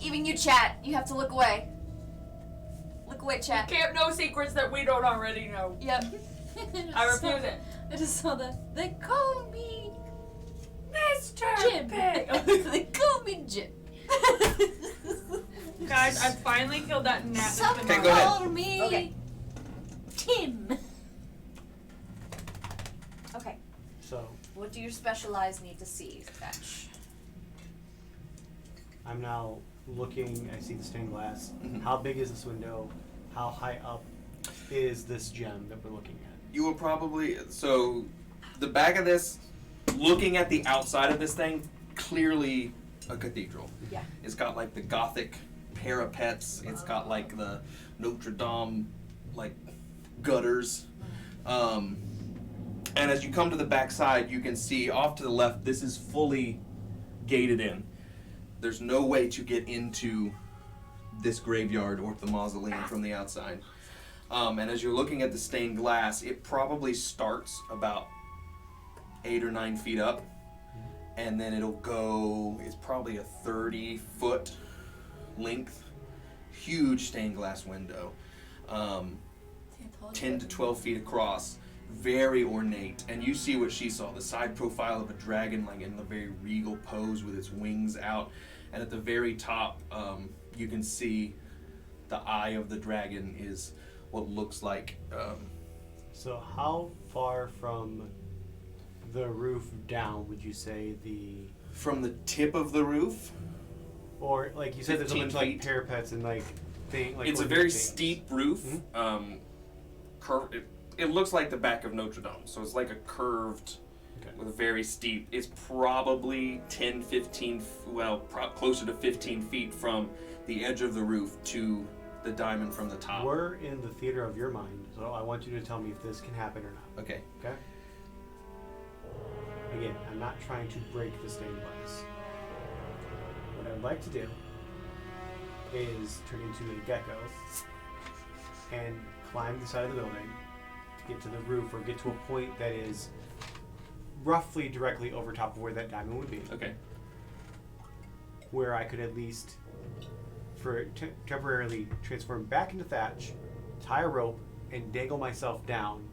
Even you, chat, you have to look away. Look away, chat. Can't know secrets that we don't already know. Yep. I refuse it. I just saw that. They call me Mr. Jim. Pig. They call me Jim. Guys, I finally killed that gnat. that's Some been Okay, go ahead. call me Okay. Tim. Okay. So, What do your special eyes need to see, Fetch? I'm now looking, I see the stained glass. Mhm. How big is this window? How high up is this gem that we're looking at? You will probably so the back of this, looking at the outside of this thing, clearly a cathedral. Yeah. It's got like the Gothic parapets. It's got like the Notre Dame like gutters. And as you come to the back side, you can see off to the left. This is fully gated in. There's no way to get into this graveyard or the mausoleum from the outside. And as you're looking at the stained glass, it probably starts about 8 or 9 feet up, and then it'll go, it's probably a 30-foot length, huge stained glass window, 10 to 12 feet across, very ornate. And you see what she saw, the side profile of a dragon, like in the very regal pose with its wings out, and at the very top, you can see the eye of the dragon is what looks like So how far from the roof down would you say from the tip of the roof. or like you said there's a 15 bunch of like feet. parapets and like like It's a ornate very things. steep roof. It looks like the back of Notre Dame, so it's like a curved, Okay. with very steep. It's probably 10, 15, closer to 15 feet from the edge of the roof to the diamond from the top. We're in the theater of your mind, so I want you to tell me if this can happen or not. Okay. Okay? Again, I'm not trying to break the stained glass. What I would like to do is turn into a gecko and climb the side of the building to get to the roof or get to a point that is roughly directly over top of where that diamond would be, Okay. where I could at least temporarily transform back into Thatch, tie a rope, and dangle myself down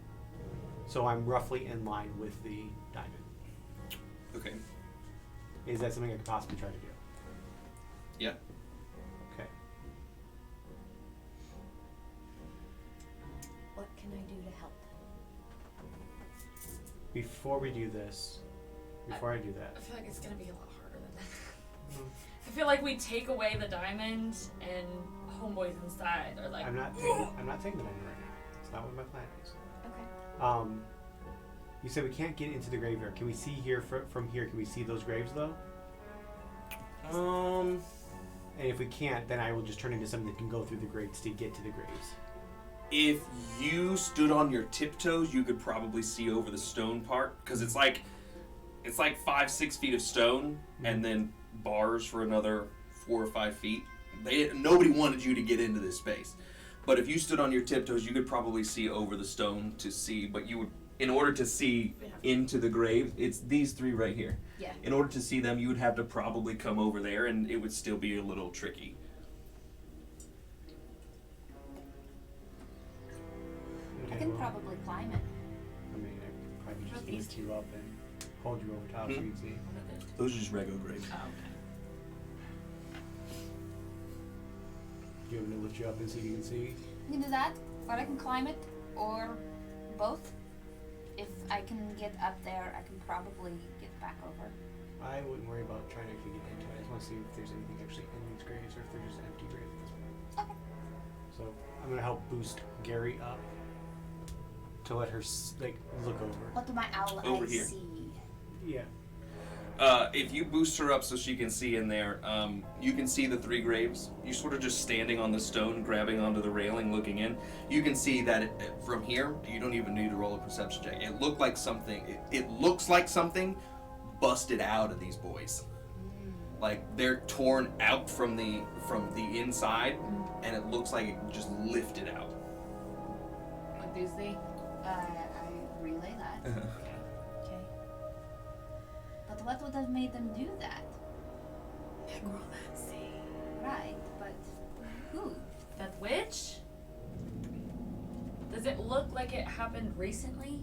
so I'm roughly in line with the diamond. Okay. Is that something I could possibly try to do? Yeah. Okay. What can I do to help? Before we do this, before I do that, I feel like it's gonna be a lot harder than that. I feel like we take away the diamond and homeboys inside are like. I'm not taking the diamond right now. It's not what my plan is. Okay. You said we can't get into the graveyard. Can we see here from here? Can we see those graves though? And if we can't, then I will just turn into something that can go through the graves to get to the graves. If you stood on your tiptoes, you could probably see over the stone part, because it's like 5-6 feet of stone, and then bars for another 4 or 5 feet. Nobody wanted you to get into this space, but if you stood on your tiptoes, you could probably see over the stone to see. But you would, in order to see into the grave, it's these 3 right here. Yeah. In order to see them, you would have to probably come over there, and it would still be a little tricky. I can probably climb it. I mean, I could probably just lift you up and hold you over top so you can see. Those are just regular graves. Oh, okay. Do you want me to lift you up and see if you can see? I can do that, or I can climb it, or both? If I can get up there, I can probably get back over. I wouldn't worry about trying to actually get into it. I just want to see if there's anything actually in these graves or if they're just empty graves at this point. Okay. So I'm gonna help boost Gary up to let her look over. What do my owl Over eyes here. see? Yeah. If you boost her up so she can see in there, you can see the 3 graves. You're sort of just standing on the stone, grabbing onto the railing, looking in. You can see that from here, you don't even need to roll a perception check. It looked like something. It looks like something busted out of these boys. Like they're torn out from the inside, and it looks like it just lifted out. What do you see? I relay that. Okay. But what would have made them do that? Necromancy. Right, but who? That witch? Does it look like it happened recently?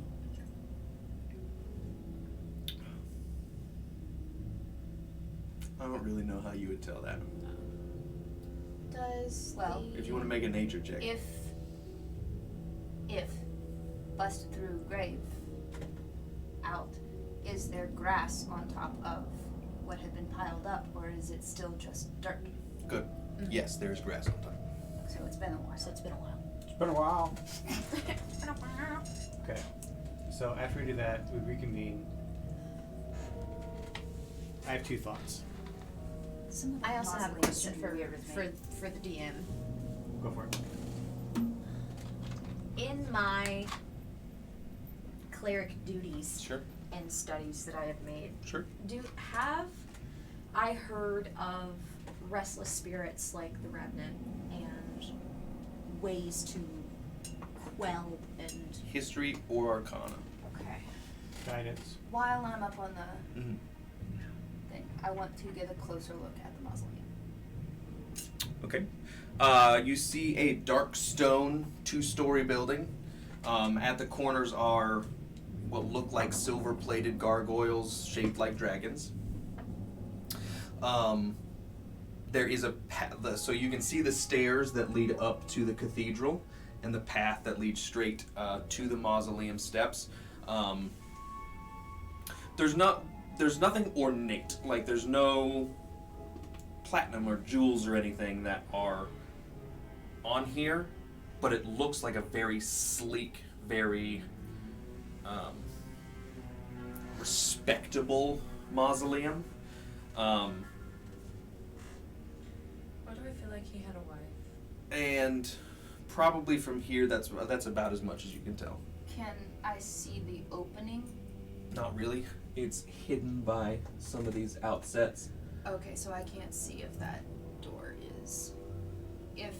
I don't really know how you would tell that. Does Well, the, If you want to make a nature check. If busted through grave out, is there grass on top of what had been piled up, or is it still just dirt? Good. Yes, there's grass on top. So it's been a while. so it's been a while. It's been a while. Okay. So after we do that, we reconvene. I have 2 thoughts. Some of the I also have a mausoleums question seem for weird with me. for the DM. Go for it. In my cleric duties Sure. and studies that I have made, Sure. have I heard of restless spirits like the revenant and ways to quell and History or Arcana. okay. Guidance. While I'm up on the Mm-hmm. thing, I want to get a closer look at the mausoleum. Okay. You see a dark stone 2-story building. At the corners are what look like silver-plated gargoyles shaped like dragons. There is a so you can see the stairs that lead up to the cathedral and the path that leads straight to the mausoleum steps. There's nothing ornate. Like there's no platinum or jewels or anything that are on here, but it looks like a very sleek, very respectable mausoleum. Why do I feel like he had a wife? And probably from here, that's about as much as you can tell. Can I see the opening? Not really. It's hidden by some of these outsets. Okay, so I can't see if that door is. If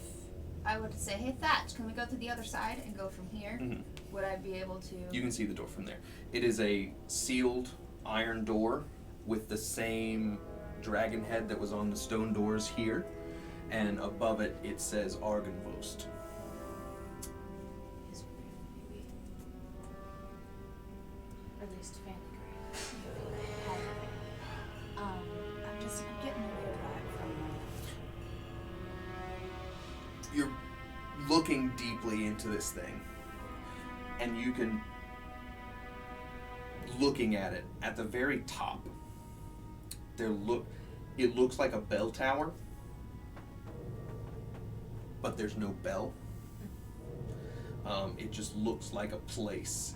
I would say, hey Thatch, can we go to the other side and go from here? Mhm. Would I be able to? You can see the door from there. It is a sealed iron door with the same dragon head that was on the stone doors here, and above it it says Argynvostholt. Maybe. Or at least family grave. I'm getting a weird vibe from You're looking deeply into this thing, and you can, looking at it, at the very top, it looks like a bell tower, but there's no bell. It just looks like a place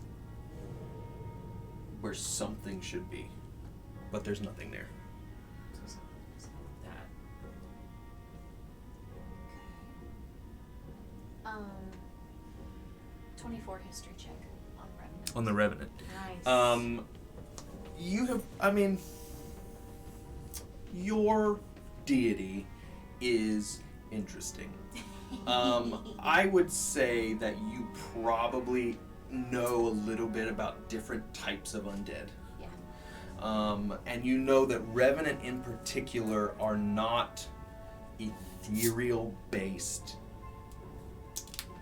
where something should be, but there's nothing there. That. 24 history check on revenant. On the Revenant. Nice. You have, your deity is interesting. I would say that you probably know a little bit about different types of undead. Yeah. And you know that Revenant in particular are not ethereal-based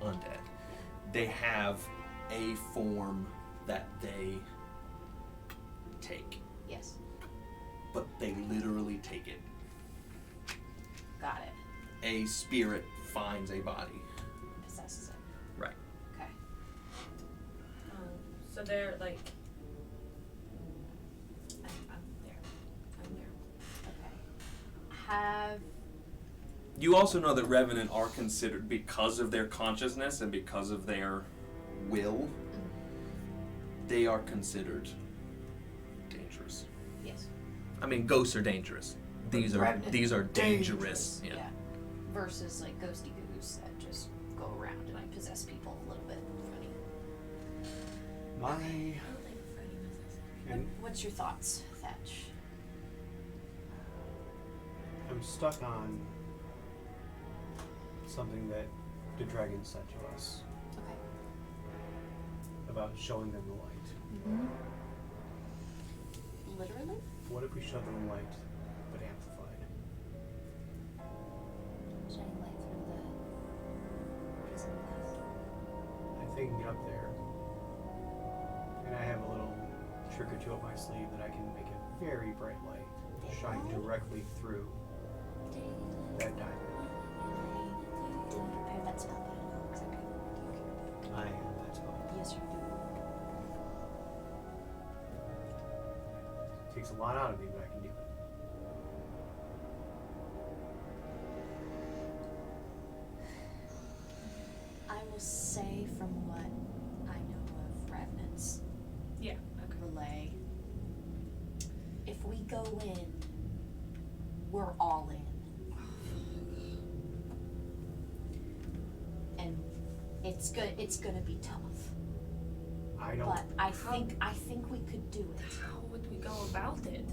undead. They have a form that they take, Yes. but they literally take it. Got it. A spirit finds a body. Possesses it. Right. Okay. So they're like. I'm there. I'm there. Okay. Have You also know that revenant are considered, because of their consciousness and because of their will, they are considered dangerous. yes. I mean, ghosts are dangerous. These are Revenant dangerous. Yeah. Versus like ghosty goos that just go around and like possess people a little bit funny. My I don't think Freddy possesses. and What's your thoughts, Thatch? I'm stuck on something that the dragon said to us Okay. about showing them the light. Literally? What if we showed them the light but amplified? Shining light through the prison glass. I think get up there, and I have a little trick or two up my sleeve that I can make a very bright light shine directly through that diamond. Didn't prepare that spell pad at all, exactly. I have that spell. Yes, you do. Takes a lot out of me, but I can do it. I will say from what I know of Revenant's Yeah. Okay. relay, if we go in, we're all in. And it's gonna be tough. I don't. But I think we could do it. How would we go about it?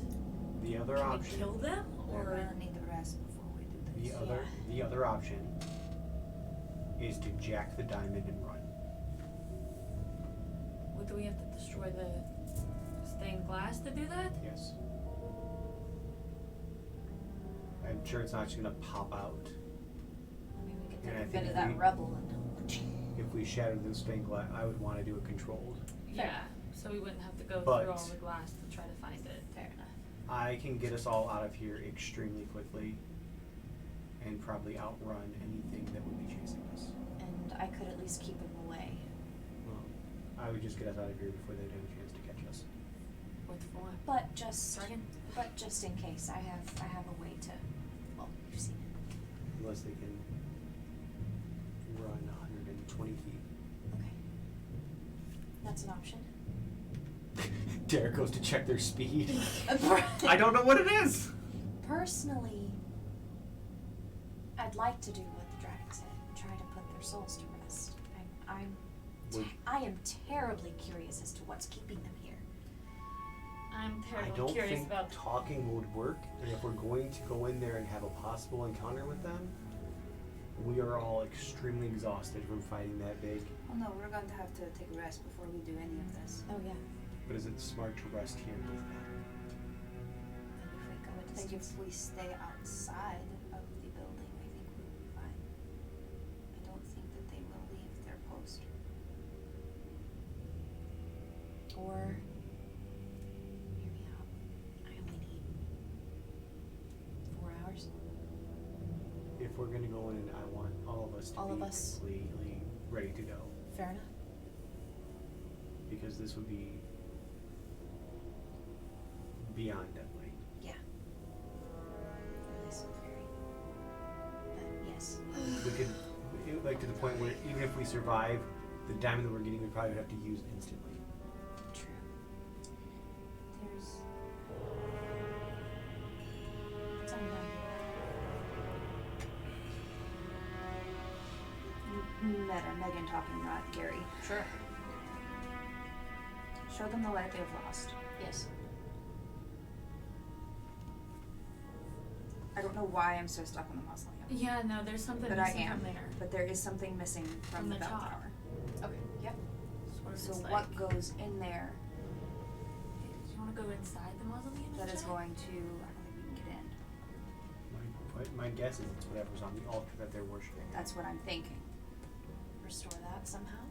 The other Can we option. kill them We're or? gonna need the rest before we do this. The other option is to jack the diamond and run. Would we have to destroy the stained glass to do that? Yes. I'm sure it's not just gonna pop out. I mean, we could And take I a think bit if of that we- rubble and If we shattered the stained glass, I would want to do it controlled. Yeah. So we wouldn't have to go But- through all the glass to try to find it. fair enough. I can get us all out of here extremely quickly and probably outrun anything that would be chasing us. And I could at least keep him away. Well, I would just get us out of here before they'd have a chance to catch us. What for? But just Sargon? in case, I have a way to. Well, you've seen it. Unless they can run 120 feet. Okay. That's an option. Derek goes to check their speed. I don't know what it is. Personally, I'd like to do what the dragon said and try to put their souls to rest. I am terribly curious as to what's keeping them here. I'm I terribly don't curious think about. talking would work, and if we're going to go in there and have a possible encounter with them, we are all extremely exhausted from fighting that big. Oh no, we're going to have to take a rest before we do any of this. Oh yeah. But is it smart to rest here with them? And if we go a Like distance. if we stay outside of the building, I think we'll be fine. I don't think that they will leave their post. Or hear me out. I only need 4 hours. If we're going to go in, I want all of us to All be of us. completely ready to go. Fair enough. Because this would be beyond deadly. Yeah. This is very. But yes. We could, like, to the point where even if we survive, the diamond that we're getting, we probably would have to use instantly. True. There's. Something Megan talking, not Gary. Sure. Show them the light they've lost. Yes. I don't know why I'm so stuck on the mausoleum. Yeah, no, there's something But I missing am. from there. But there is something missing from From the the bell top. tower. Okay. Yep. That's what So it's what like. goes in there Do you want to go inside the mausoleum? that and is check? going to, I don't think we can get in. My guess is it's whatever's on the altar that they're worshiping. That's what I'm thinking. Restore that somehow.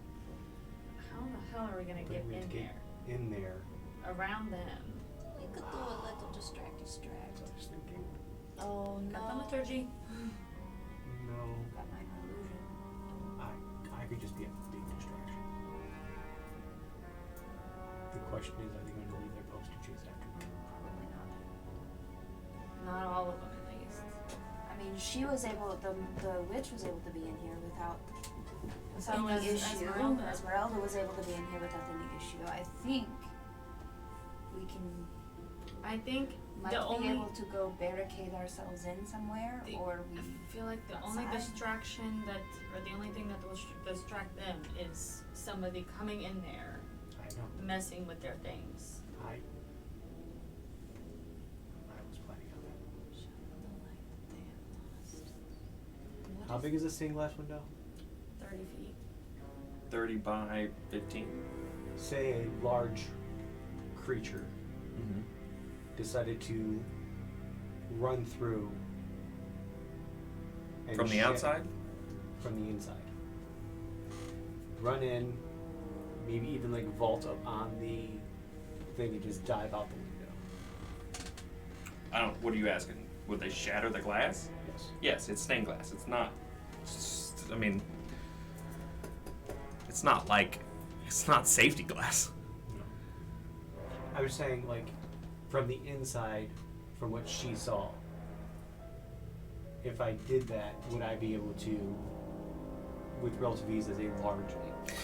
How the hell are we gonna But get we have in to there? get in there. Around them. You could do a little That's distract. what I was thinking. Oh no. Got the liturgy. No, Got my illusion. I could just be a big distraction. question is, are they going to leave their post to chase after me? Probably not. Not all of them, at least. I mean, she was able. The witch was able to be in here without Same any as issue. Esmeralda. Esmeralda was able to be in here without any issue. I think we can I think might the be only able to go barricade ourselves in somewhere, or we. I feel like the only outside? distraction or the only thing that will distract them is somebody coming in there, I know. messing with their things. I was planning on that. How big is this stained glass window? 30 feet. 30 by 15. Say a large creature Mm-hmm. decided to run through and From the shed- outside? from the inside. Run in, maybe even like vault up on the thing and just dive out the window. What are you asking? Would they shatter the glass? Yes. Yes, it's stained glass. It's not. I mean, it's not like. It's not safety glass. I was saying, like, from the inside, from what she saw, if I did that, would I be able to, with relative ease, as a large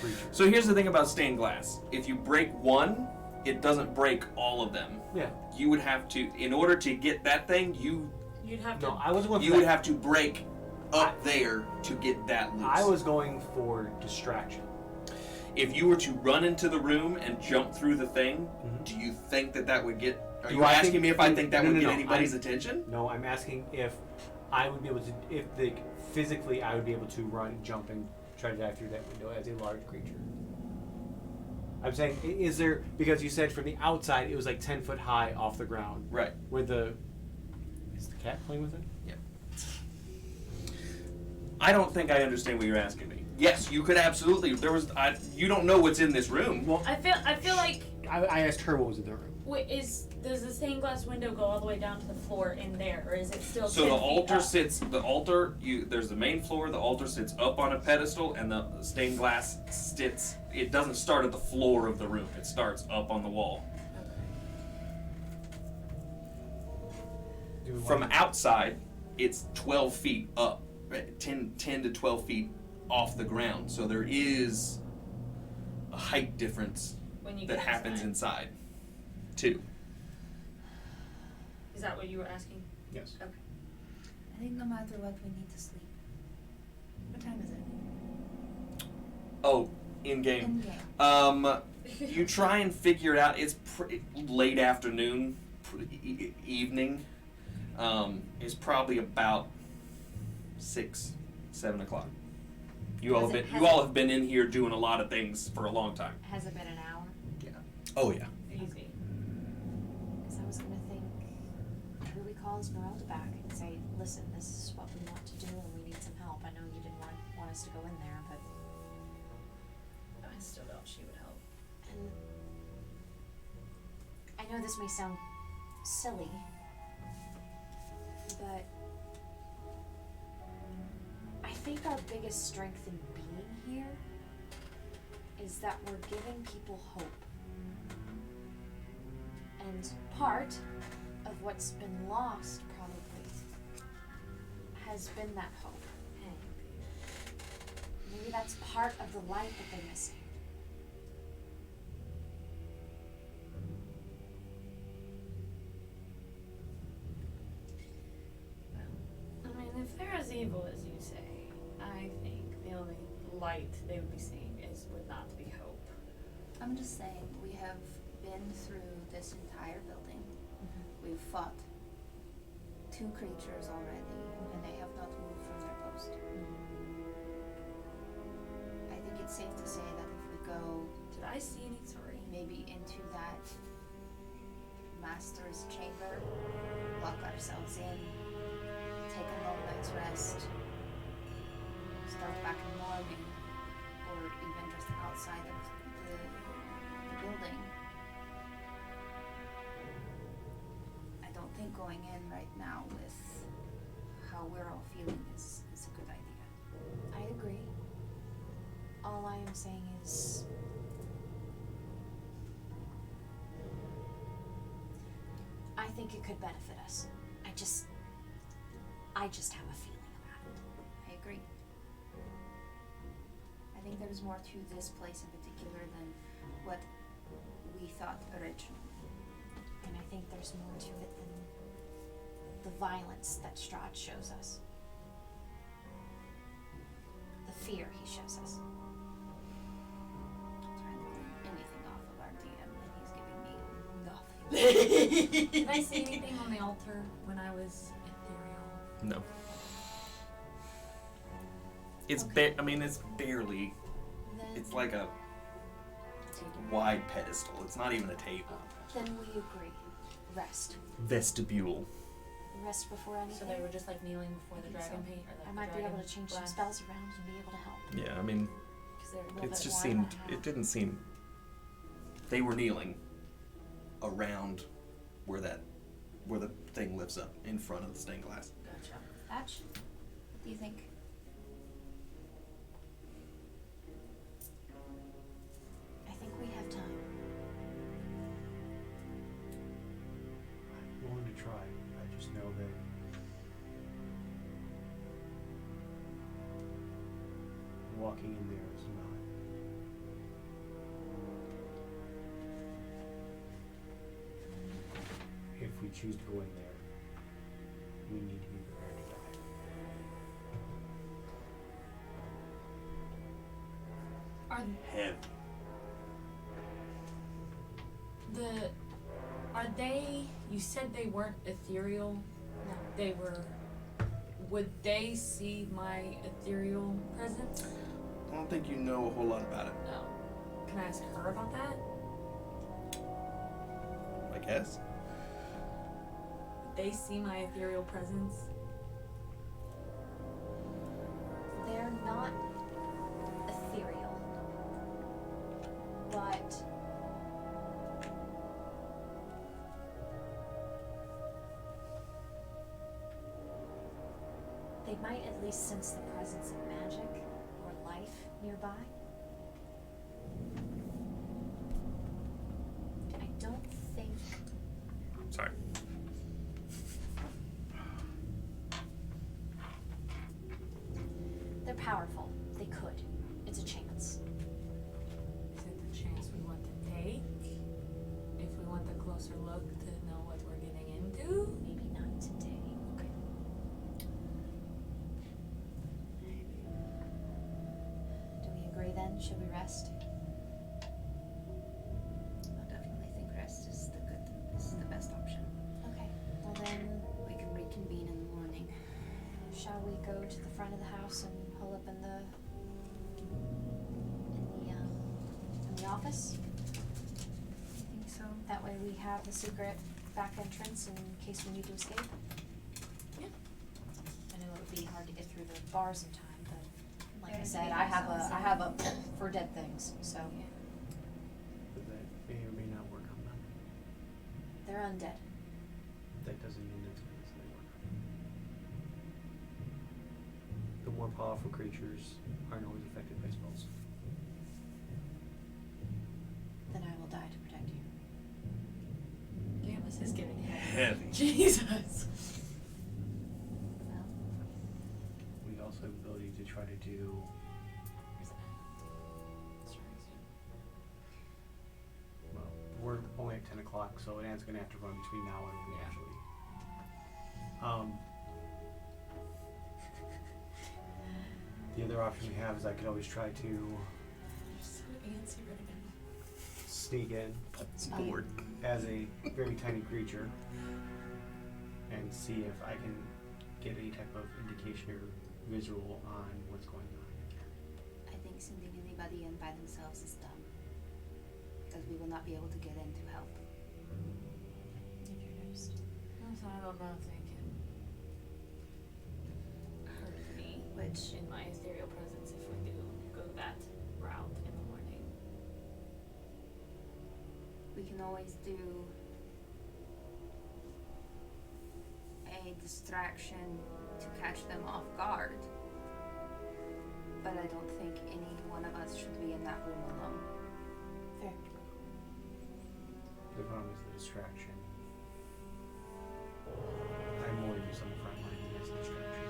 creature? So here's the thing about stained glass. If you break one, it doesn't break all of them. Yeah. You would have to, in order to get that thing, You'd have to. No, I was going for you that. would have to break up there to get that loose. I was going for distraction. If you were to run into the room and jump through the thing, Mhm. do you think that would get? Are Do you I asking think- me if I think that no, would no, get no, anybody's attention? No, I'm asking if I would be able to, if physically I would be able to run, jump, and try to dive through that window as a large creature. I'm saying, is there, because you said from the outside it was like 10 foot high off the ground. Right. Is the cat playing with it? I don't think I understand what you're asking me. Yes, you could absolutely. You don't know what's in this room. Well, I feel like. I asked her what was in the room. Wait, does the stained glass window go all the way down to the floor in there, or is it still? So 10 the feet altar up? sits. There's the main floor. The altar sits up on a pedestal, and the stained glass sits. It doesn't start at the floor of the room. It starts up on the wall. Do we From want- outside, it's 12 feet up, right? 10 to 12 feet off the ground. So there is a height difference When you that get happens inside, too. Is that what you were asking? Yes. Okay. I think no matter what, we need to sleep. What time is it? Oh, in game. In game. You try and figure it out. It's late afternoon, evening. It's probably about 6, 7 o'clock. You all have been in here doing a lot of things for a long time. Has it been an hour? Oh yeah. Easy. Because I was going to think, maybe we call Esmeralda back and say, listen, this is what we want to do and we need some help. I know you didn't want us to go in there, but... I still doubt she would help. And I know this may sound silly, but I think our biggest strength in being here is that we're giving people hope. And part of what's been lost, probably, has been that hope. Maybe that's part of the light that they're missing. I mean, if they're as evil as you say, I think the only light they would be seeing would not be hope. I'm just saying, we have been through this entire building. We've fought 2 creatures already, and they have not moved from their post. I think it's safe to say that if we go Did I see any? Sorry. maybe into that master's chamber, lock ourselves in, take a long night's rest, start back in the morning, or even just outside of the building. I don't think going in right now with how we're all feeling is a good idea. I agree. All I am saying is think it could benefit us. I just have a feeling about it. I agree. I think there's more to this place in particular than what we thought originally. And I think there's more to it than the violence that Strahd shows us. The fear he shows us. I'm trying to learn anything off of our DM, and he's giving me nothing. Did I say anything on the altar when I was ethereal? No. It's it's barely. Then, It's like a wide pedestal. It's not even a table. then we agree. Rest. Vestibule. Rest before anything. So they were just like kneeling before the think dragon so. paint, or like I the might be able dragon to change some glass? spells around and be able to help. Yeah, I mean, Because they're a little it bit just more seemed. than I It have. didn't seem. They were kneeling around where the thing lifts up in front of the stained glass. Gotcha. Atch, what do you think? I think we have time. I'm willing to try. I just know that walking in there is not. If we choose to go in there, we need to be prepared to die. Are Heavy. are they? You said they weren't ethereal. No. They were. Would they see my ethereal presence? I don't think you know a whole lot about it. No. Can I ask her about that? I guess. Would they see my ethereal presence? They're not ethereal, but they might at least sense the presence of magic or life nearby. I don't think Sorry. they're powerful. They could. It's a chance. Is it the chance we want to take? If we want a closer look to know what we're getting into? Maybe not today. Okay. Do we agree then? Should we rest? I definitely think rest is the best option. Okay. Well then, We can reconvene in the morning. shall we go to the front of the house and pull up in the office? I think so. That way we have the secret back entrance in case we need to escape. Yeah. I know it would be hard to get through the bars in time, but like I Yeah, said, we I have have some- a for dead things, so But that may or may not work on them. they're undead. That doesn't mean it's going to work. The more powerful creatures aren't always affected by spells. Then I will die to protect you. Damn, this is getting Heavy. Jesus. Well, We also have the ability to try to do. Well, we're only at 10 o'clock, so Anne's going to have to run between now and when we Yeah. actually. The other option we have is I could always try to You're so antsy right now. sneak in It's bored. as a very tiny creature and see if I can get any type of indication or visual on what's going on. I think sending anybody in by themselves is dumb. Because we will not be able to get in to help. introduced. Also, I don't know if they can hurt me Which in my ethereal presence if we do go that route in the morning. we can always do a distraction to catch them off guard. But I don't think any one of us should be in that room alone. Fair. The problem is the distraction I'm more use on the front line than as a distraction.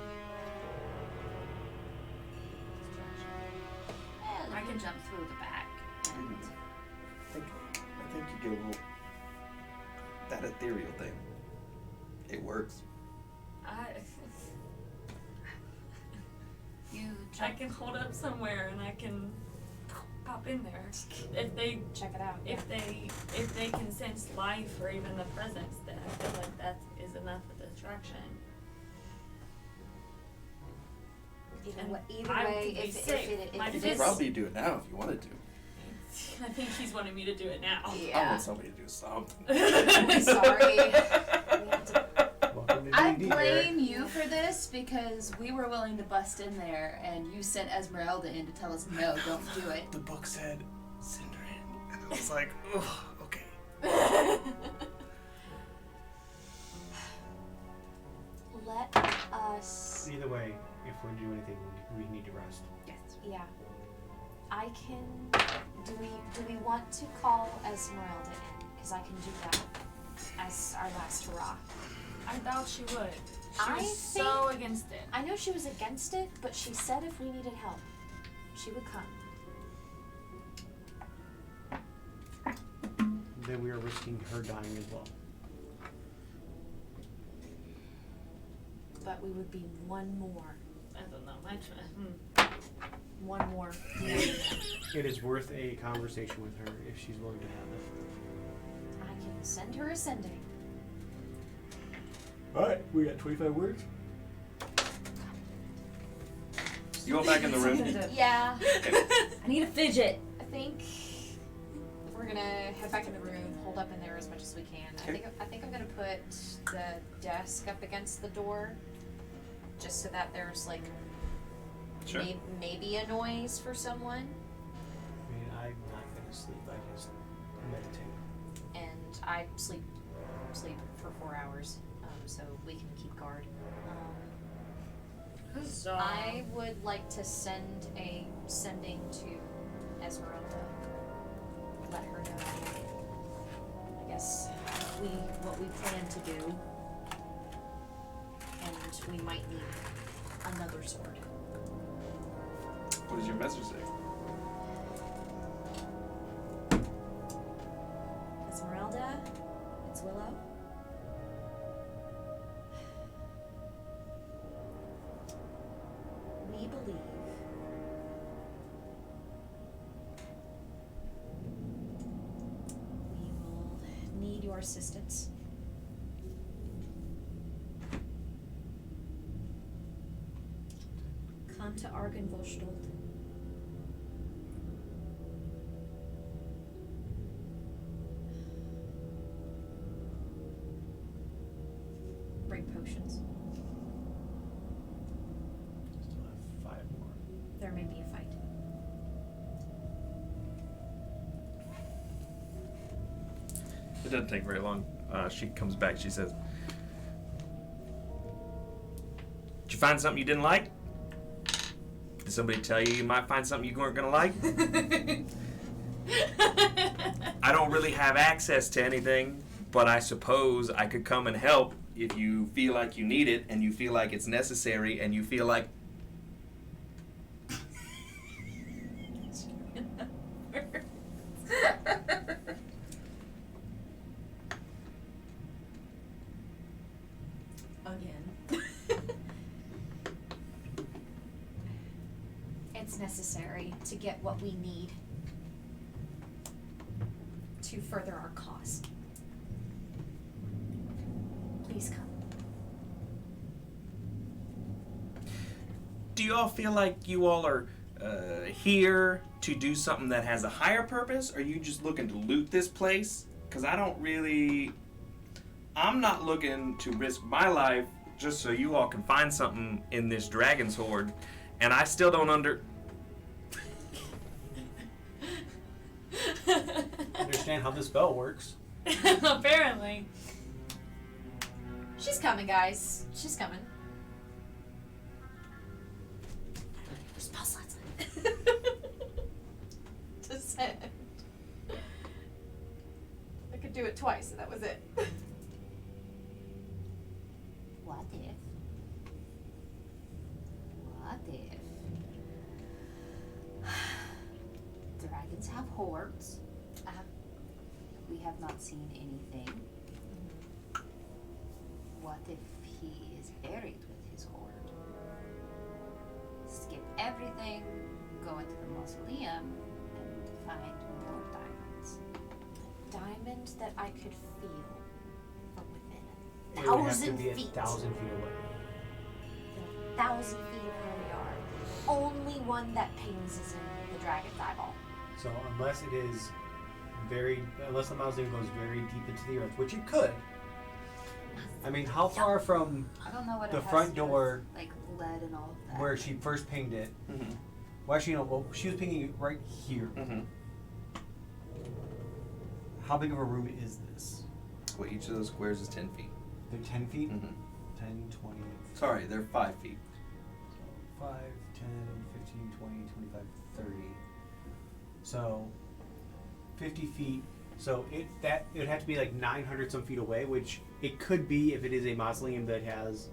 Well, I I can jump through the back. And I think you get a little that ethereal thing. It works. you I jump. can hold up somewhere and I can pop in there. If they Check it out. if they can sense life or even the presence, then I feel like that is enough of a distraction. Either I way, would be if safe. it My You if could this probably do it now if you wanted to. I think he's wanting me to do it now. I yeah. want somebody to do something. I'm sorry. We have to Welcome to I D&D, blame you for this because we were willing to bust in there and you sent Esmeralda in to tell us no, don't do it. The book said Cinderin, and I was like, ugh, okay. let us. Either way, if we do anything, we need to rest. Yes. Yeah. I can. Do we want to call Esmeralda in? Because I can do that as our last hurrah. I doubt she would. She I was so against it. I know she was against it, but she said if we needed help, she would come. Then we are risking her dying as well. But we would be one more. I don't know. One more. It is worth a conversation with her if she's willing to have it. I can send her ascending. Alright, we got 25 words. You all back in the room? Yeah. I need a fidget. I think we're gonna head back in the room, hold up in there as much as we can. Okay. I think I'm gonna put the desk up against the door, just so that there's like Sure. maybe a noise for someone, I mean, I'm not gonna sleep, I just meditate. and I sleep for 4 hours, so we can keep guard. I would like to send a sending to Esmeralda. Let her know, I guess, what we plan to do, and we might need another sword. What does your message say? Esmeralda, it's Willow. We believe we will need your assistance. Come to Argynvostholt. Bring potions. Still have 5 more. There may be a fight. It doesn't take very long. She comes back. She says, "Did you find something you didn't like? Did somebody tell you you might find something you weren't gonna like?" I don't really have access to anything, but I suppose I could come and help if you feel like you need it and you feel like it's necessary and you feel like Again. It's necessary to get what we need to further our cause. Please come. Do you all feel like you all are here to do something that has a higher purpose? Or are you just looking to loot this place? Because I'm not looking to risk my life just so you all can find something in this dragon's hoard. And I still don't Understand how this spell works. Apparently. She's coming, guys. She's coming. Spell slots. To send. I could do it twice, and that was it. dragons have hordes. Uh-huh. We have not seen anything. What if he is buried with his horde? Skip everything, go into the mausoleum, and find more diamonds. Diamond that I could feel from within It would have to 1,000 be feet. 1,000 feet away. 1,000 feet of where we are. Only one that pings is in the dragon's eyeball. So unless it is unless the mausoleum goes very deep into the earth, which it could. I mean, how far from I don't know what the it has front to do with, door like lead and all of that. where she first pinged it? Mm-hmm. Well, actually, no. Well, she was pinging it right here. Mm-hmm. How big of a room is this? Well, each of those squares is 10 feet. They're 10 feet? Mm-hmm. 10, 20, Sorry, they're 5 feet. 5, 10, 15, 20, 25, 30. So 50 feet. So it would have to be like 900 some feet away, which it could be if it is a mausoleum that has,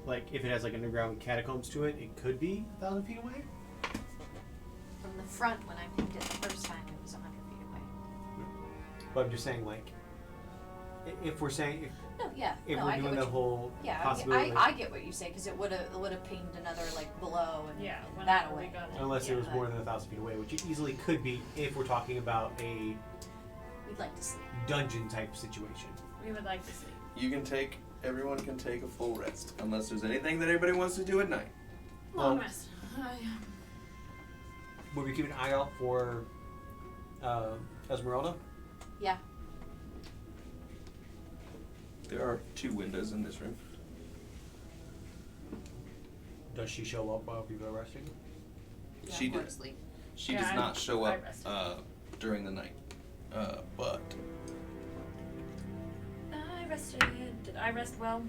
like, if it has like underground catacombs to it, it could be 1,000 feet away. From the front, when I pinged it the first time, it was 100 feet away. But I'm just saying, like, if we're saying No, yeah. if no, we're I get doing what the you, whole yeah, possibility, I get what you say, because it would have pinged another, like, below and Yeah, that whenever we away. got it. unless yeah, it was more than 1,000 feet away, which it easily could be if we're talking about a We'd like to sleep. dungeon type situation. We would like to sleep. Everyone can take a full rest, unless there's anything that everybody wants to do at night. Long Well, rest. Would we keep an eye out for Esmeralda? Yeah. There are 2 windows in this room. Does she show up while people are resting? Yeah, She go did. to sleep. She Yeah, does not show I up rested. during the night. But I rested. Did I rest well?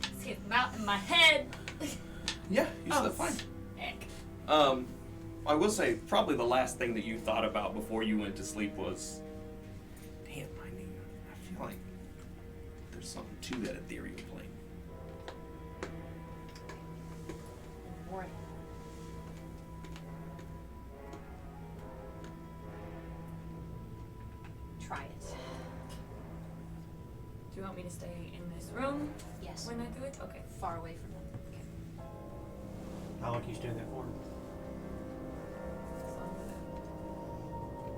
Let's get them out in my head. yeah, you Oh. slept fine. Heck. I will say probably the last thing that you thought about before you went to sleep was, damn, I feel like there's something to that ethereal plane. Morning. Try it. Do you want me to stay in this room Yes. when I do it? Okay. Far away from them. Okay. How long are you doing that for?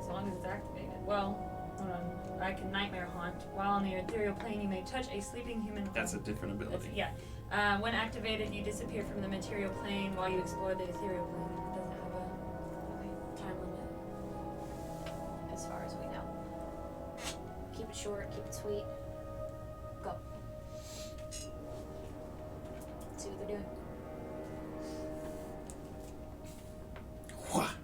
As long as it's activated. Well, hold on. I can nightmare haunt. While on the ethereal plane, you may touch a sleeping human. That's a different ability. Yeah. When activated, you disappear from the material plane while you explore the ethereal plane. It doesn't have a time limit. As far as we know. Keep it short, keep it sweet. Go. See what they're doing. Wha-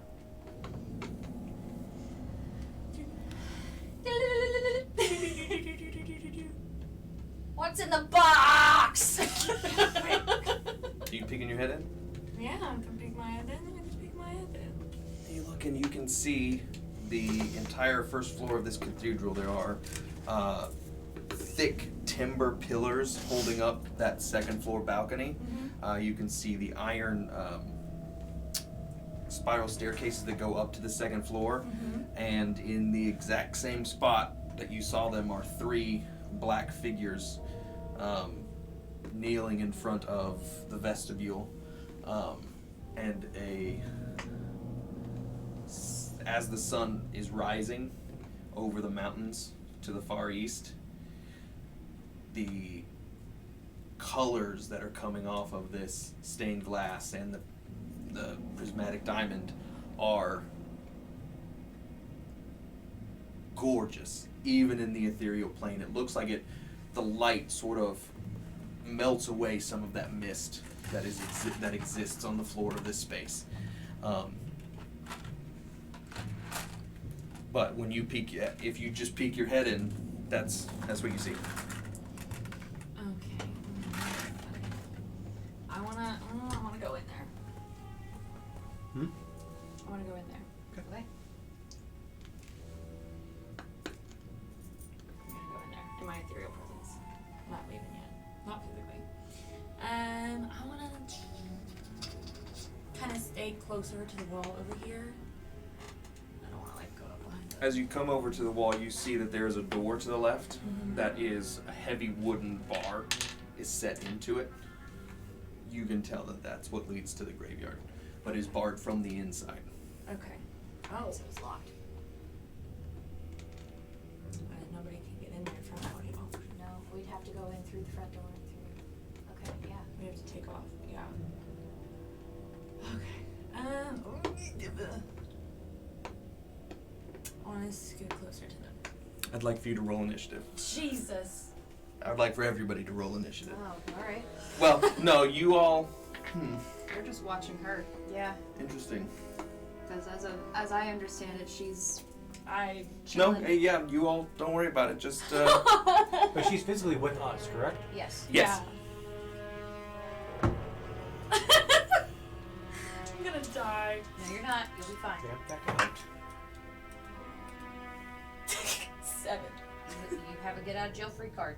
What's in the box? Are you peeking your head in? Yeah, I'm gonna peek my head in. I'm gonna peek my head in. You look and you can see the entire first floor of this cathedral. There are thick timber pillars holding up that second floor balcony. You can see the iron spiral staircases that go up to the second floor. And in the exact same spot that you saw them are 3 black figures kneeling in front of the vestibule. And as the sun is rising over the mountains to the far east, the colors that are coming off of this stained glass and the prismatic diamond are gorgeous, even in the ethereal plane. It looks like the light sort of melts away some of that mist that exists on the floor of this space. But when you if you just peek your head in, that's what you see. Okay. I wanna go in there. Hmm? I wanna go in there. Okay. I'm gonna go in there in my ethereal presence. I'm not leaving yet. Not physically. I wanna kind of stay stay closer to the wall over here. I don't want to like go up behind it. As you come over to the wall, you see that there is a door to the left Mhm. that is a heavy wooden bar is set into it. You can tell that that's what leads to the graveyard, but is barred from the inside. Okay. Oh. So it's locked. Nobody can get in there from out here. No, we'd have to go in through the front door and through. Okay, yeah. We have to take off. Yeah. Okay. I want to scoot closer to them. I'd like for you to roll initiative. Jesus. I'd like for everybody to roll initiative. Oh, alright. Well, no, you all. We're just watching her. Yeah, Interesting. Because as I understand it, she's I. No, chilling. yeah, you all don't worry about it. Just But she's physically with us, correct? Yes. yes. Yeah. I'm gonna die. No, you're not. You'll be fine. Yeah, that counts. 7. You have a get out of jail free card.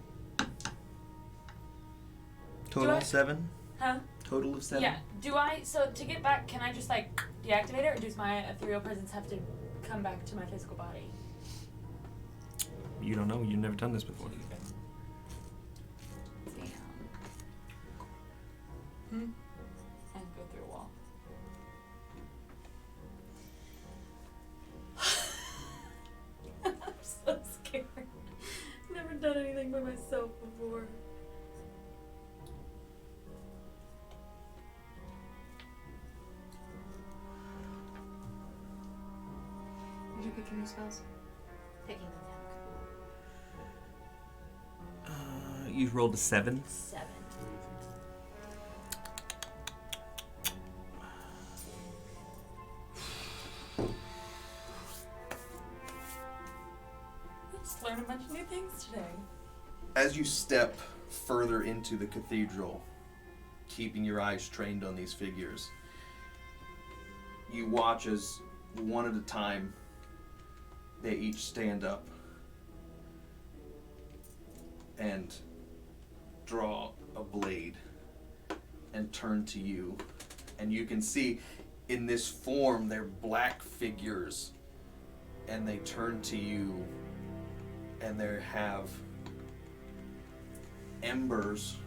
Total I- 7. Huh? Total of 7. Yeah. Do I? So to get back, can I just like deactivate it, or does my ethereal presence have to come back to my physical body? You don't know. You've never done this before. Hmm. And go through a wall. I'm so scared. Never done anything by myself before. Did you pick any spells? Picking them You rolled a 7. now. 7. I just learned a bunch of new things today. As you step further into the cathedral, keeping your eyes trained on these figures, you watch as one at a time they each stand up and draw a blade and turn to you. And you can see in this form they're black figures, and they turn to you and they have embers,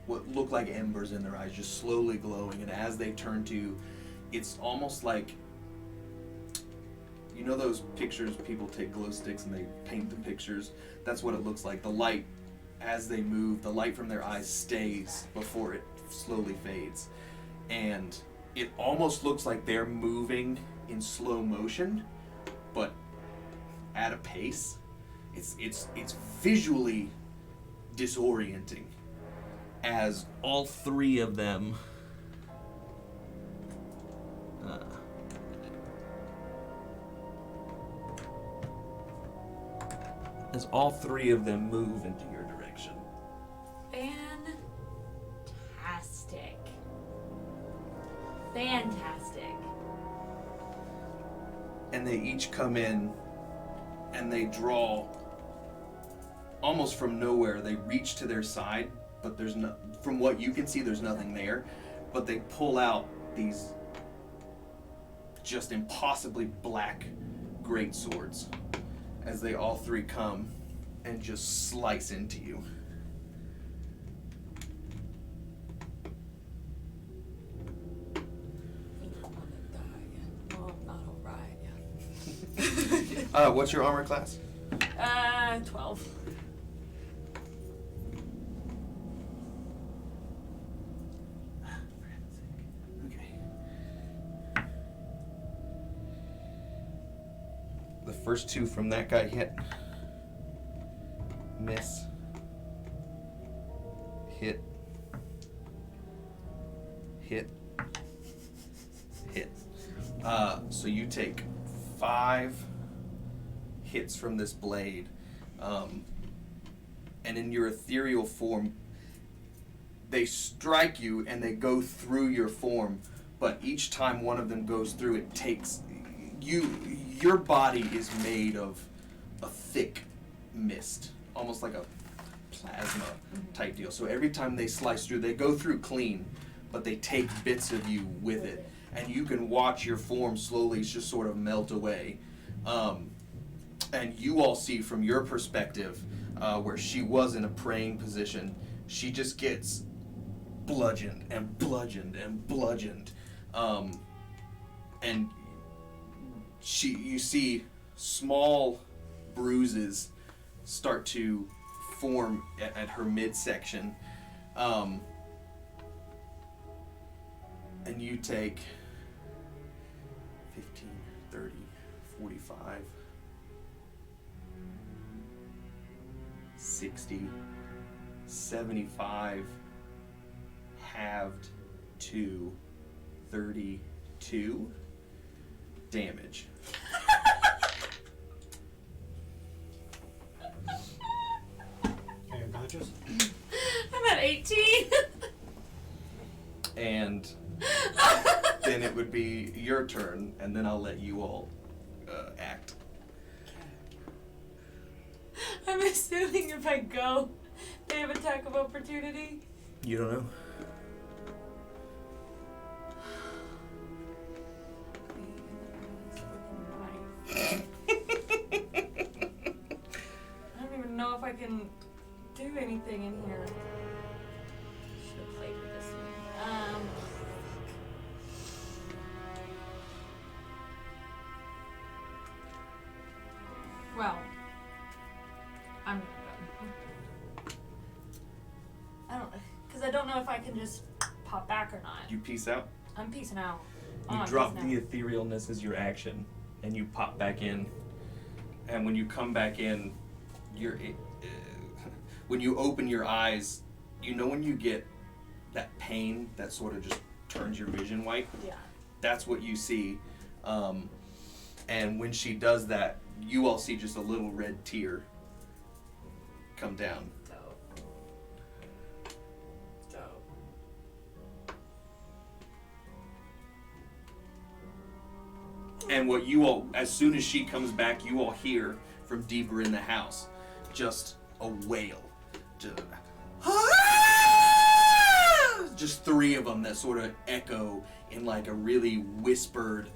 what look like embers in their eyes, just slowly glowing. And as they turn to you, it's almost like, you know those pictures people take glow sticks and they paint the pictures? That's what it looks like. The light, as they move, the light from their eyes stays before it slowly fades. And it almost looks like they're moving in slow motion, but at a pace. It's visually disorienting as all 3 of them move into your direction. Fantastic. Fantastic. And they each come in and they draw almost from nowhere. They reach to their side, but there's no, from what you can see, there's nothing there. But they pull out these just impossibly black great swords as they all 3 come and just slice into you. I'm gonna die. Well, I'm not alright. What's your armor class? 12. Okay. The first 2 from that guy hit. Miss. Hit. Hit. Hit. So you take 5 hits from this blade. And in your ethereal form, they strike you and they go through your form, but each time one of them goes through, it takes your body is made of a thick mist, almost like a plasma type deal. So every time they slice through, they go through clean, but they take bits of you with it. And you can watch your form slowly just sort of melt away. And you all see from your perspective, where she was in a praying position, she just gets bludgeoned and bludgeoned and bludgeoned. And you see small bruises start to form at her midsection. And you take 15, 30, 45, 60, 75, halved to 32 damage. Are you unconscious? I'm at 18. And then it would be your turn, and then I'll let you all act. I'm assuming if I go, they have attack of opportunity. You don't know? I don't even know if I can do anything in here. Should have played with this one. Well, I'm. Because I don't know if I can just pop back or not. You peace out? I'm peacing out. You I'm drop peacing the out. etherealness as your action, and you pop back in. And when you come back in, when you open your eyes, you know when you get that pain that sort of just turns your vision white? Yeah. That's what you see. And when she does that, you all see just a little red tear come down. Dope. Dope. And what you all, as soon as she comes back, you all hear from deeper in the house just a wail. Just three of them that sort of echo in like a really whispered.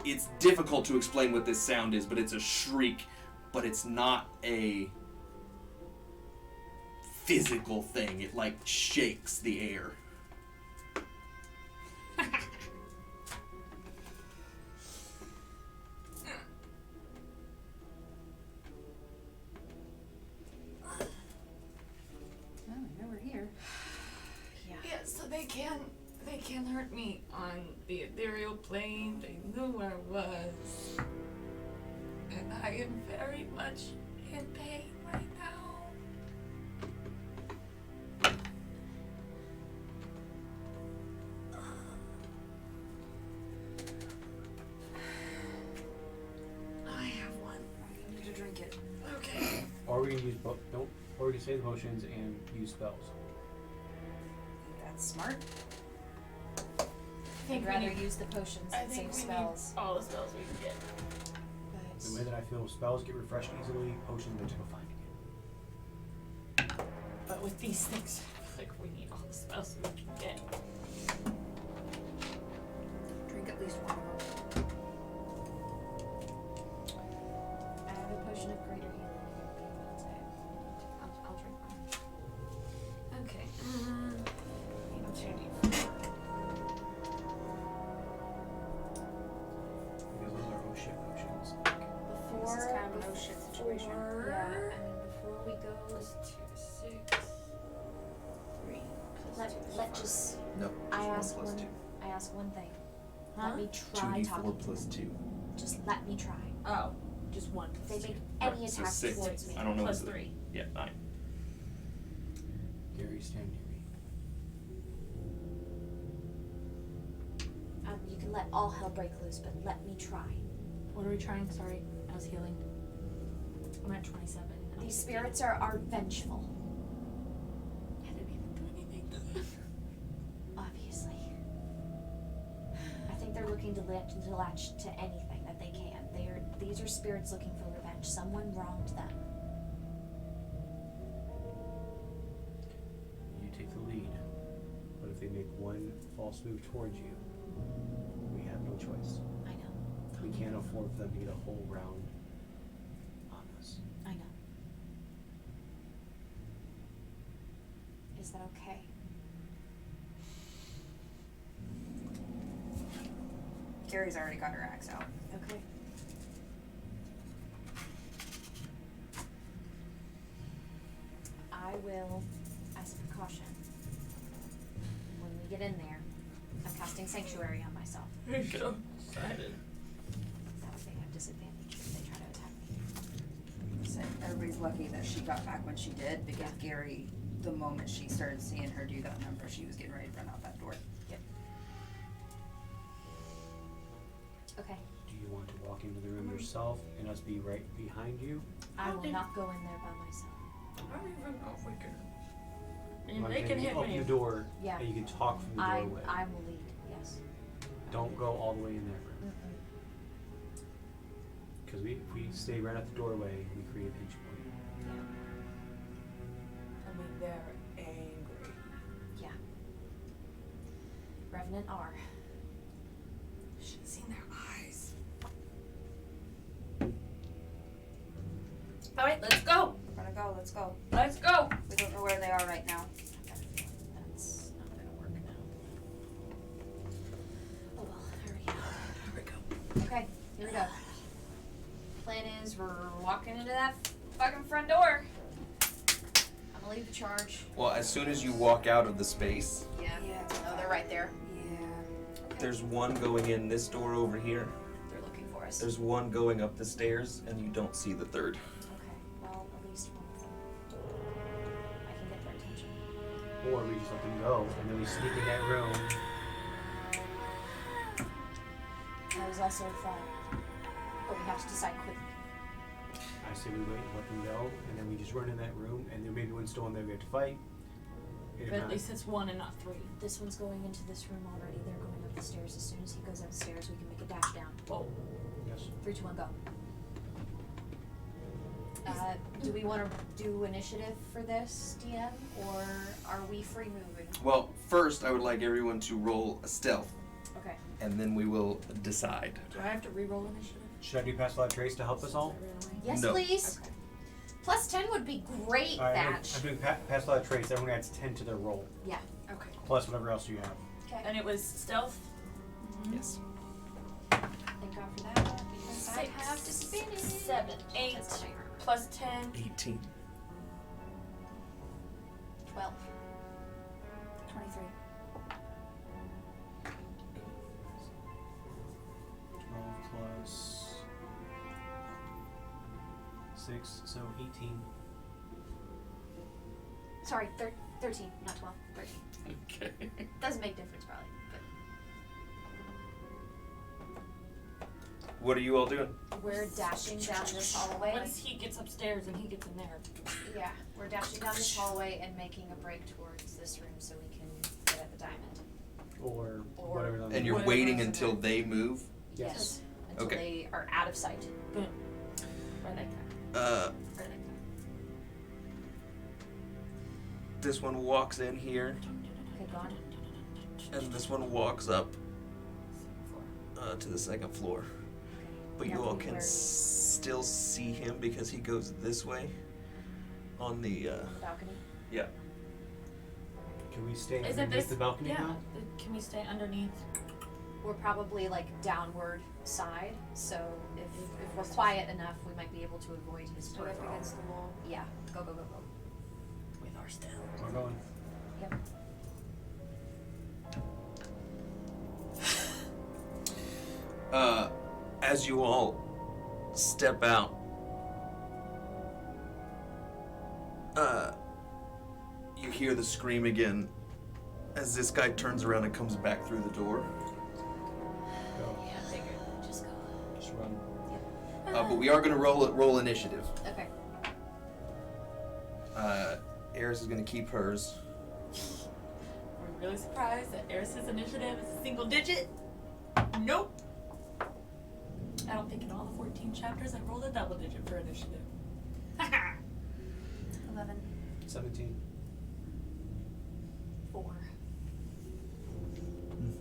It's difficult to explain what this sound is, but it's a shriek, but it's not a physical thing. It like shakes the air. Yeah, so they can hurt me on the ethereal plane. They knew where I was. And I am very much in pain right now. I have one. I need to drink it. Okay. Or we can use or we can say the potions and use spells. That's smart. I think I'd we rather need, use the potions I than think save we spells. need all the spells we can get. The way that I feel, spells get refreshed easily, potions they just go find again. But with these things, I feel like we need all the spells we can get. Drink at least one of them. I have a potion of greater healing. That's it. I'll drink one. Okay. Because those are oh shit potions. Before, This is kind of an oh shit situation. yeah, I mean, before we go, Plus 2 to 6. 3 plus 2 is let 5. just, No. I ask plus one, two. I ask one thing. Huh? Let me try 2d4 talking to plus them. 2. Just let me try. Oh, just 1 If plus they 2. make Right, any so attacks 6. towards me, I don't know Plus what the- 3. Yeah, 9. Gary, stand near me. you can let all hell break loose, but let me try. What are we trying? Sorry, I was healing. I'm at 27. These spirits are vengeful, I didn't even do anything to them. obviously. I think they're looking to latch to anything that they can. These are spirits looking for revenge. Someone wronged them. You take the lead. make one false move towards you, we have no choice. I know. We can't afford for them to get a whole round on us. I know. Is that okay? Carrie's already got her axe out. Okay. I will, as a precaution, when we get in there, I'm casting Sanctuary on myself. There you go. Excited. That way they have disadvantage if they try to attack me. So everybody's lucky that she got back when she did, because Yeah. Gary, the moment she started seeing her do that number, she was getting ready to run out that door. Yep. Okay. Do you want to walk into the room yourself and us be right behind you? I will not go in there by myself. I don't even know if we can. I mean, Like, they can hit open me. the door Yeah. and you can talk from the doorway. I will lead, yes. Don't go all the way in that room. Mm-mm. Because if we stay right at the doorway, we create a pinch point. Yeah. I mean, they're angry. Yeah. Revenant R. Should have seen their eyes. All right, let's go. We're gonna go, let's go. Let's go. We don't know where they are right now. That's not gonna work now. Oh well, there we go. Here we go. Okay, here we go. Plan is we're walking into that fucking front door. I'm gonna lead the charge. Well, as soon as you walk out of the space, Yeah. No, they're right there. Yeah. There's one going in this door over here. They're looking for us. There's one going up the stairs, and you don't see the third. Okay, well, at least one of them. I can get their attention. Or we just let them go and then we sneak in that room. That was also a thought. But we have to decide quickly. I say we wait and let them go and then we just run in that room and there may be one still in there we have to fight. If But at not, least it's one and not three. This one's going into this room already. They're going up the stairs. As soon as he goes up the stairs, we can make a dash down. Oh, yes. 3, 2, 1, go. Do we want to do initiative for this, DM, or are we free moving? well, first I would like everyone to roll a stealth, Okay. and then we will decide. do I have to re-roll initiative? Should I do pass without trace to help us all? Yes, No. please. Okay. Plus 10 would be great, Alright, Thatch. I'm doing pass without trace. Everyone adds 10 to their roll. Yeah. Okay. Plus whatever else you have. Okay. And it was stealth. Yes. Thank God for that, because I 6, have disadvantage. 7, 8, That's what I remember. plus 10. 18. 12. 23. 12 plus 6, so 18. Sorry, 13, not 12. 13. Okay. Doesn't make difference, probably. What are you all doing? But we're dashing down this hallway. Once he gets upstairs and he gets in there. Yeah, we're dashing down this hallway and making a break towards this room so we can get at the diamond. Or Or- whatever. the- And you're Whatever waiting is in until they move. Yes. Until Okay. they are out of sight. Boom. Right like that. Right like that. This one walks in here, Okay, go on. and this one walks up to the second floor. But you Now all we can were- still see him because he goes this way on the Balcony. yeah. Can we stay Isn't underneath this the balcony yeah? now? Can we stay underneath? We're probably like downward side, so if we're quiet enough, we might be able to avoid his So up peripheral. against the wall Yeah, go, go, go, go. with our stealth. We're going. Yep. As you all step out, you hear the scream again as this guy turns around and comes back through the door. Go. Yeah, figured. Just go. Just run. But we are going to roll initiative. Okay. Eris is going to keep hers. We're really surprised that Eris's initiative is a single digit. Nope. I don't think in all the 14 chapters I rolled a double digit for initiative. 11. 17. 4.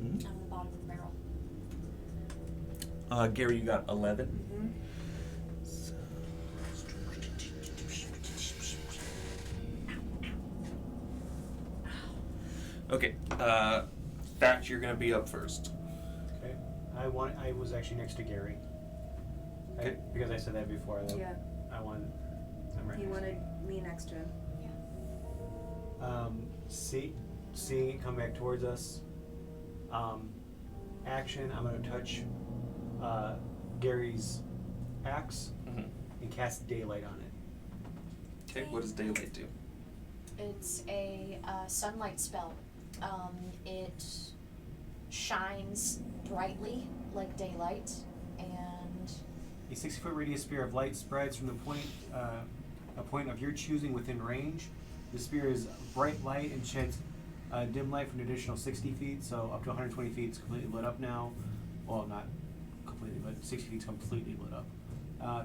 On the bottom of the barrel. Gary, you got 11. Mm-hmm. Okay, Thatch, you're gonna be up first. Okay. I was actually next to Gary. Okay. Because I said that before. I'm Yeah. right He next to wanted me next to him. Seeing it come back towards us. Action. I'm gonna touch Gary's axe Mm-hmm. and cast daylight on it. Okay, what does daylight do? It's a sunlight spell. It shines brightly like daylight, and A 60-foot radius spear of light spreads from a point of your choosing within range. The spear is bright light and sheds dim light for an additional 60 feet, so up to 120 feet is completely lit up now. Well, not completely, but 60 feet is completely lit up.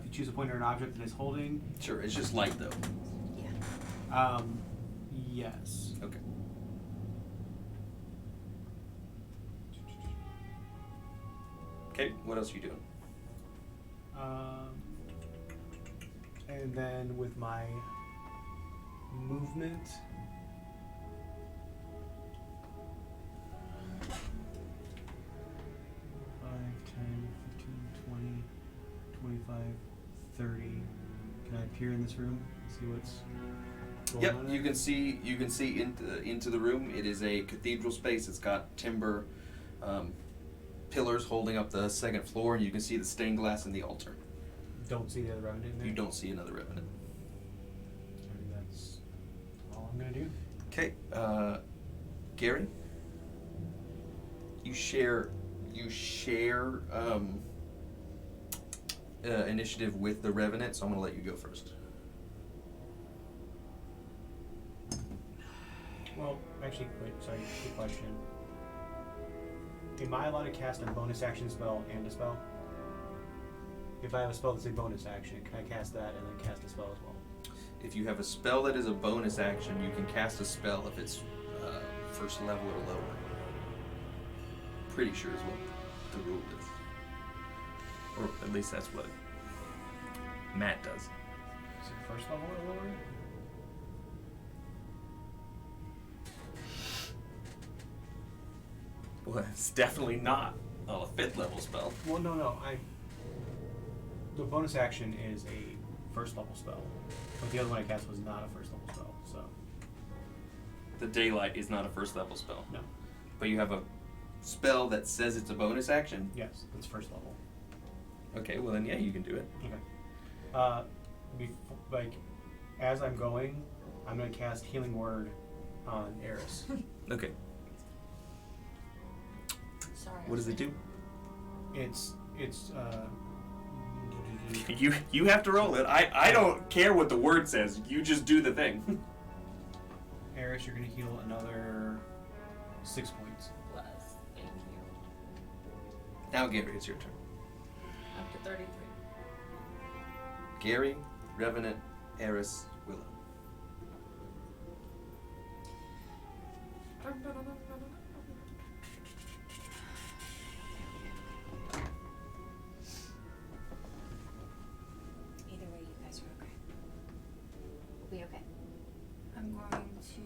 If you choose a point or an object that is holding, Sure, it's just light though. yes. Okay. Okay, what else are you doing? And then with my movement, five, 10, 15, 20, 25, 30. Can I appear in this room? See what's going Yep, on? you can see into the room. It is a cathedral space. It's got timber pillars holding up the second floor, and you can see the stained glass in the altar. Don't see the other revenant in there? You don't see another revenant. And that's all I'm gonna do. Okay, Gary, you share initiative with the revenant, so I'm gonna let you go first. Well, actually, wait, sorry, quick question. Am I allowed to cast a bonus action spell and a spell? If I have a spell that's a bonus action, can I cast that and then cast a spell as well? If you have a spell that is a bonus action, you can cast a spell if it's first level or lower. Pretty sure is what the rule is. Or at least that's what Matt does. Is it first level or lower? Well, it's definitely not a 5th level spell. Well, no. The bonus action is a first level spell, but the other one I cast was not a first level spell. So The daylight is not a 1st level spell. no. But you have a spell that says it's a bonus action? Yes, it's first level. Okay, well then yeah, you can do it. Okay. As I'm going, I'm gonna cast Healing Word on Eris. Okay. sorry. What does it do? It's You have to roll it. I don't care what the word says. You just do the thing. Eris, you're gonna heal another 6 points. Bless. Thank you. Now Gary, it's your turn. Up to 33. Gary, Revenant, Eris, Willow. Either way, you guys are okay. We'll be okay. I'm going to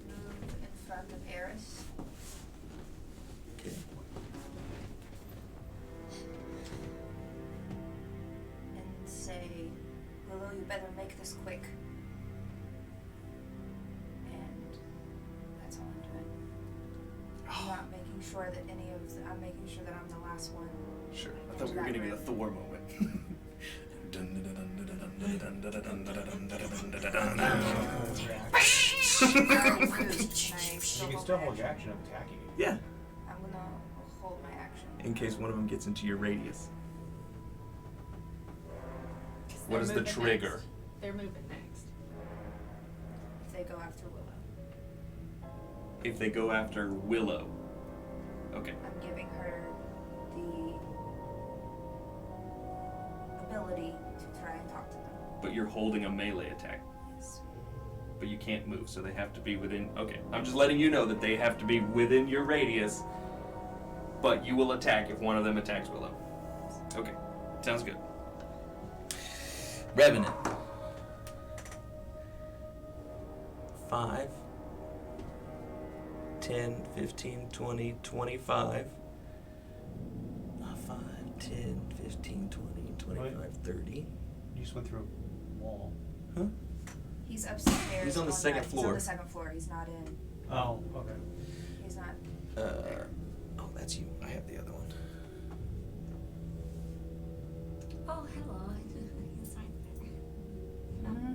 move in front of Eris. Okay. And say, Willow, you better make this quick. And that's all I'm doing. I'm not making sure that I'm making sure that I'm the last one. Sure. I thought we were gonna get a Thor moment. You can still hold your action of attacking it. Yeah. I'm gonna hold my action. In case one of them gets into your radius. What They're is the moving trigger? next. They're moving next. If they go after Willow, If they go after Willow. Okay. I'm giving her the ability to try and talk to them. But you're holding a melee attack. Yes. but you can't move, so they have to be within. Okay, I'm just letting you know that they have to be within your radius, but you will attack if one of them attacks Willow. Okay, sounds good. Revenant. 5, 10, 15, 20, 25. 5, 10, 15, 20, 25, 30. You just went through a wall. Huh? He's upstairs. He's on the second He's floor. on the second floor. He's not in. Oh, okay. He's not. Oh, that's you. I have the other one. Oh, hello. He's right there. Mm-hmm.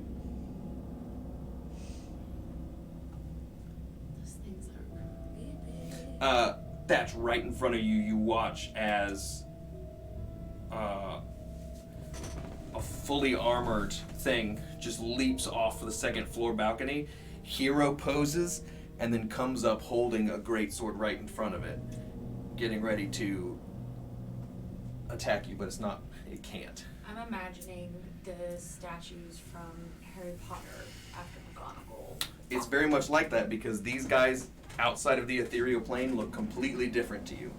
Those things are creepy. That's right in front of you. You watch as a fully armored thing just leaps off the second floor balcony, hero poses, and then comes up holding a greatsword right in front of it, getting ready to attack you, but it can't. I'm imagining the statues from Harry Potter after McGonagall. It's very much like that because these guys outside of the ethereal plane look completely different to you.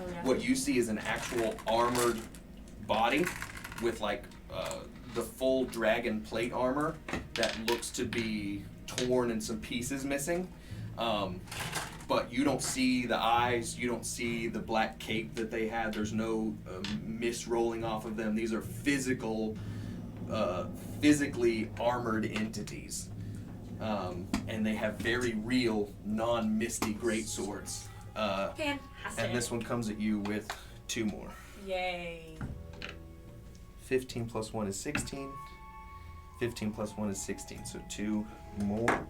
Oh, yeah. What you see is an actual armored body with the full dragon plate armor that looks to be torn and some pieces missing. But you don't see the eyes, you don't see the black cape that they had. There's no mist rolling off of them. These are physically armored entities. And they have very real, non-misty greatswords. Fantastic. And this one comes at you with 2 more. Yay. 15 plus 1 is 16. 15 plus 1 is 16, so 2 more.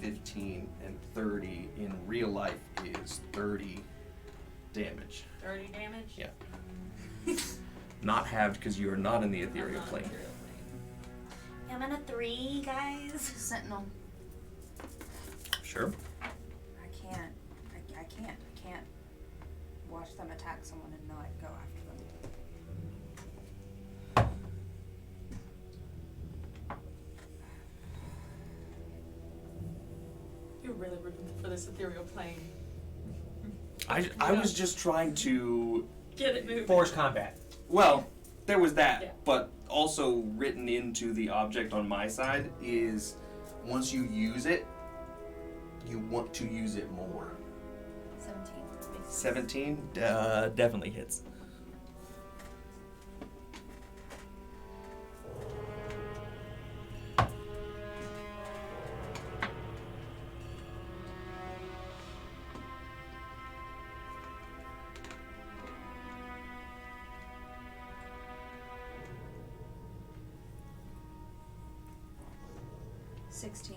15 and 30 in real life is 30 damage. 30 damage? Yeah. Not halved because you are not in the ethereal plane. I'm on a 3, guys. Sentinel. Sure. I can't. I can't watch them attack someone and not go after them. You're really rooting for this ethereal plane. I was just trying to. Get it moving. Force combat. Well, there was that, Yeah. but also written into the object on my side is once you use it, you want to use it more. 17. 17 definitely hits. $16.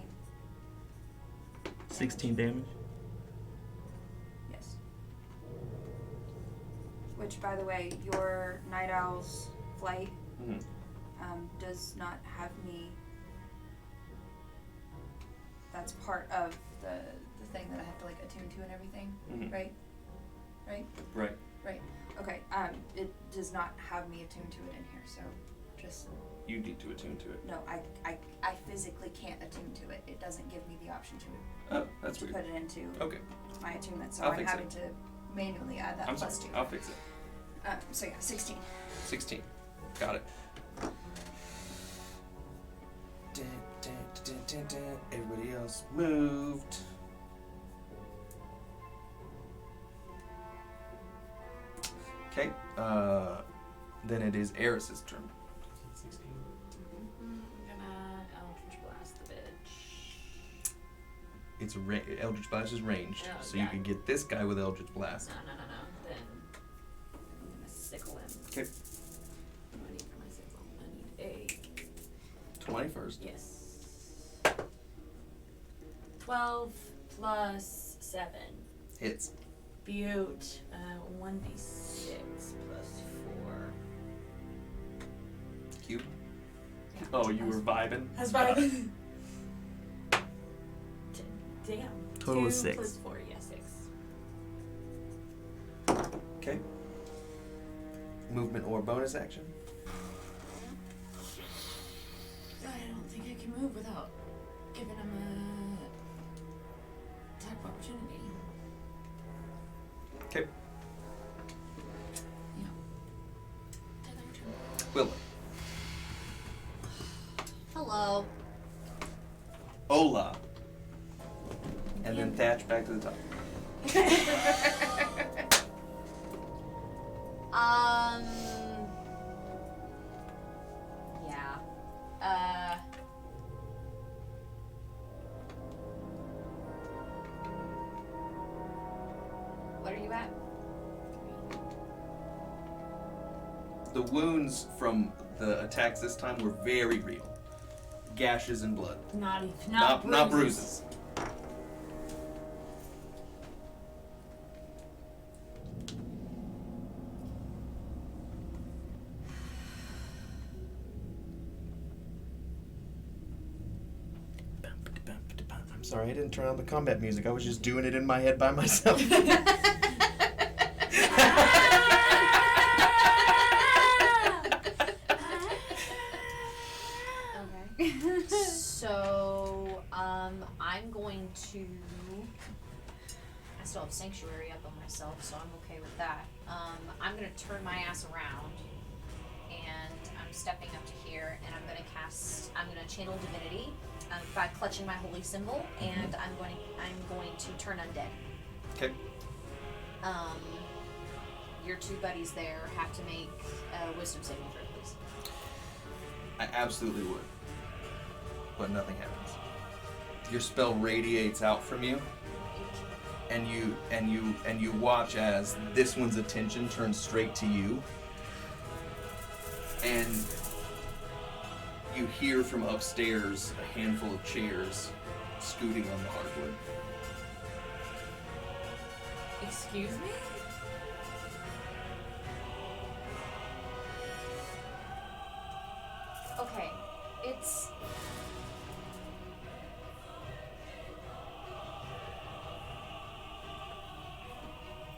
16 damage. Yes. Which, by the way, your Night Owl's flight Mhm. does not have me. That's part of the thing that I have to like attune to and everything, Mhm. right? Right? Right. Right. Okay. It does not have me attuned to it in here, so just You need to attune to it. no. I physically can't attune to it. It doesn't give me the option to Oh, that's put weird. it into Okay, my attunement, so I'll I'm fix having it. to manually add that I'm plus sorry. 2. I'll fix it. So yeah, 16. 16. Got it. Dun, dun, dun, dun, dun. Everybody else moved. Okay. Then it is Eris's turn. 16. I'm gonna Eldritch Blast the bitch. It's Eldritch Blast is ranged, Oh, so yeah. you can get this guy with Eldritch Blast. No. Then I'm gonna sickle him. Okay. What do I need for my sickle? I need a 21st. yes. 12 plus 7. Hits. Butte. 1d6 plus 4. Cute. Oh, you were vibing? That's vibing. Damn. Total 2 is 6. plus 4, yeah, 6. Okay. Movement or bonus action. I don't think I can move without giving him a attack of opportunity. Okay. Yeah. Taylor, your turn. Willow. Hello. Ola. And then Thatch back to the top. Yeah. What are you at? The wounds from the attacks this time were very real. Gashes and blood. Not even. Not bruises. I'm sorry, I didn't turn on the combat music. I was just doing it in my head by myself. So, I'm going to. I still have Sanctuary up on myself, so I'm okay with that. I'm gonna turn my ass around, and I'm stepping up to here, and I'm gonna channel Divinity by clutching my holy symbol, and I'm going to turn undead. Okay. Your two buddies there have to make a wisdom saving throw, please. I absolutely would. But nothing happens. Your spell radiates out from you, and you watch as this one's attention turns straight to you, and you hear from upstairs a handful of chairs scooting on the hardwood. Excuse me? Okay, it's.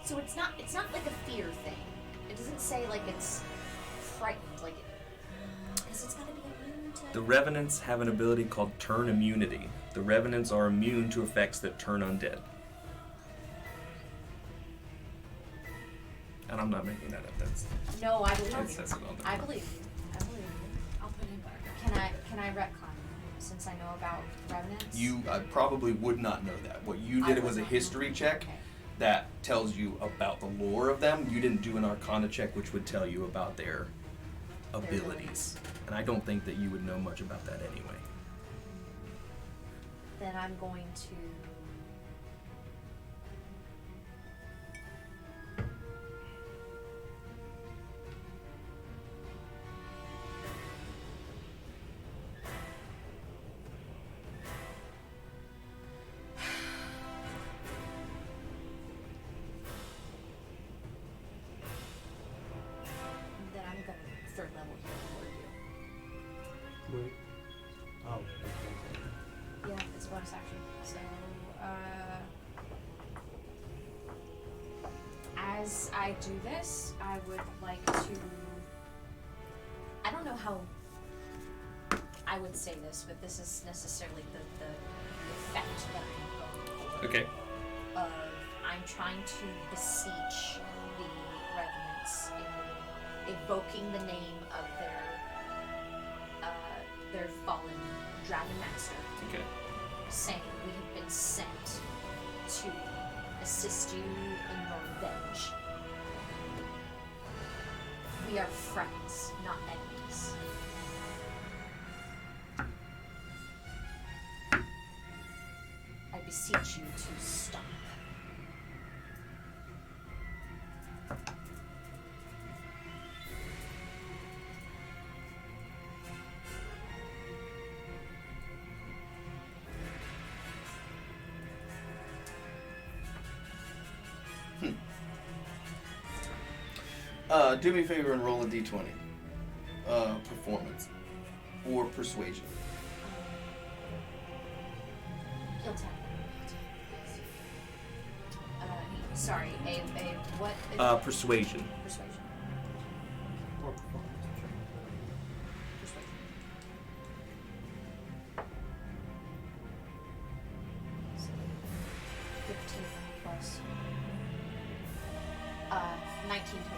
So it's not like a fear thing. It doesn't say like it's frightened, like it. Because it's gotta be immune to. The Revenants have an ability called Turn Immunity. The Revenants are immune to effects that turn undead. And I'm not making that up. That's No, I believe it you. says it on the I believe you. I believe you. I'll put him back. Can I retcon since I know about revenants? You probably would not know that. What you I did would was a not know. history check Okay. that tells you about the lore of them. You didn't do an Arcana check, which would tell you about their abilities. And I don't think that you would know much about that anyway. Then I'm going to. Then I'm going third level here for you. Wait. Oh, okay. Yeah, it's a bonus action. So, as I do this, I would like to. I don't know how I would say this, but this is necessarily the effect that I'm going for. Okay. I'm trying to beseech the revenants in evoking the name of their fallen dragon master, Okay. saying we have been sent to assist you in your revenge. We are friends, not enemies. I beseech you to stop. Do me a favor and roll a d20. Performance. Or persuasion. He'll tap. Sorry, a what? Persuasion. Persuasion. Or performance. Persuasion. attacks. 19 total.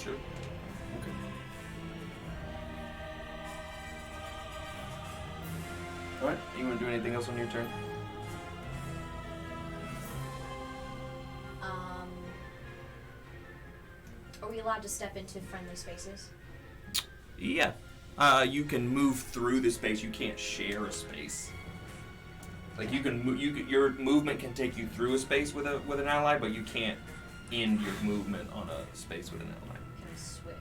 Sure. Okay. Alright, you want to do anything else on your turn? Are we allowed to step into friendly spaces? Yeah. You can move through the space. You can't share a space. Like you can, your movement can take you through a space with an ally, but you can't end your movement on a space with an ally. Can I switch?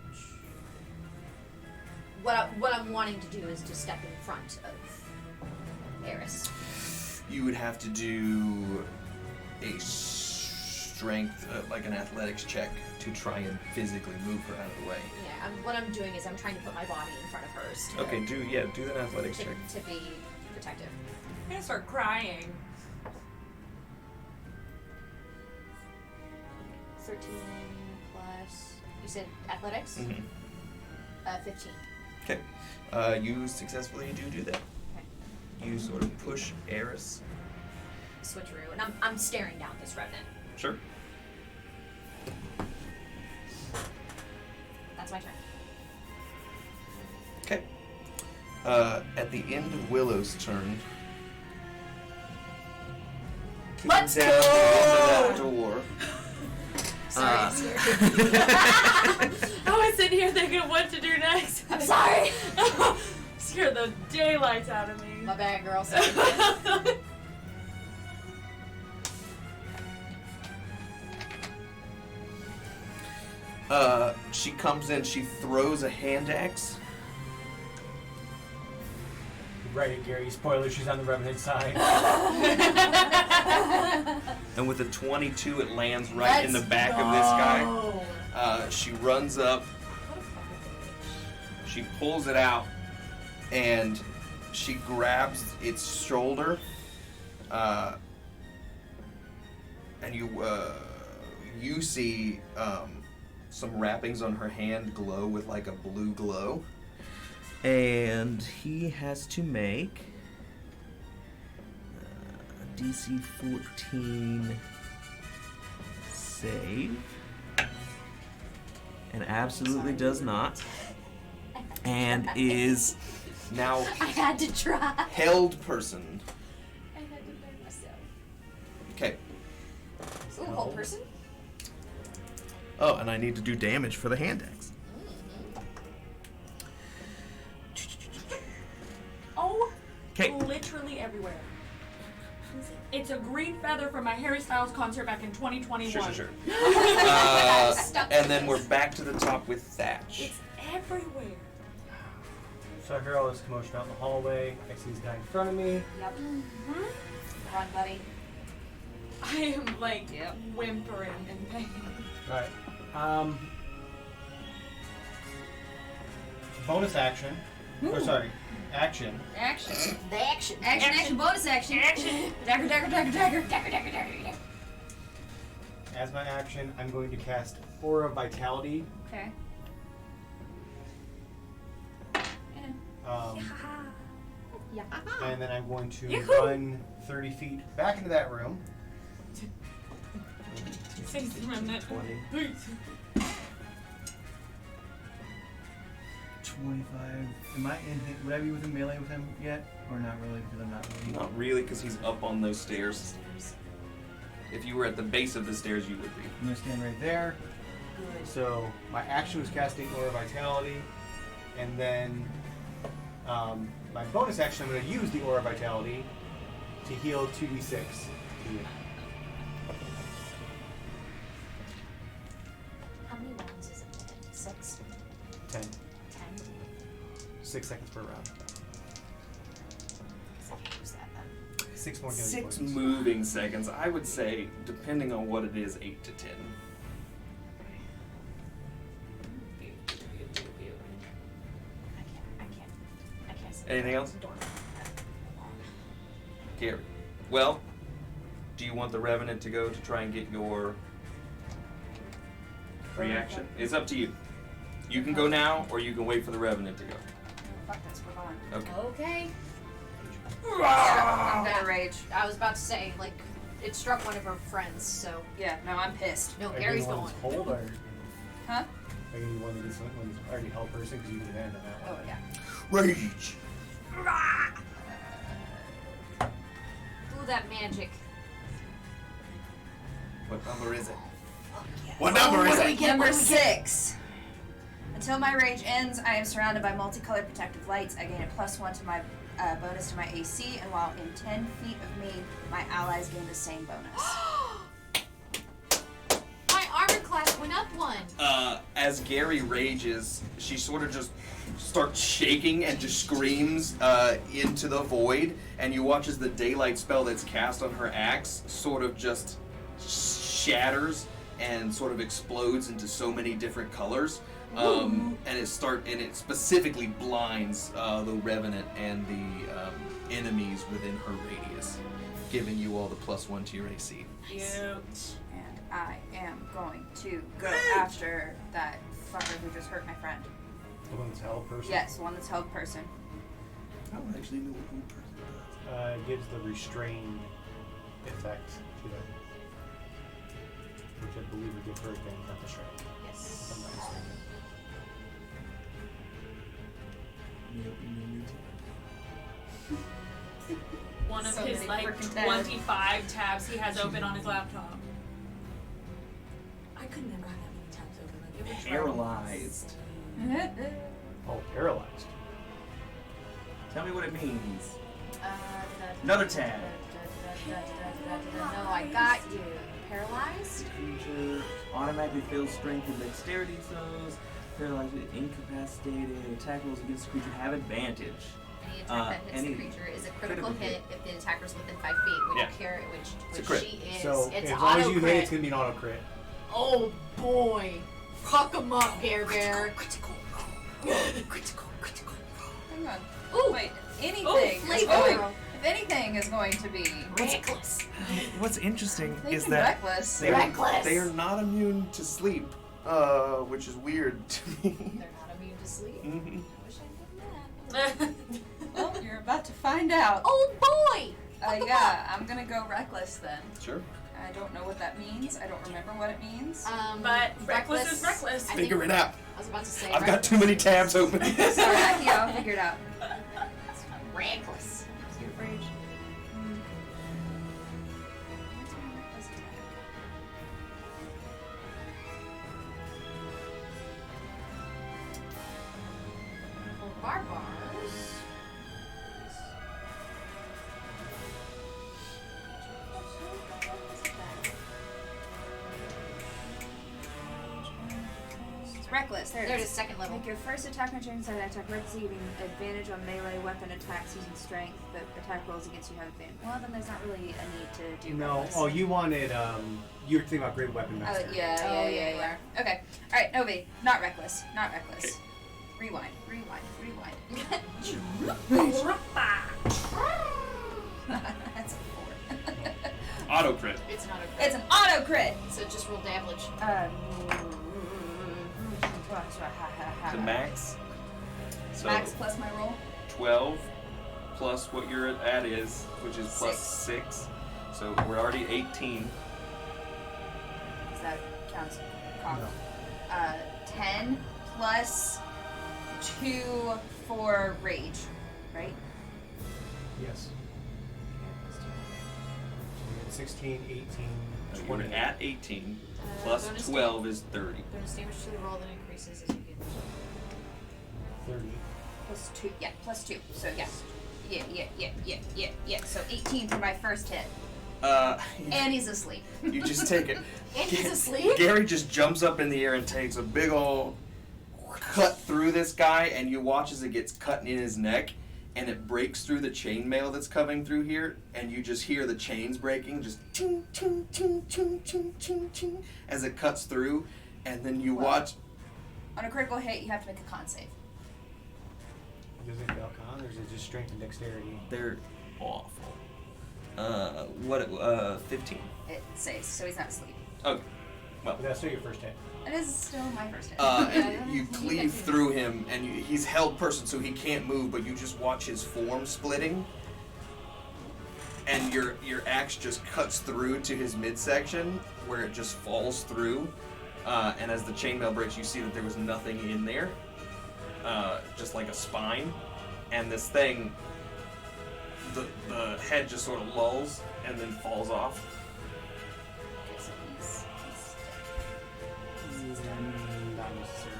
What I'm wanting to do is to step in front of Eris. You would have to do a strength, like an athletics check, to try and physically move her out of the way. Yeah, what I'm doing is I'm trying to put my body in front of hers. To, Okay, do that athletics check. to be protective. I'm gonna start crying. 13 plus. You said athletics? Mm-hmm. 15. Okay. You successfully do that. Okay. You sort of push Eris. Switcheroo, and I'm staring down this revenant. Sure. That's my turn. Okay. At the end of Willow's turn, kicking Let's down go! the end of that door. Sorry, I'm scared. I was sitting here thinking of what to do next. I'm sorry. Scared the daylights out of me. My bad, girl. Sorry. She comes in, she throws a hand axe. Right, Gary. Spoiler, she's on the Revenant side. And with a 22, it lands right in the back of this guy. She runs up, she pulls it out, and she grabs its shoulder. And you see some wrappings on her hand glow with like a blue glow. And he has to make a DC 14 save. And absolutely does not. And is now I had to try. held person. I had to bend myself. Okay. Ooh, whole person? Oh, and I need to do damage for the hand axe. Oh, Okay. literally everywhere. It's a green feather from my Harry Styles concert back in 2021. Sure. Stuck And to then this. we're back to the top with Thatch. It's everywhere. So I hear all this commotion out in the hallway. I see this guy in front of me. Yep. Mm-hmm. Run, buddy. I am like whimpering in pain. Right. Bonus action. Or sorry, action. Action. The action. Action, bonus action. Action. Dagger, dagger, dagger, dagger. Dagger, dagger, dagger, dagger. As my action, I'm going to cast Aura Vitality. Okay. Yeah. And then I'm going to Yahoo! run 30 feet back into that room. Stacy Remnant. 20. 25. Am I in hit? Would I be within melee with him yet? Or not really, because I'm not really. Not really, because he's up on those stairs. If you were at the base of the stairs, you would be. I'm going to stand right there. So my action was casting Aura Vitality. And then my bonus action, I'm going to use the Aura Vitality to heal 2d6 to you. How many rounds is it? 6? 10. 10? 6 seconds per round. I can't use that then. 6 more healing 6 points. moving seconds. I would say, depending on what it is, 8 to 10. I can't say Anything that. else? Dorm. Gary. Well, do you want the Revenant to go to try and get your reaction? It's up to you. You can go now, or you can wait for the Revenant to go. Fuck this, we're going. Okay. Okay. I'm gonna rage. I was about to say, like, it struck one of her friends, so Yeah, no, I'm pissed. no, Are you Gary's the one going. that's hold, or Huh? are you the one that's already held person because you can advantage on that Oh, one? yeah. Rage. Ooh, that magic. What number is it? What number is it? Number 6. Until my rage ends, I am surrounded by multicolored protective lights. I gain a +1 to my bonus to my AC, and while in 10 feet of me, my allies gain the same bonus. My armor class went up 1. As Gary rages, she sort of just starts shaking and just screams into the void, and you watch as the daylight spell that's cast on her axe sort of just shatters and sort of explodes into so many different colors. And it specifically blinds the revenant and the enemies within her radius, giving you all the +1 to your AC. And I am going to go after that fucker who just hurt my friend. The one that's held person? Yes, the one that's held person. I don't actually know what who person does. Gives the restrained effect to it. Which I believe would give her advantage, not the strength. If I'm Yes. not mistaken. One of So his many like frickin' tabs. 25 tabs he has open on his laptop. I could never have that many tabs open. Like, it would drive me Paralyzed. Oh, paralyzed. Tell me what it means. Uh, Another tab. No, I got you. Paralyzed? Creature automatically fails strength and dexterity throws. Paralyzed, incapacitated. Attack rolls against the creature have advantage. Any attack that hits any the creature is a critical critical hit if the attacker's within 5 feet, which Yeah. carry It's a which crit. she is. So It's as long as auto you crit. hit, it's gonna be an auto crit. Oh boy. Fuck him up, Bear Bear. Hang on. Ooh, Wait, anything oh, is flavor. going, if anything is going to be Reckless. What's interesting is thinking that reckless. Reckless. They are not immune to sleep, which is weird to me. They're not immune to sleep. Mhm. I wish I knew that. Well, you're about to find out. Oh boy! Yeah, I'm gonna go reckless then. Sure. I don't know what that means. I don't remember what it means. But reckless is reckless. I Figure think- it out. I was about to say I've got too many tabs open. Sorry, I'll figure it out. reckless. Your rage. What's my reckless attack? For barbars. It's reckless. There it There it is. is, second level. Make your first attack on turn side attack recklessly, giving advantage on melee weapon attacks using strength, but attack rolls against you have advantage. Well, then there's not really a need to do No. reckless. Oh, you wanted, you were thinking about great weapon Oh, master. yeah. Okay. Alright, Novi. Not reckless. Not reckless. Rewind. That's a 4. Auto crit. It's not a crit. It's an auto crit! So just roll damage. To max. So Max plus my roll. 12 plus what you're at is, which is plus 6. So we're already 18. Does that count as comp? No. 10 plus 2 for rage, right? Yes. So you had 16, 18, So 20. you're at 18. Plus bonus 12 is 30. Bonus damage to the roll that increases as you get. 30. Plus 2. Yeah, plus 2. So yeah. Yeah. So 18 for my first hit. And he's asleep. You just take it. And he's asleep? Gary just jumps up in the air and takes a big ol' cut through this guy, and you watch as it gets cut in his neck, and it breaks through the chainmail that's coming through here, and you just hear the chains breaking, just ting, ting, ting, ting, ting, ting, ting, as it cuts through, and then you watch. On a critical hit, you have to make a con save. Does it fail con, or is it just strength and dexterity? They're awful. 15. It saves, so he's not asleep. Okay. But that's still your first hit. It is still my first hit. And you cleave through him, and he's held person, so he can't move, but you just watch his form splitting. and your axe just cuts through to his midsection, where it just falls through. And as the chainmail breaks, you see that there was nothing in there, just like a spine. And this thing, the head just sort of lulls and then falls off. Okay, so he's Not necessarily.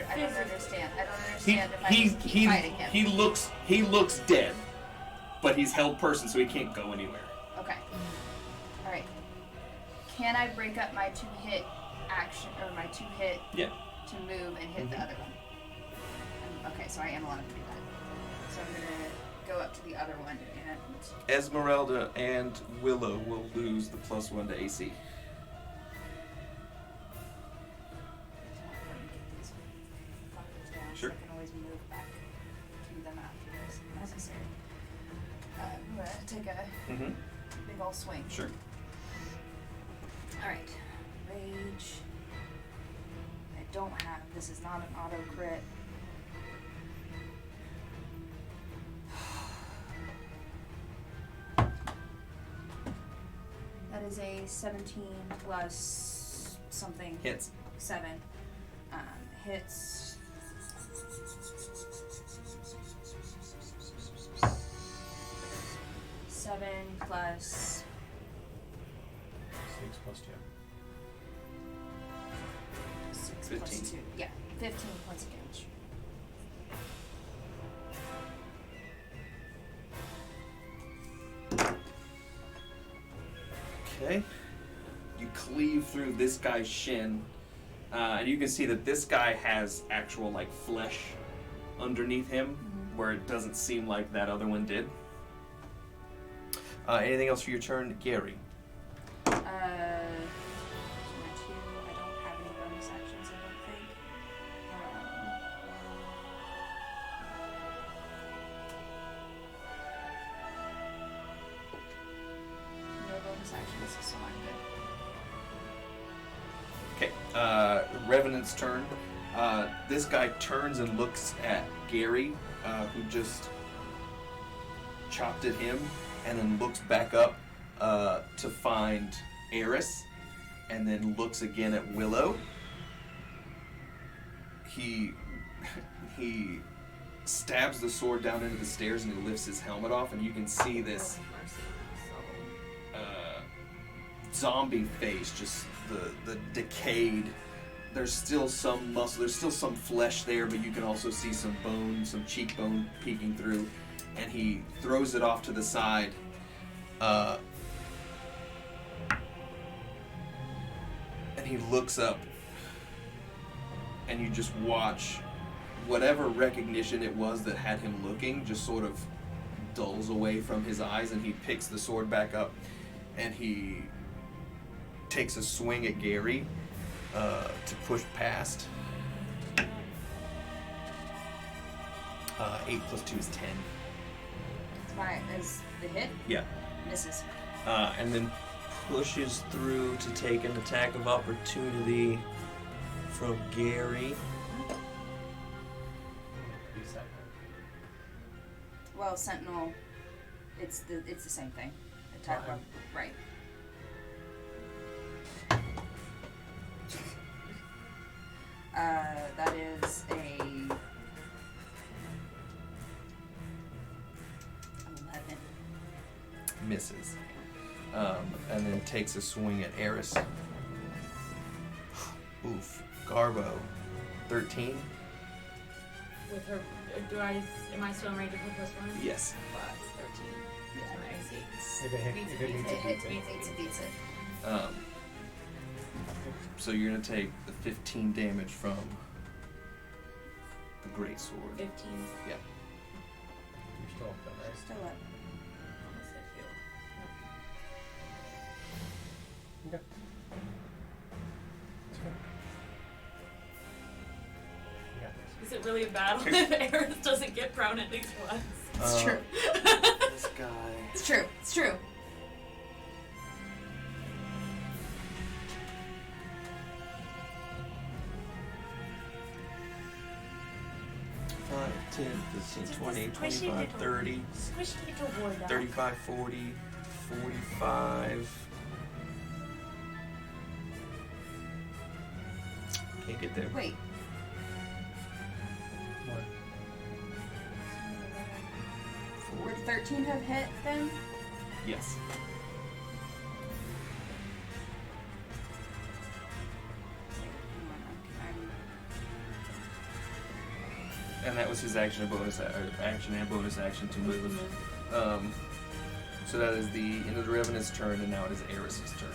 I don't understand. I don't understand if I He just keep fighting him. he looks dead, but he's held person, so he can't go anywhere. Okay. All right. Can I break up my 2-hit action or my 2-hit Yeah. to move and hit the other one? Okay, so I am allowed to do that. So I'm gonna go up to the other one and. Esmeralda and Willow will lose the +1 to AC. Sure. I can always move back to them afterwards if necessary. I'm gonna take a Mm-hmm. big ol' swing. Sure. Alright. Rage. I don't have. This is not an auto crit. That is a 17 plus something. Hits. 7. Hits. Seven plus 6 plus 2. 6 15. plus 2. Yeah, 15 points of damage. Okay. You cleave through this guy's shin, and you can see that this guy has actual like flesh underneath him, where it doesn't seem like that other one did. Anything else for your turn, Gary? My 2. I don't have any bonus actions, I don't think. No bonus actions, so I'm good. Okay. Revenant's turn. This guy turns and looks at Gary, who just chopped at him, and then looks back up to find Eris, and then looks again at Willow. He stabs the sword down into the stairs, and he lifts his helmet off, and you can see this zombie face, just the decayed. There's still some muscle, there's still some flesh there, but you can also see some bone, some cheekbone peeking through, and he throws it off to the side. And he looks up, and you just watch whatever recognition it was that had him looking just sort of dulls away from his eyes, and he picks the sword back up, and he takes a swing at Gary to push past. 8 plus 2 is 10. Is the hit? Yeah. Misses. And then pushes through to take an attack of opportunity from Gary. Well, Sentinel, it's the same thing. Attack Okay. right. That is a 11. Misses. And then takes a swing at Eris. Oof. Garbo. 13? With her, am I still in range of her +1? Yes. Well, it's 13. That's my AC. If it hit- Beats if it it, meets beats it, it, beats beats it, Beats it. So you're going to take the 15 damage from the great sword. 15. Yeah. You're still up though, right? Still up. Almost hit you. Okay. That's good. You got this. Is it really a battle if Eris doesn't get prone at least once? It's true. This guy. It's true. It's true. 5, 10, 15, Just a 20, squishy 25, little- 30, Squishy little war dog. 35, 40, 45. Can't get there. Wait. What? Would 13 have hit then? Yes. And that was his action and bonus action and bonus action to move. So that is the end of the Revenant's turn, and now it is Eris's turn.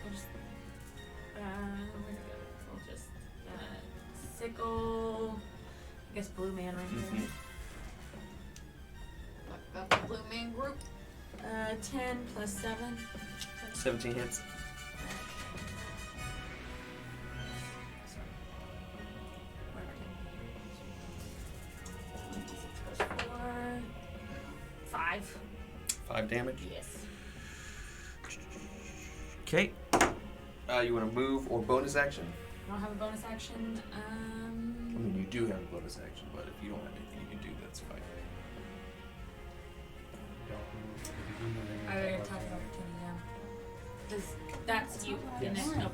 We'll just, where'd it go? So we'll just, sickle, I guess blue man right here. Got the blue man group. 10 plus 7. 17 hits. Plus 4. 5. 5 damage. Yes. Okay. You want to move or bonus action? I don't have a bonus action. I mean, you do have a bonus action, but if you don't have anything you can do, that's fine. I already talked about opportunity, yeah. Does that's you? Yes. Didn't it?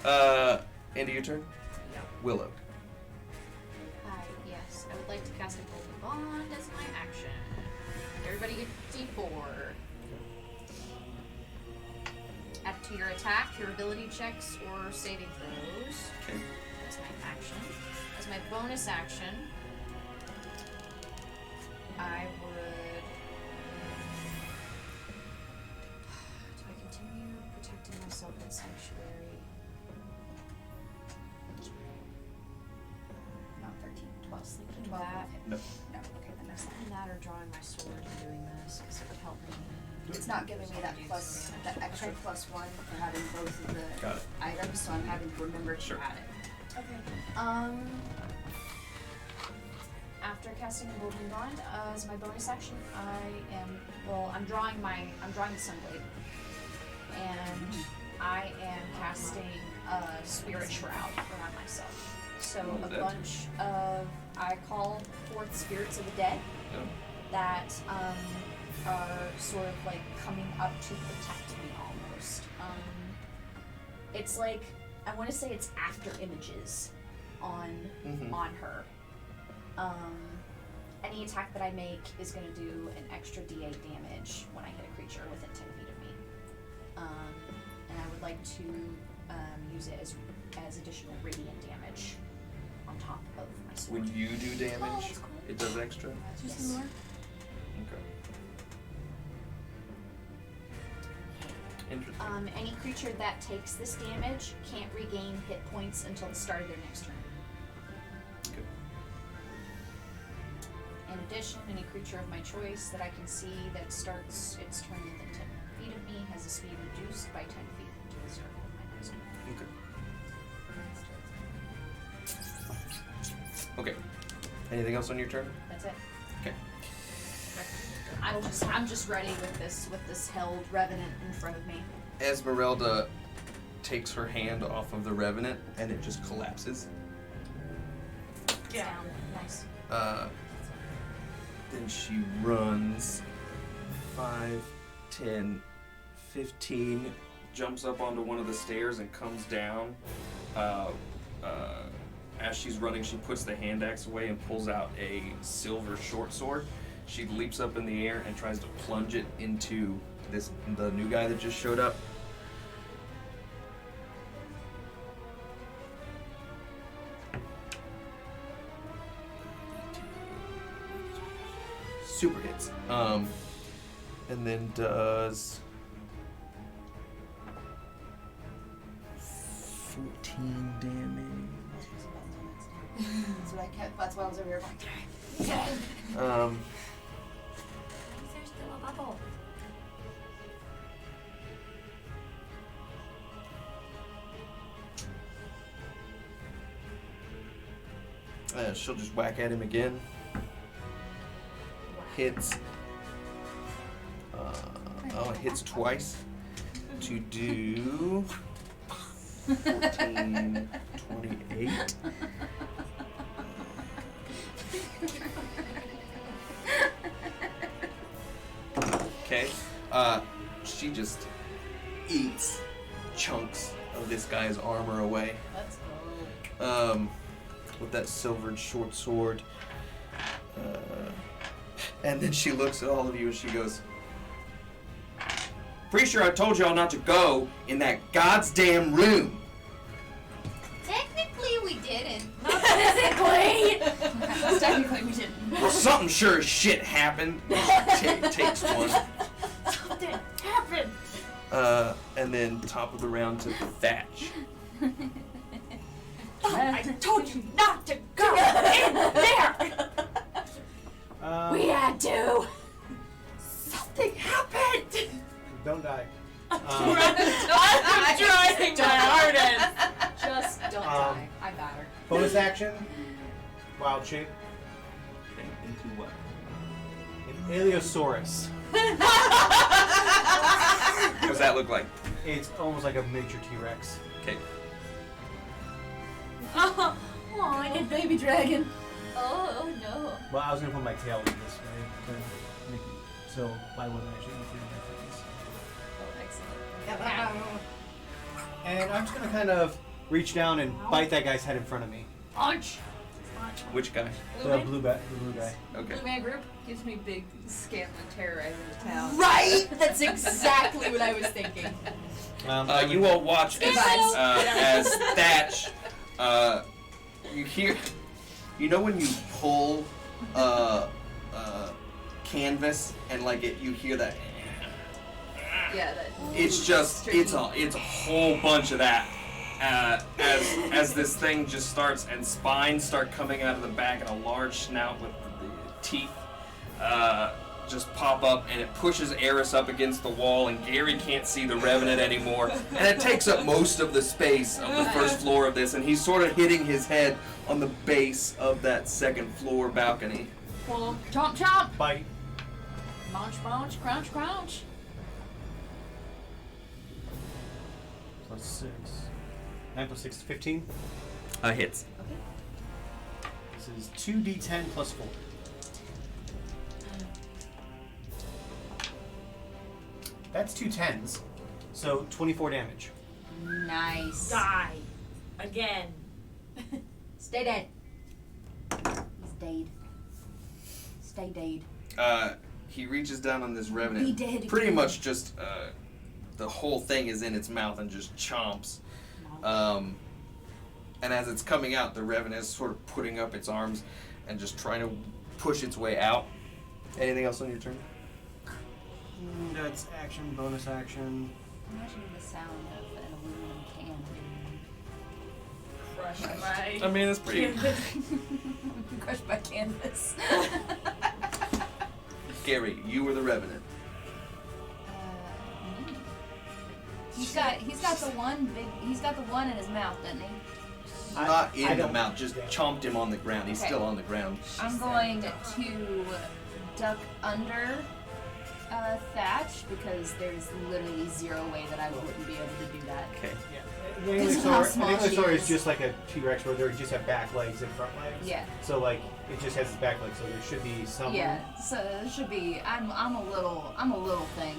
Okay. End of your turn? Yeah. Willow. Hi, yes. I would like to cast a golden bond as my action. Everybody get D4. Add to your attack, your ability checks, or saving throws. Okay. That's my action. As my bonus action, I would. Do I continue protecting myself in Sanctuary? Not 13, 12. Thinking 12 that. hit. No. No, okay, then that's not. Thinking that or drawing my sword and doing this, because it would help me. It's not giving me that plus, that extra Okay. +1 for having both of the Got it. items, so I'm having to remember to Sure. add it. Okay. After casting a golden bond, as my bonus action, I'm drawing the sunblade, and I am casting a spirit shroud around myself. So What a is that? bunch of, I call forth spirits of the dead No. that are sort of like coming up to protect me almost. It's like, I want to say it's after images on Mhm. on her. Any attack that I make is going to do an extra D8 damage when I hit a creature within 10 feet of me. And I would like to use it as additional radiant damage on top of my sword. When you do damage, it does extra? Do Yes. some more. Okay. Interesting. Any creature that takes this damage can't regain hit points until the start of their next turn. Okay. In addition, any creature of my choice that I can see that starts its turn within 10 feet of me has a speed reduced by 10 feet until the start of my next turn. Okay. Okay. Anything else on your turn? That's it. Okay. I'm just ready with this held revenant in front of me. Esmeralda takes her hand off of the Revenant and it just collapses. Yeah. Sound nice. Then she runs 5, 10, 15, jumps up onto one of the stairs and comes down. As she's running, she puts the hand axe away and pulls out a silver short sword. She leaps up in the air and tries to plunge it into the new guy that just showed up. Super hits. And then does 14 damage. That's why I was over here going, Is there still a bubble? She'll just whack at him again. Hits. It hits twice to do 14, 28. Okay. She just eats chunks of this guy's armor away. Let's go. With that silvered short sword. And then she looks at all of you and she goes, pretty sure I told y'all not to go in that goddamn room. Technically, we didn't. Not physically! Technically, we didn't. Well, something sure as shit happened. Takes one. Something happened! And then top of the round to Thatch. I told you not to go in there! We had to! Something happened! Don't die. I'm trying my hardest! Just don't die. I got her. Bonus action. Wild shape. Okay, into what? An Aliosaurus. What does that look like? It's almost like a miniature T-Rex. Okay. Oh, I did baby dragon. Oh no. Well, I was gonna put my tail in this way to make it so I wouldn't actually interfere with my face. Oh, excellent. And I'm just gonna kind of reach down and bite that guy's head in front of me. punch! Which guy? The blue guy. Okay. Blue Man Group gives me big Scanlan terrorizing the town. Right? That's exactly what I was thinking. You all watch as Thatch, you hear, you know when you pull canvas and like you hear that. Yeah, that. It's just it's a whole bunch of that. As this thing just starts and spines start coming out of the back and a large snout with the teeth just pop up and it pushes Eris up against the wall and Gary can't see the Revenant anymore and it takes up most of the space of the first floor of this and he's sort of hitting his head on the base of that second floor balcony. Well, chomp chomp. Bite. Munch munch, crunch crunch. Plus 6. 9 plus 6 is 15. Hits. This is 2d10 plus 4. That's 2 10s. So 24 damage. Nice. Die. Again. Stay dead. He's dead. Stay dead. He reaches down on this Be Revenant. dead. Pretty much just the whole thing is in its mouth and just chomps. And as it's coming out, the Revenant is sort of putting up its arms and just trying to push its way out. Anything else on your turn? That's action, bonus action. Imagine the sound of an aluminum can. Crushed by I mean, it's pretty. Crushed by canvas. Gary, you were the Revenant. Me. He's got the one in his mouth, doesn't he? Not in I the don't- mouth, just yeah. chomped him on the ground. He's Okay. still on the ground. I'm going to duck under Thatch because there's literally zero way that I wouldn't be able to do that. Okay. Yeah. This is how small she is is. just like a T-Rex where they just have back legs and front legs. Yeah. So like it just has its back legs, so there should be some. Yeah, so it should be. I'm a little thing.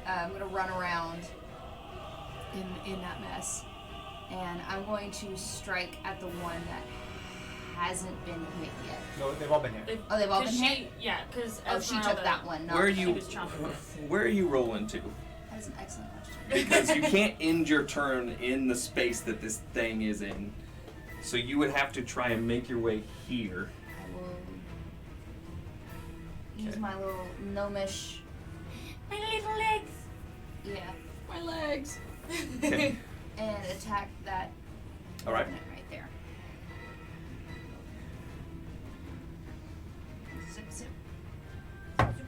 I'm gonna run around in that mess, and I'm going to strike at the one that hasn't been hit yet. No, they've all been hit. Oh, they've all been hit. Yeah, because Oh, she took that one. No, Where are She you? was chomping it. Where are you rolling to? That is an excellent question. Because you can't end your turn in the space that this thing is in. So you would have to try and make your way here. I will use Okay. my little gnomish. My little legs. Yeah, my legs. Okay. And attack that. All right. Revenant right there. Zip, zip. That's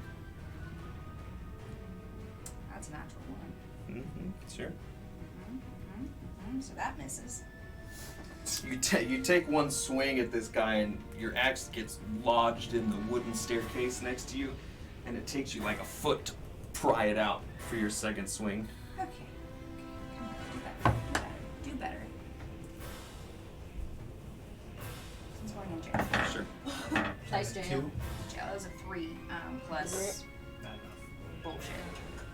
a natural one. Sure. So that misses. You take one swing at this guy, and your axe gets lodged in the wooden staircase next to you, and it takes you like a foot to pry it out for your second swing. Okay. Come on, do that. Dice jail. 2. Yeah, that was a 3 plus Not enough. bullshit.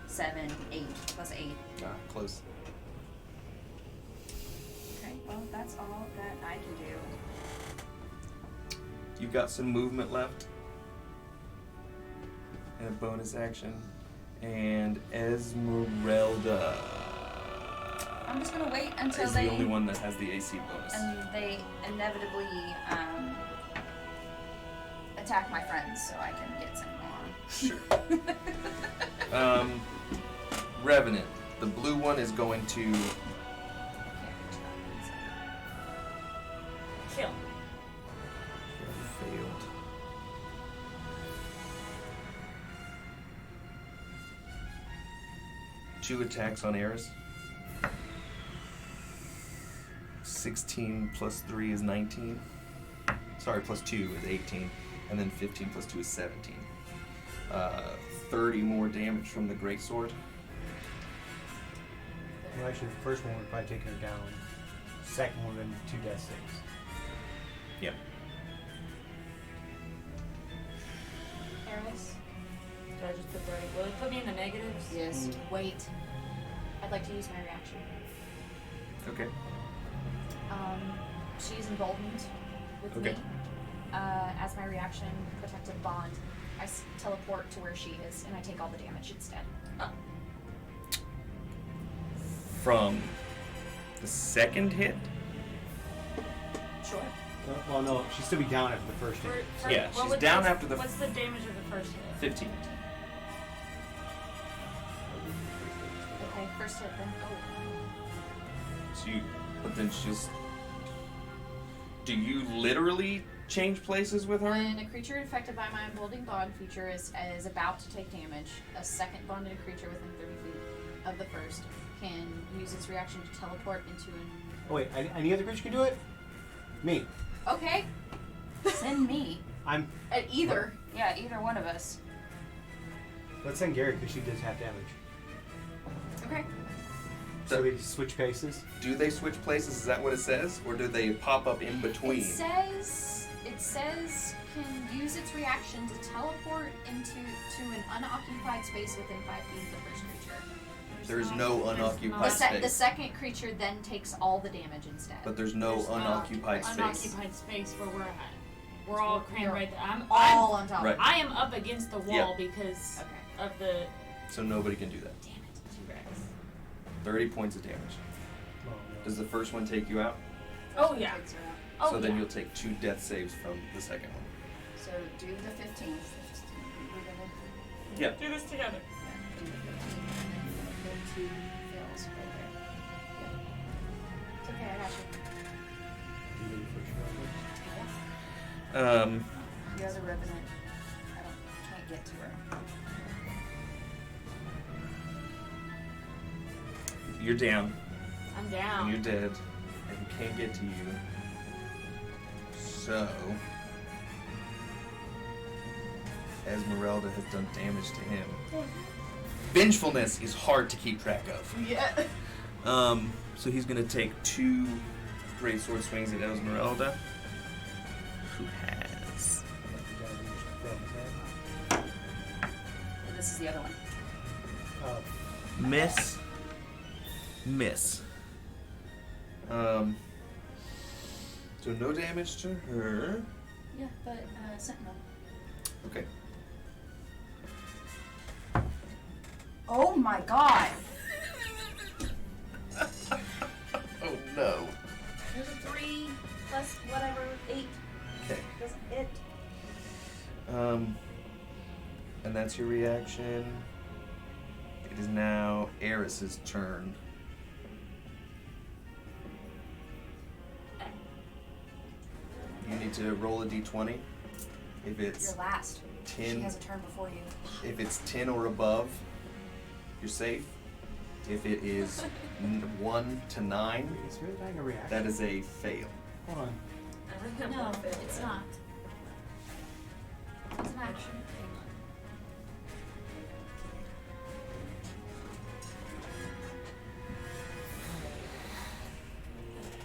7, 8 plus 8. Close. Okay, well that's all that I can do. You've got some movement left. And a bonus action. And Esmeralda I'm just gonna wait until is they the only one that has the AC bonus. and they inevitably attack my friends so I can get some more. Sure. Revenant. The blue one is going to Kill. failed. Two attacks on Eris. 16 plus 3 is 19. Sorry, plus 2 is 18. And then 15 plus 2 is 17. 30 more damage from the greatsword. Well, actually, the first one would probably take her down. Second one would be 2 death saves. Yep. Eris? Do I just put 30? Will it put me in the negatives? Yes. Wait. I'd like to use my reaction. Okay. She's emboldened with Okay. me. As my reaction, protective bond, I teleport to where she is, and I take all the damage instead. From the second hit? Sure. Well, no, she'd still be down after the first hit. Yeah, what she's would down this- after the What's the damage of the first hit? 15. Okay, first hit then. So you, but then she's. Do you literally change places with her? When a creature affected by my emboldening bond feature is about to take damage, a second bonded creature within 30 feet of the first can use its reaction to teleport into an. Oh, wait, any other creature can do it? Me. Okay. Send me. I'm. At either. Yeah, either one of us. Let's send Gary because she does half damage. Okay. So we switch paces. Do they switch places? Is that what it says? Or do they pop up in between? It says can use its reaction to teleport to an unoccupied space within 5 feet of the first creature. There's no unoccupied The space. second creature then takes all the damage instead. But there's no There's unoccupied space. Unoccupied space where we're at. We're all crammed right there. all on top. Right. I am up against the wall Yeah. because Okay. of the So nobody can do that. damn it, T-Rex. 30 points of damage. Oh, no. Does the first one take you out? Oh yeah. Takes her out. Oh so then yeah. you'll take 2 death saves from the second one. So do the 15. We're gonna Yeah. Do this together. do the 15 and then we're gonna kill 2 fails right there. It's okay, I got you. You ready for your The other revenant, can't get to her. You're down. I'm And down. you're dead. And he can't get to you. So. Esmeralda has done damage to him. Vengefulness is hard to keep track of. Yeah. So he's gonna take 2 great sword swings at Esmeralda, who has. And this is the other one. Miss. So no damage to her. Yeah, but Sentinel. Okay. Oh my god! Oh no. There's a 3 plus whatever, 8. Okay. Doesn't hit. And that's your reaction. It is now Eris's turn. You need to roll a d20. If it's You're last. She 10, has a turn before you. if it's 10 or above, you're safe. If it is 1 to 9, Is really dying a reaction? that is a fail. Hold on. No, it's not. It's an action.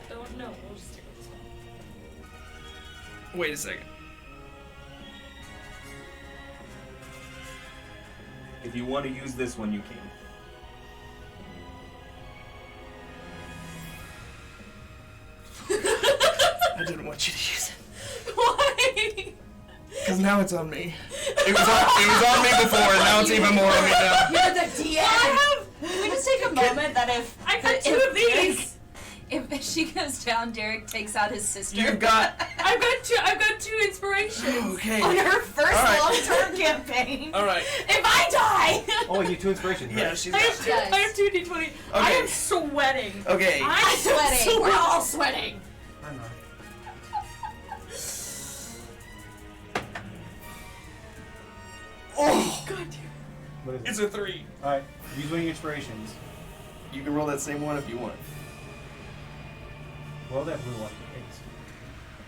Don't know. We'll just stick with this one. Wait a second. If you want to use this one, you can. I didn't want you to use it. Why? Because now it's on me. It was on me before, and now it's even more on me now. You're the DM. Can we just take a moment that I got two of these. If she goes down, Derek takes out his sister. You've got... I've got two inspirations. Okay. on her first All right. long-term campaign. All right. If I die, Oh, you 2 inspirations, right? Yeah, she's I got... have two. I have two D20. I Okay. am sweating. Okay. I'm sweating. We're all sweating. I'm not. Oh! God damn. What is it? It's a 3. Alright, use one of your inspirations. You can roll that same one if you want. Roll that blue one. Thanks.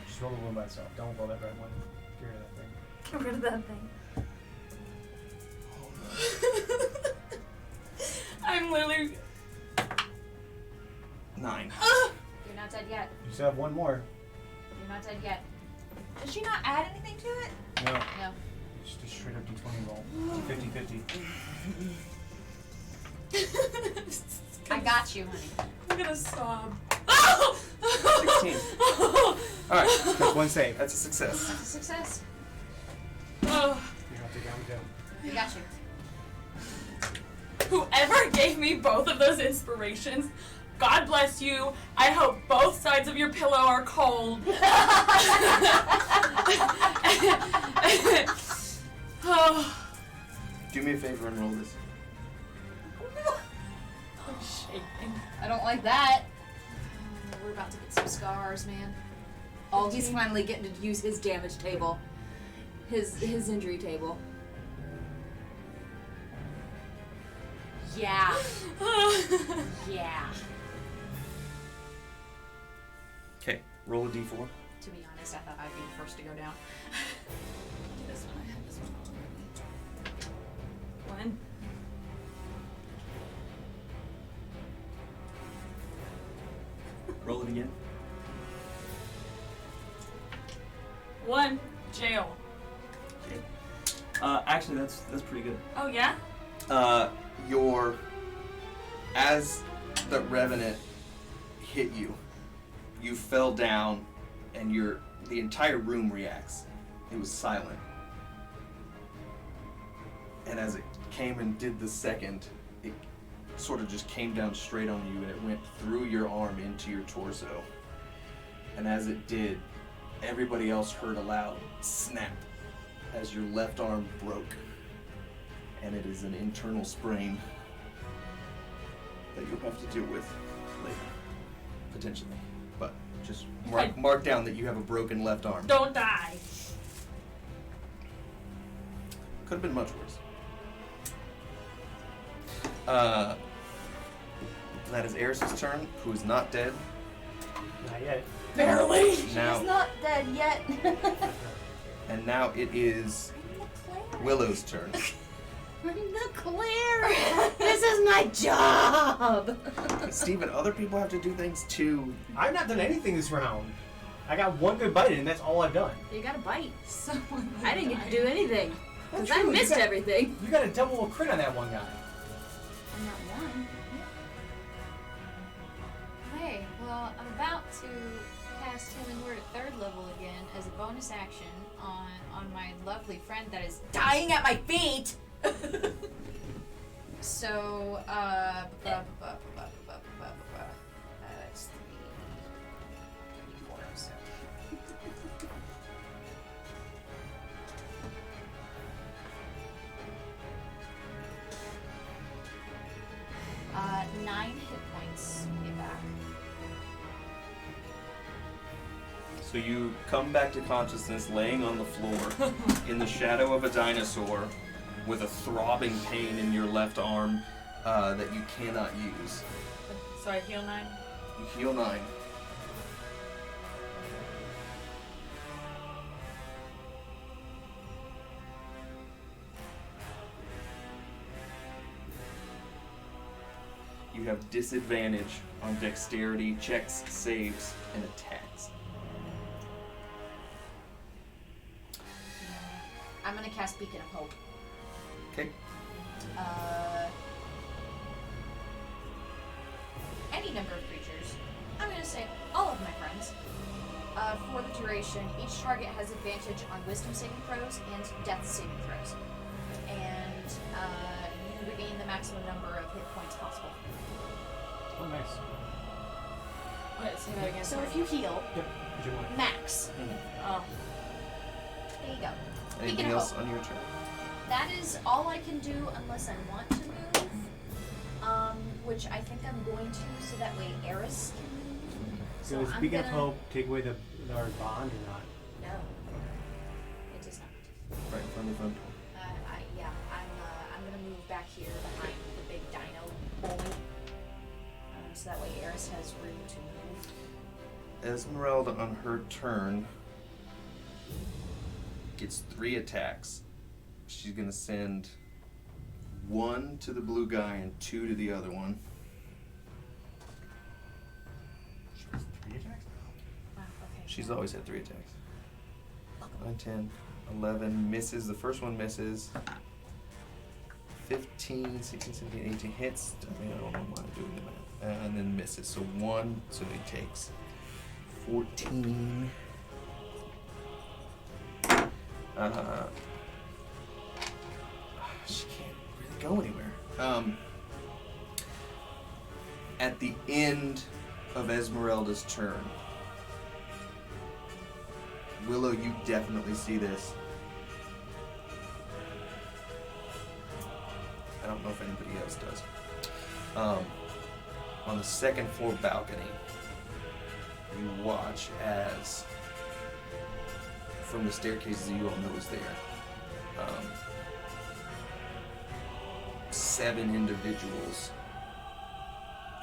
Just roll the blue one by itself. Don't roll that red one. Get rid of that thing. Get rid of that thing. I'm literally. 9. You're not dead yet. You still have one more. You're not dead yet. Did she not add anything to it? No. No. Just a straight up d20 roll. 50-50. I got you, honey. I'm gonna sob. 16. Alright. That's one save. That's a success. That's a success. You have to go down. We got you. Whoever gave me both of those inspirations, God bless you. I hope both sides of your pillow are cold. Oh, Do me a favor and roll this. I'm shaking. I don't like that. We're about to get some scars, man. Oh, he's finally getting to use his damage table. His injury table. Yeah. Yeah. Okay, roll a d4. To be honest, I thought I'd be the first to go down. This one, I have this one. 1. Roll it again. 1. Jail. Actually, that's pretty good. Oh yeah? As the revenant hit you, you fell down, and the entire room reacts. It was silent. And as it came and did the second, it sort of just came down straight on you, and it went through your arm into your torso. And as it did, everybody else heard a loud snap as your left arm broke. And it is an internal sprain that you'll have to deal with later, potentially. But just mark down that you have a broken left arm. Don't die. Could have been much worse. That is Eris's turn, who is not dead. Not yet. Barely. Now, He's not dead yet. and now it is Willow's turn. I'm the Claire. This is my job. Steven, other people have to do things too. I've not done anything this round. I got one good bite in, and that's all I've done. You got a bite. Someone I didn't get to do anything. That's Because I true, missed everything. You got a double crit on that one guy. I'm not one. Okay, well, I'm about to cast Healing Word at 3rd level again as a bonus action on my lovely friend that is dying at my feet. So, that's 3d4, so. 9 hit points get back. So you come back to consciousness laying on the floor in the shadow of a dinosaur with a throbbing pain in your left arm that you cannot use. So I heal 9. You heal 9. You have disadvantage on dexterity checks, saves, and attacks. I'm gonna cast Beacon of Hope. Okay. any number of creatures. I'm going to say all of my friends. For the duration, each target has advantage on wisdom saving throws and death saving throws. And you regain the maximum number of hit points possible. Oh, nice. Wait, say that again. So if you heal, Yep. Did you want? max. Oh. There you go. Anything Speaking of else hope, on your turn? that is all I can do unless I want to move. Which I think I'm going to, so that way Eris can move. So, I'm speaking of gonna- hope, take away our bond or not? No. It does not. Right in front of the front door. I'm gonna move back here behind the big dino bully. So that way Eris has room to move. Esmeralda on her turn gets 3 attacks. She's gonna send 1 to the blue guy and 2 to the other one. She has 3 attacks? Wow, okay. She's always had 3 attacks. 9, 10, 11 misses. The first one misses. 15, 16, 17, 18 hits. I mean, I don't know why I'm doing the math. And then misses. So 1, so he takes 14. She can't really go anywhere. At the end of Esmeralda's turn, Willow, you definitely see this. I don't know if anybody else does. On the second floor balcony, you watch as, from the staircases that you all know is there, 7 individuals,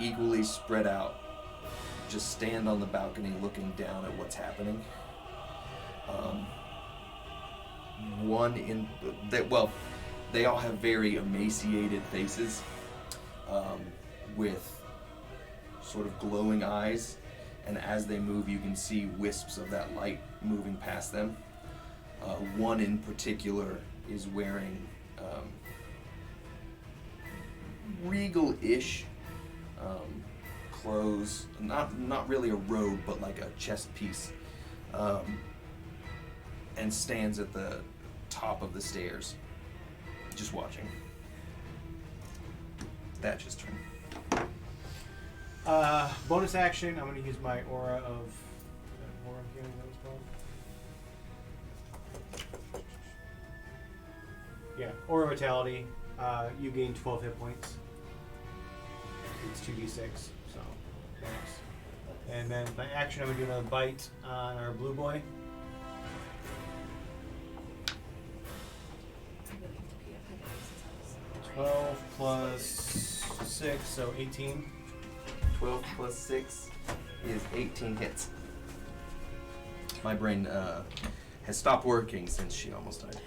equally spread out, just stand on the balcony looking down at what's happening. They all have very emaciated faces, with sort of glowing eyes, and as they move you can see wisps of that light moving past them. One in particular is wearing regal-ish clothes, not really a robe, but like a chest piece, and stands at the top of the stairs, just watching. That's his turn. Bonus action, I'm going to use my aura of... aura of healing, that was called? Yeah, aura of vitality. You gain 12 hit points. It's 2d6, so thanks. And then by action, I'm going to do another bite on our blue boy. I'm 12 plus 6, so 18. 12 plus 6 is 18 hits. My brain has stopped working since she almost died.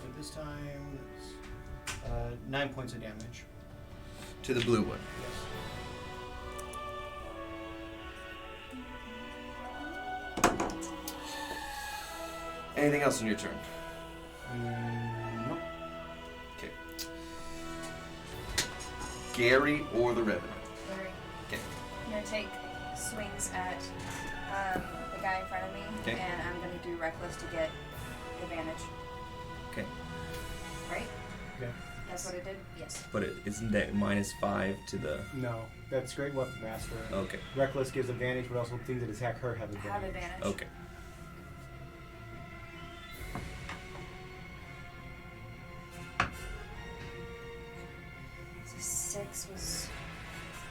For this time, it's 9 points of damage. To the blue one. Yes. Anything else on your turn? Nope. Okay. Gary or the Revenant? Larry. Okay. I'm gonna take swings at the guy in front of me, Okay. and I'm gonna do reckless to get advantage. Okay. Right? Okay. That's what it did. Yes. But isn't that -5 to the... No, that's Great Weapon Master. Okay. Reckless gives advantage, but also things that attack her have advantage. Have advantage. Okay. So 6 was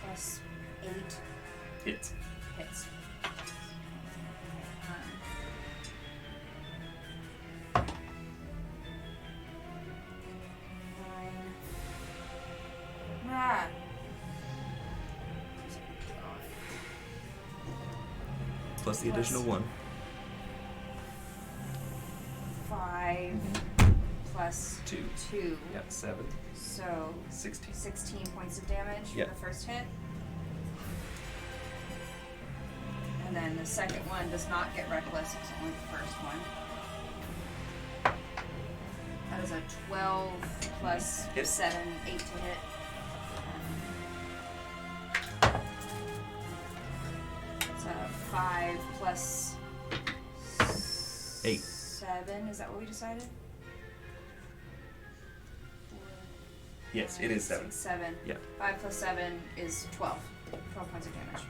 plus 8 Hits. hits. Ah. Plus the additional 1. 5 plus 2. 2. Yeah, 7. So 16. 16 points of damage Yep. for the first hit. And then the second one does not get reckless, it's only the first one. was a 12 plus Hit. 7, 8 to hit. It's a 5 plus 8. 7. Is that what we decided? Yes, it is 7. 7. Yeah. 5 plus 7 is 12. 12 points of damage.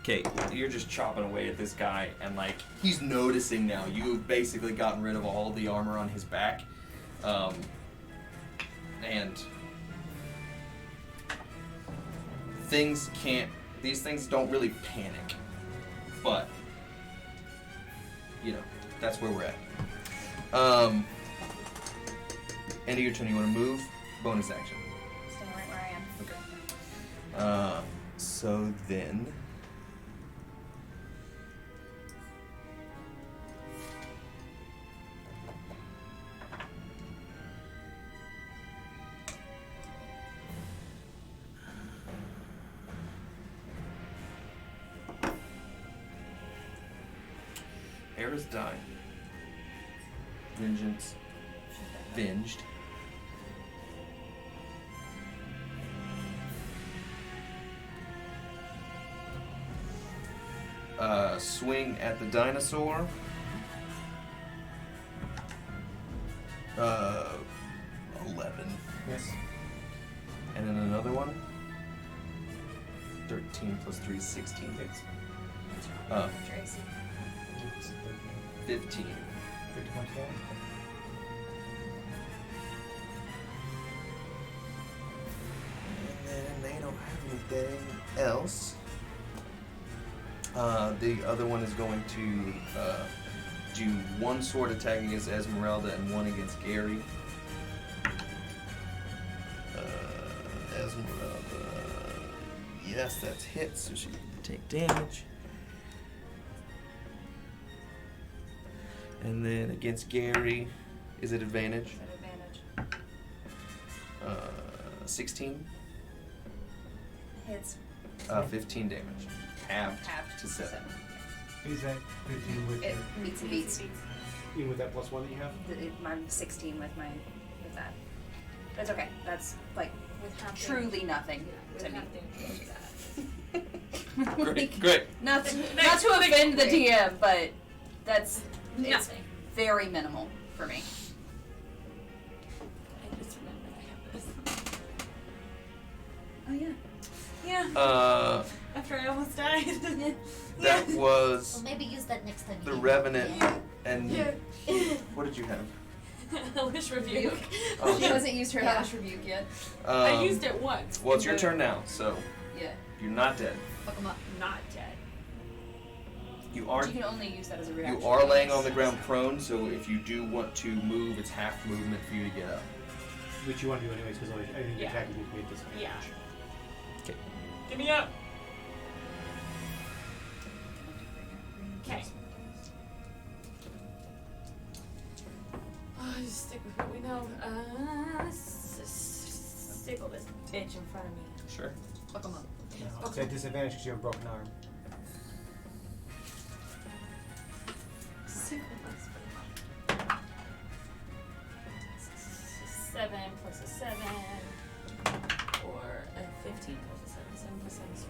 Okay, you're just chopping away at this guy, and like he's noticing now. You've basically gotten rid of all the armor on his back, and these things don't really panic, but you know that's where we're at. End of your turn. You want to move? Bonus action. Staying right where I am. Okay. So then. Era's dying. Vengeance. Venged. Swing at the dinosaur. 11. Yes. And then another one. 13 plus 3 is 16. Hits. Tracy. 15. 50 points of damage. And then they don't have anything else. The other one is going to do one sword attack against Esmeralda and one against Gary. Esmeralda. Yes, that's hit, so she can take damage. And then against Gary, is it advantage? Advantage. 16. Hits. 15 damage. Halved Halved to 7. Is that 15 with It meets and beats. even with that +1 that you have? I'm 16 with that. That's okay. That's like With half truly nothing with to me. half damage. Great, great. Not to offend the DM, but it's Nothing. very minimal for me. I just remembered I have this. Oh yeah. Yeah. After I almost died. That was Well, maybe use that next time. the Revenant. And Yeah. what did you have? Hellish rebuke. Oh, She shit. hasn't used her hellish rebuke yet. I used it once. Well, it's your but turn now, so Yeah. you're not dead. Fuck 'em up. Not dead. You are You can only use that as a reaction. you are laying on the ground prone, so if you do want to move, it's half movement for you to get up. Which you want to do anyways, because I think the Yeah. attack you made this. Yeah. Okay. Give me up. Okay. Oh, just stick with what we know. Sickle this bitch in front of me. Sure. Fuck 'em up. No, it's at disadvantage because you have a broken arm. Sickle this bitch. 7 plus a 7, or a 15 plus a 7. 7 plus 7 is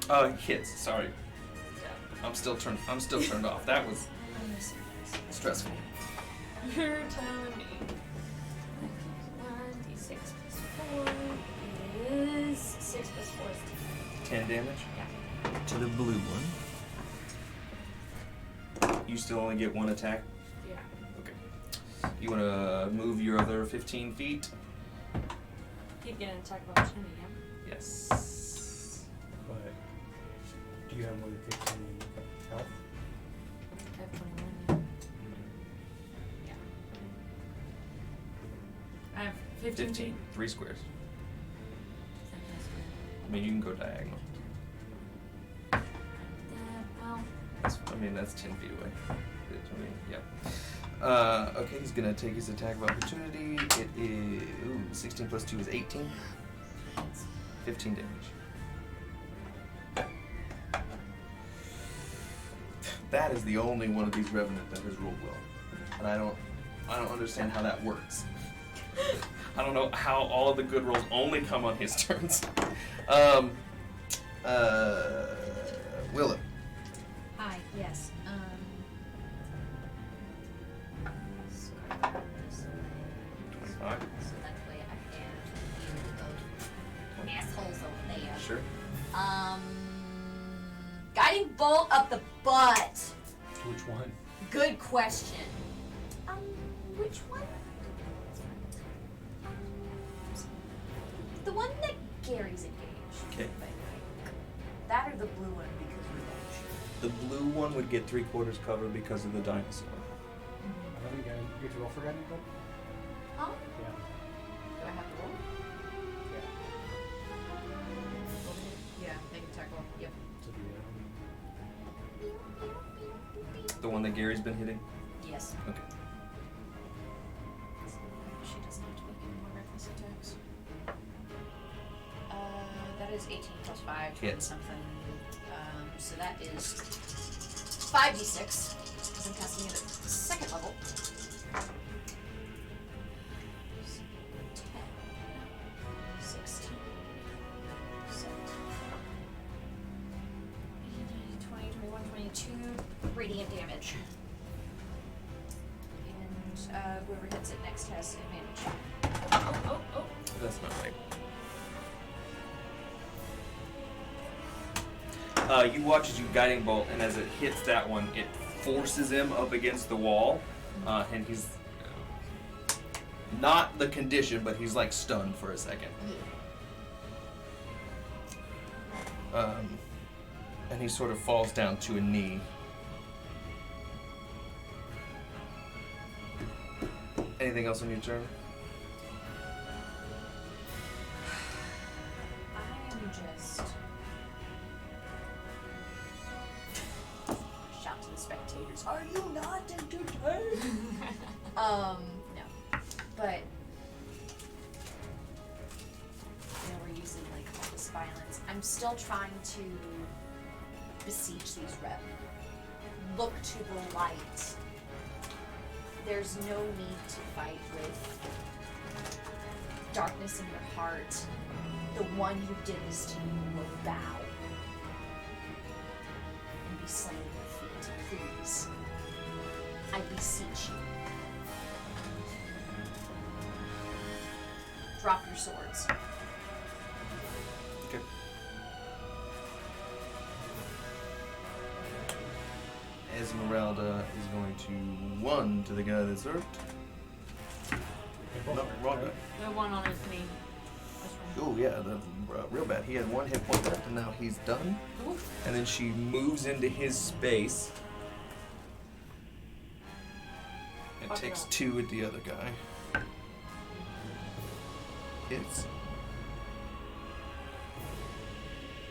14. Hits. Sorry, So, I'm still turned off. That was stressful. you're telling me. 1d6 plus 4 is 6 plus 4 is 10 damage. Yeah. To the blue one. You still only get one attack. Yeah. Okay. You want to move your other 15 feet? Keep getting an attack of opportunity, yeah? Yes. But do you have more than 15 health? I have 21, yeah. I have 15 15. feet. 3 squares. Is that nice square? I mean, you can go diagonal. Well, I mean, that's 10 feet away. I mean, yeah. Okay, he's gonna take his attack of opportunity. It is 16 plus 2 is 18. 15 damage. That is the only one of these Revenant that has rolled well. And I don't don't understand how that works. I don't know how all of the good rolls only come on his turns. Willow. Hi, yes. So I go this way. 25. So that way I can view the assholes over there. Sure. Guiding bolt up the butt. Which one? Good question. Which one? The one that Gary's engaged. Okay. That or the blue one because we're The blue one would get 3/4 cover because of the dinosaur. I don't think I get to roll for guiding bolt. Huh? Yeah. Do I have to roll? Yeah, make an attack roll. Yep. So the, The one that Gary's been hitting? Yes. Okay. She doesn't have to make any more reckless attacks. That is 18 plus 5. 20 Hit. something. So that is 5d6. Because I'm casting it at the second level. 10, 16, 17, 20, 21, 22 radiant damage. And whoever hits it next has advantage. Oh. That's not right. You watch as you guiding bolt, and as it hits that one, it forces him up against the wall, and he's not the condition, but he's like stunned for a second. And he sort of falls down to a knee. Anything else on your turn? I am just shout to the spectators. Are you not entertained? No. But we're using like all this violence. I'm still trying to besiege these rev. Look to the light. There's no need to fight with darkness in your heart. The one who did this to you will bow and be slain at your feet. Please, I beseech you. Drop your swords. Okay. Esmeralda is going to 1 to the guy that's hurt. No, wrong guy. The one on his knee. Oh yeah, real bad. He had 1 hit point left, and now he's done. And then she moves into his space. It takes 2 at the other guy. Hits.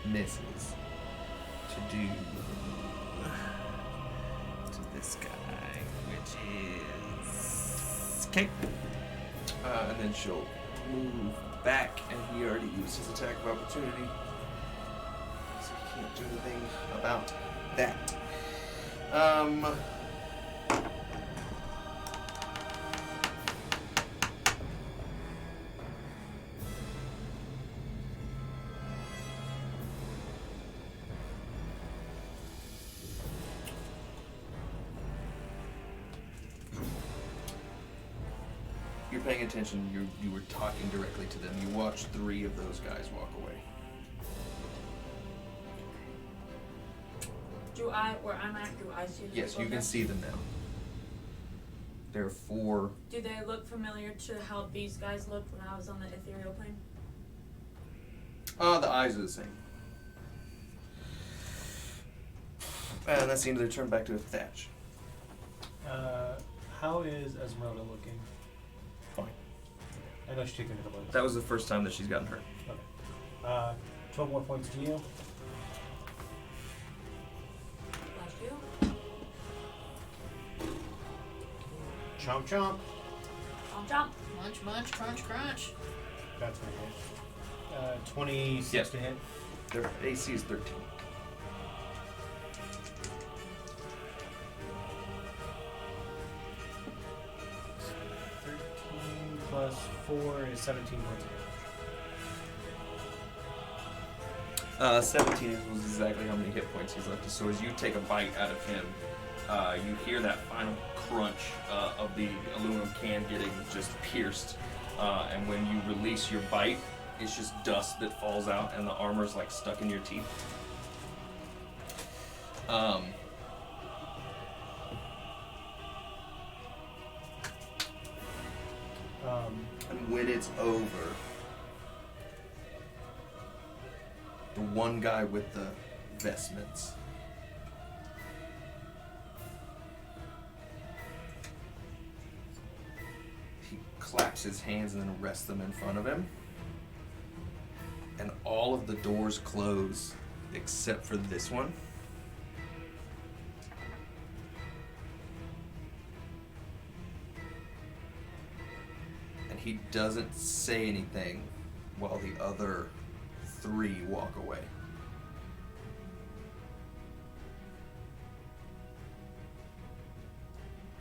Misses. To do to this guy, which is okay. And then she'll move back, and he already used his attack of opportunity, so he can't do anything about that. You're paying attention. You were talking directly to them. You watched 3 of those guys walk away. Do I, where I'm at, do I see the Yes, people you can there? see them now. There are 4. Do they look familiar to how these guys looked when I was on the ethereal plane? The eyes are the same. And that's the end of their turn. Back to Thatch. how is Esmeralda looking? Fine. I know she's taking a couple of That was the first time that she's gotten hurt. Okay. 12 more points to you. Bless you. Chomp chomp. Jump. Munch, munch, crunch, crunch. That's gonna hit. 26 Yes. to hit. Their AC is 13. 4 is 17 points of damage. 17 was exactly how many hit points he's left. So as you take a bite out of him, you hear that final crunch of the aluminum can getting just pierced. And when you release your bite, it's just dust that falls out and the armor's like stuck in your teeth. And when it's over, the one guy with the vestments he claps his hands and then rests them in front of him, and all of the doors close except for this one. And he doesn't say anything while the other 3 walk away.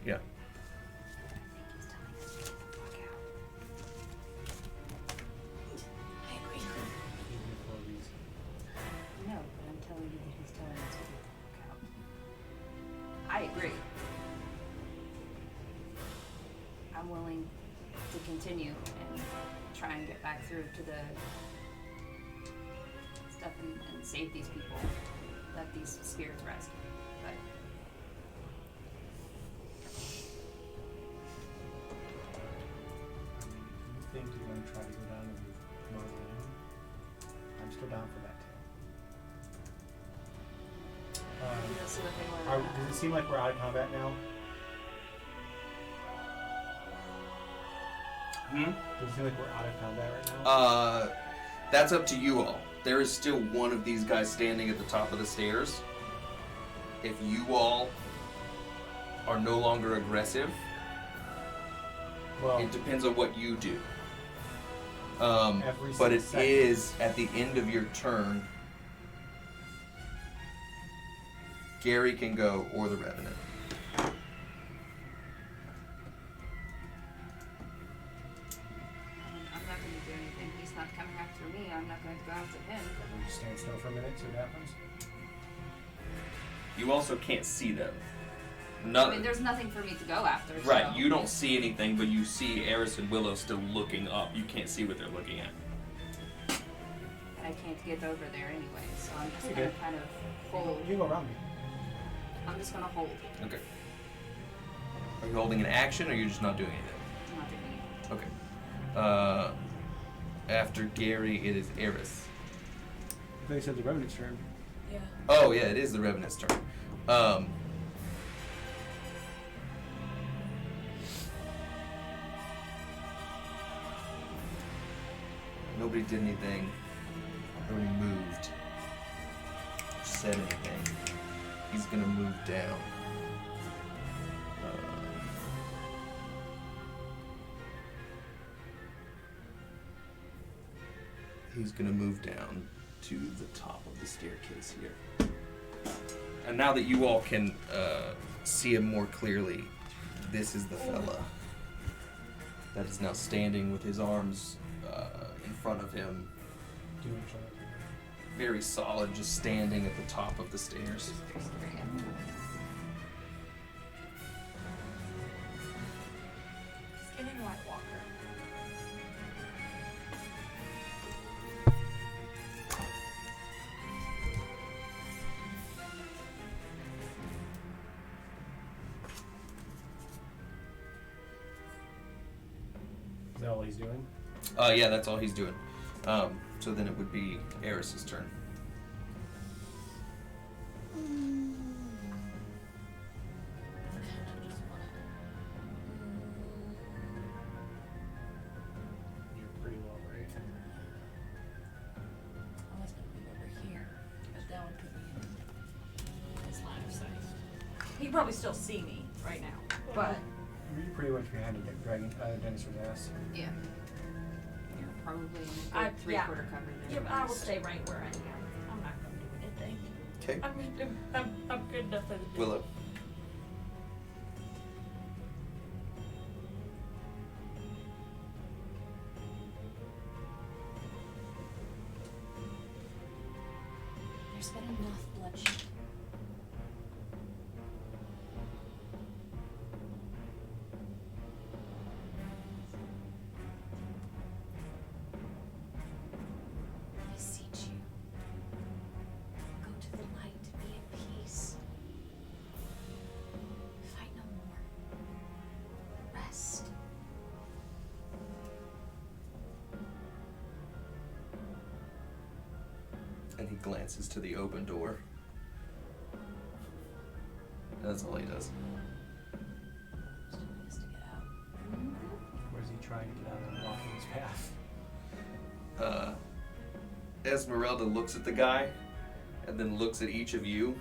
Yeah. No, but I'm telling you that he's telling us to walk out. I agree. I'm willing to continue and try and get back through to the stuff and save these people. Let these spirits rest. But You think you're going to try to go down and Marlene? I'm still down for that too. we'll see what they want. Does it seem like we're out of combat now? Does it seem like we're out of combat right now? That's up to you all. There is still one of these guys standing at the top of the stairs. If you all are no longer aggressive, Well, it depends on what you do. Every But it 6 seconds. is at the end of your turn. Gary can go, or the Revenant. I'm not going to do anything. He's not coming after me. I'm not going to go after him. we'll just stand still for a minute, see what happens. You also can't see them. I mean, there's nothing for me to go after. Right, so. you don't see anything, but you see Eris and Willow still looking up. You can't see what they're looking at. I can't get over there anyway, so I'm just You're going to good. kind of hold. You go around me. I'm just going to hold. Okay. Are you holding an action, or you're just not doing anything? I'm not doing anything. Okay. After Gary, it is Eris. I thought you said the Revenant's turn. Yeah. Oh, yeah, it is the Revenant's turn. Nobody did anything. Nobody moved. Said anything. He's gonna move down. He's gonna move down to the top of the staircase here. And now that you all can see him more clearly, this is the fella that is now standing with his arms in front of him, Do you want to show that to me? very solid, just standing at the top of the stairs. Skinning White Walker. Is that all he's doing? Yeah, that's all he's doing. So then it would be Eris's turn. You're pretty low, right? I was gonna move over here, but that would put me in his line of sight. He can probably still see me right now, but You're pretty much behind the dragon, Dennis's ass. Yeah. You're probably in I- a good three-quarter cover there. yeah, but I will stay right where I am. I'm not gonna do anything. Okay. I'm good enough as it is. Willow. There's been enough bloodshed. I beseech you. Go to the light, be at peace. Fight no more. Rest. And he glances to the open door. That's all he does. Still needs to get out. Where's he trying to get out and walking his path? Esmeralda looks at the guy and then looks at each of you.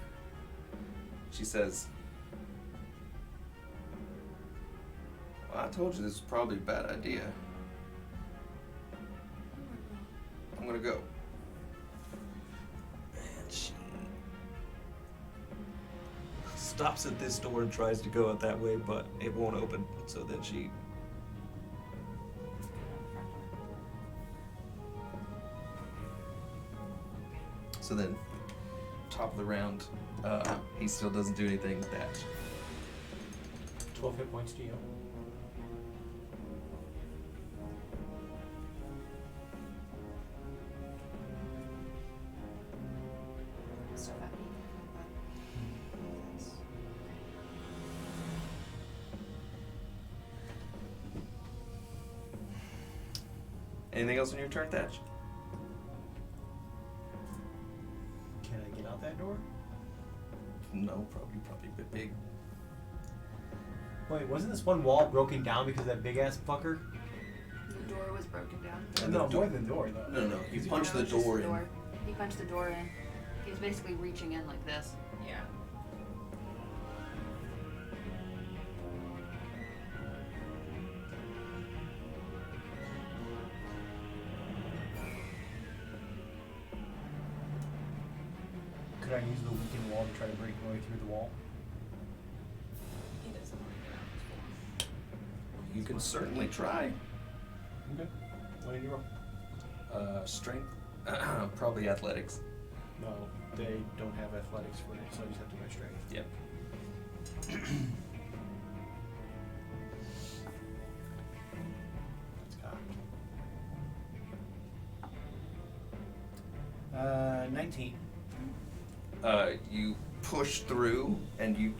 She says, well, I told you this was probably a bad idea. I'm gonna go. And she stops at this door and tries to go out that way, but it won't open. So then she So then, top of the round, he still doesn't do anything with that. 12 hit points to you. So that Anything else on your turn, Thatch? Can I get out that door? No, probably a bit big. Wait, wasn't this one wall broken down because of that big ass fucker? the door was broken down. And No, the door- more than the door though. No, he punched No, the it was just door the in. door. He punched the door in. He was basically reaching in like this. Yeah. Could I use the weakened wall to try to break my way through the wall? He doesn't want to get out of his wall. You can certainly try. Okay. What did you roll? Strength? Probably athletics. No, they don't have athletics for it, so I just have to go strength. Yep. It's cocked. 19. You push through, and you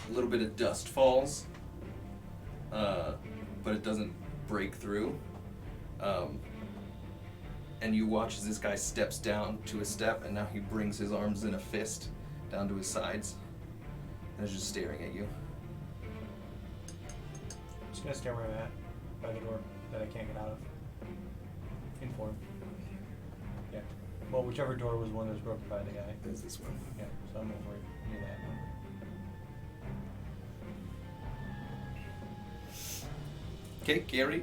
a little bit of dust falls, but it doesn't break through. And you watch as this guy steps down to a step, and now he brings his arms in a fist down to his sides, and is just staring at you. I'm just gonna stay where I'm at, by the door that I can't get out of. Inform. Yeah. Well, whichever door was one that was broken by the guy. There's this one. Yeah, so I'm over near that one. Okay, Gary,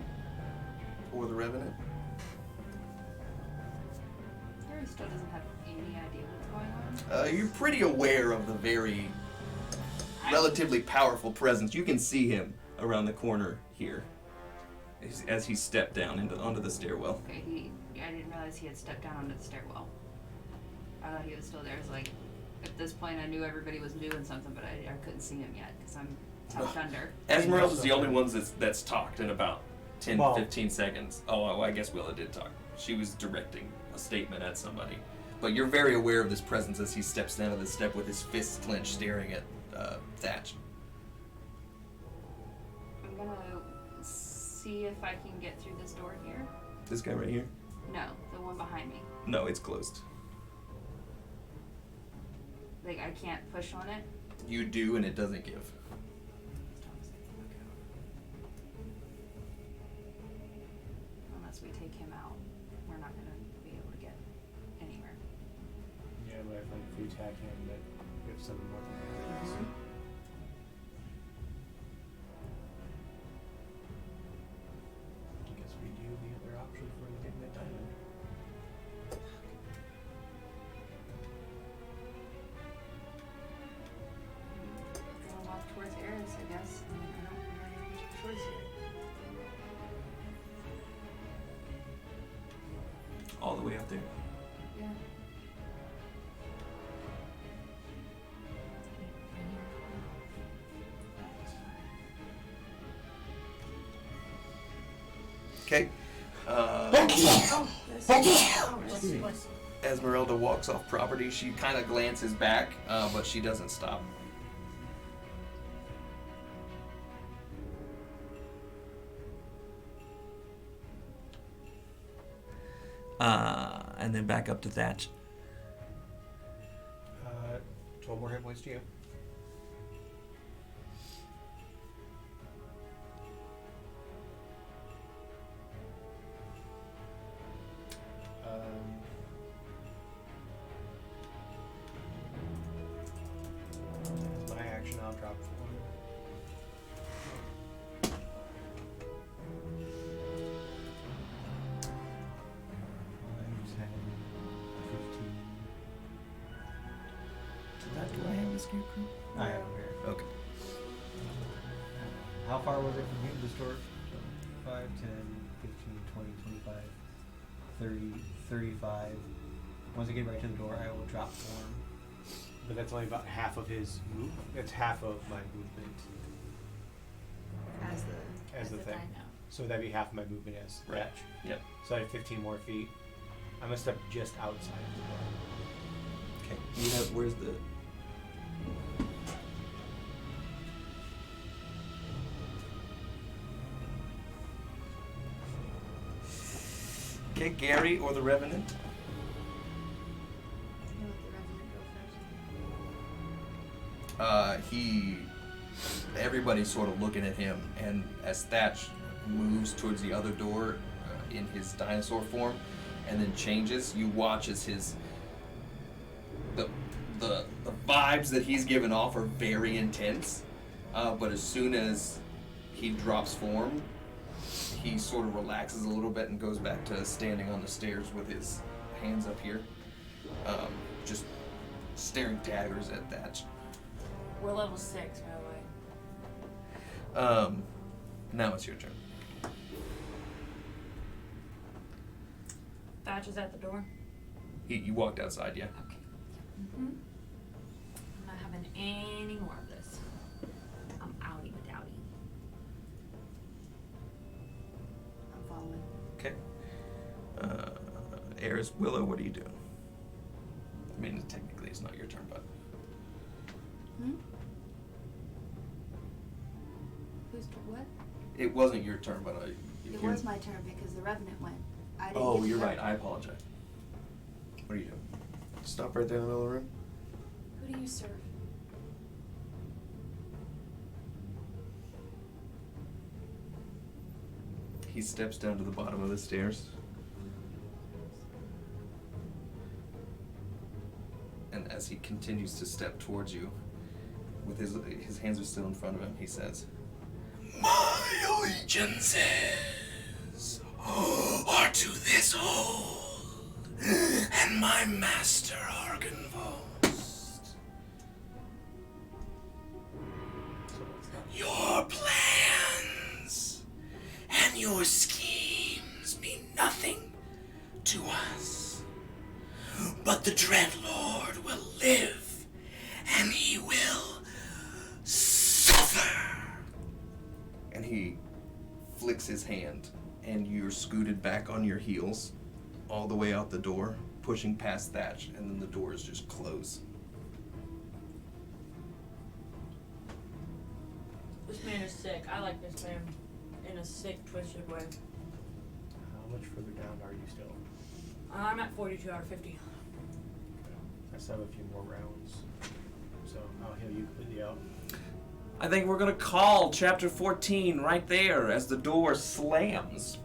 or the Revenant. Gary still doesn't have any idea what's going on. You're pretty aware of the very relatively powerful presence. You can see him around the corner here as he stepped down onto the stairwell. Okay, I didn't realize he had stepped down onto the stairwell. I thought he was still there. It's like, at this point I knew everybody was doing something, but I couldn't see him yet because I'm tucked under. Esmeralda's the only one that's talked in about 10, Well- 15 seconds. Oh, well, I guess Willa did talk. She was directing a statement at somebody. But you're very aware of this presence as he steps down to the step with his fists clenched, staring at Thatch. I'm gonna see if I can get through this door here. This guy right here? No, the one behind me. No, it's closed. Like, I can't push on it. You do, and it doesn't give. Unless we take him out, we're not gonna be able to get anywhere. Yeah, but I think if we attack him, that we have 7 more than I guess we do the other option for getting that diamond. Gonna walk towards Eris, I guess. I don't really have much choice here. all the way out there. Yeah. Okay. Esmeralda walks off property. She kind of glances back, but she doesn't stop. And then back up to Thatch. 12 more hit points to you. As my action, I'll drop 4. 10, 15. Do I have a scarecrow? I have him here. Okay. How far was it from you to the store? 5, 10, 15, 20, 25, 30, 35. Once I get right to the door, I will drop form. But that's only about half of his move. That's half of my movement. As the thing. So that'd be half of my movement as Right. Thatch. Yep. So I have 15 more feet. I'm gonna step just outside of the door. Okay. You have, where's the... Okay, Gary or the Revenant? Everybody's sort of looking at him, and as Thatch moves towards the other door in his dinosaur form, and then changes, you watch as the vibes that he's given off are very intense, but as soon as he drops form, he sort of relaxes a little bit and goes back to standing on the stairs with his hands up here, just staring daggers at Thatch. We're level 6, by the way. Now it's your turn. Thatch is at the door. You walked outside, yeah. Okay. I'm not having any more of this. I'm outie with outie. I'm following. Okay. Eris, Willow, what are you doing? I mean, technically it's not your turn, but... Who's what? It wasn't your turn, but It was my turn because the Revenant went. I didn't Oh, get you're to right. I apologize. What are you doing? Stop right there in the middle of the room. Who do you serve? He steps down to the bottom of the stairs. And as he continues to step towards you, with his hands are still in front of him, he says, "My allegiances are to this hold, and my master Argynvostholt. Your plans and your schemes mean nothing to us. But the Dread Lord will live, and he will suffer." And he flicks his hand, and you're scooted back on your heels all the way out the door, pushing past Thatch, and then the doors just close. This man is sick. I like this man in a sick, twisted way. How much further down are you still? I'm at 42 out of 50. I still have a few more rounds. So I'll heal you completely out. I think we're gonna call chapter 14 right there as the door slams.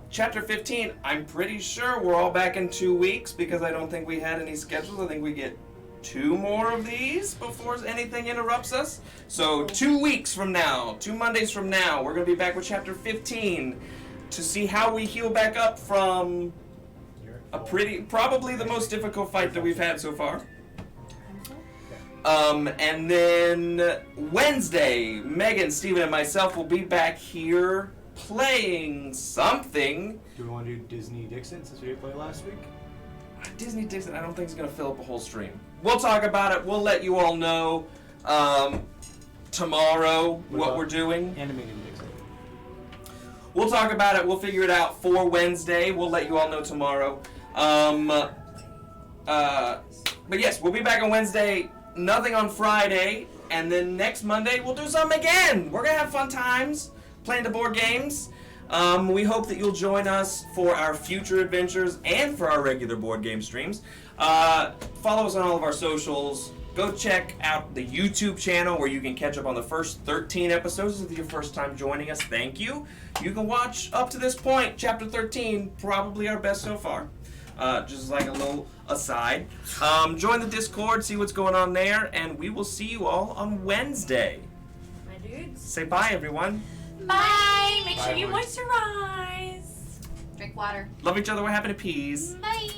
Chapter 15, I'm pretty sure we're all back in 2 weeks because I don't think we had any schedules. I think we get 2 more of these before anything interrupts us. So 2 weeks from now, 2 Mondays from now, we're going to be back with chapter 15 to see how we heal back up from probably the most difficult fight that we've had so far. And then Wednesday, Megan, Steven, and myself will be back here playing something. Do we want to do Disney Dixon since we didn't play last week? Disney Dixon, I don't think is going to fill up a whole stream. We'll talk about it. We'll let you all know tomorrow what we're doing. Animated Dixon. we'll talk about it. We'll figure it out for Wednesday. We'll let you all know tomorrow. But yes, we'll be back on Wednesday. Nothing on Friday. And then next Monday, we'll do something again. We're going to have fun times playing the board games. We hope that you'll join us for our future adventures and for our regular board game streams. Follow us on all of our socials. Go check out the YouTube channel where you can catch up on the first 13 episodes. If it's your first time joining us, thank you. You can watch up to this point, chapter 13, probably our best so far. Just like a little aside. Join the Discord, see what's going on there, and we will see you all on Wednesday. My dudes. Say bye, everyone. Bye. Make Bye, sure you everyone. moisturize. Drink water. Love each other. We're happy to peas. Bye.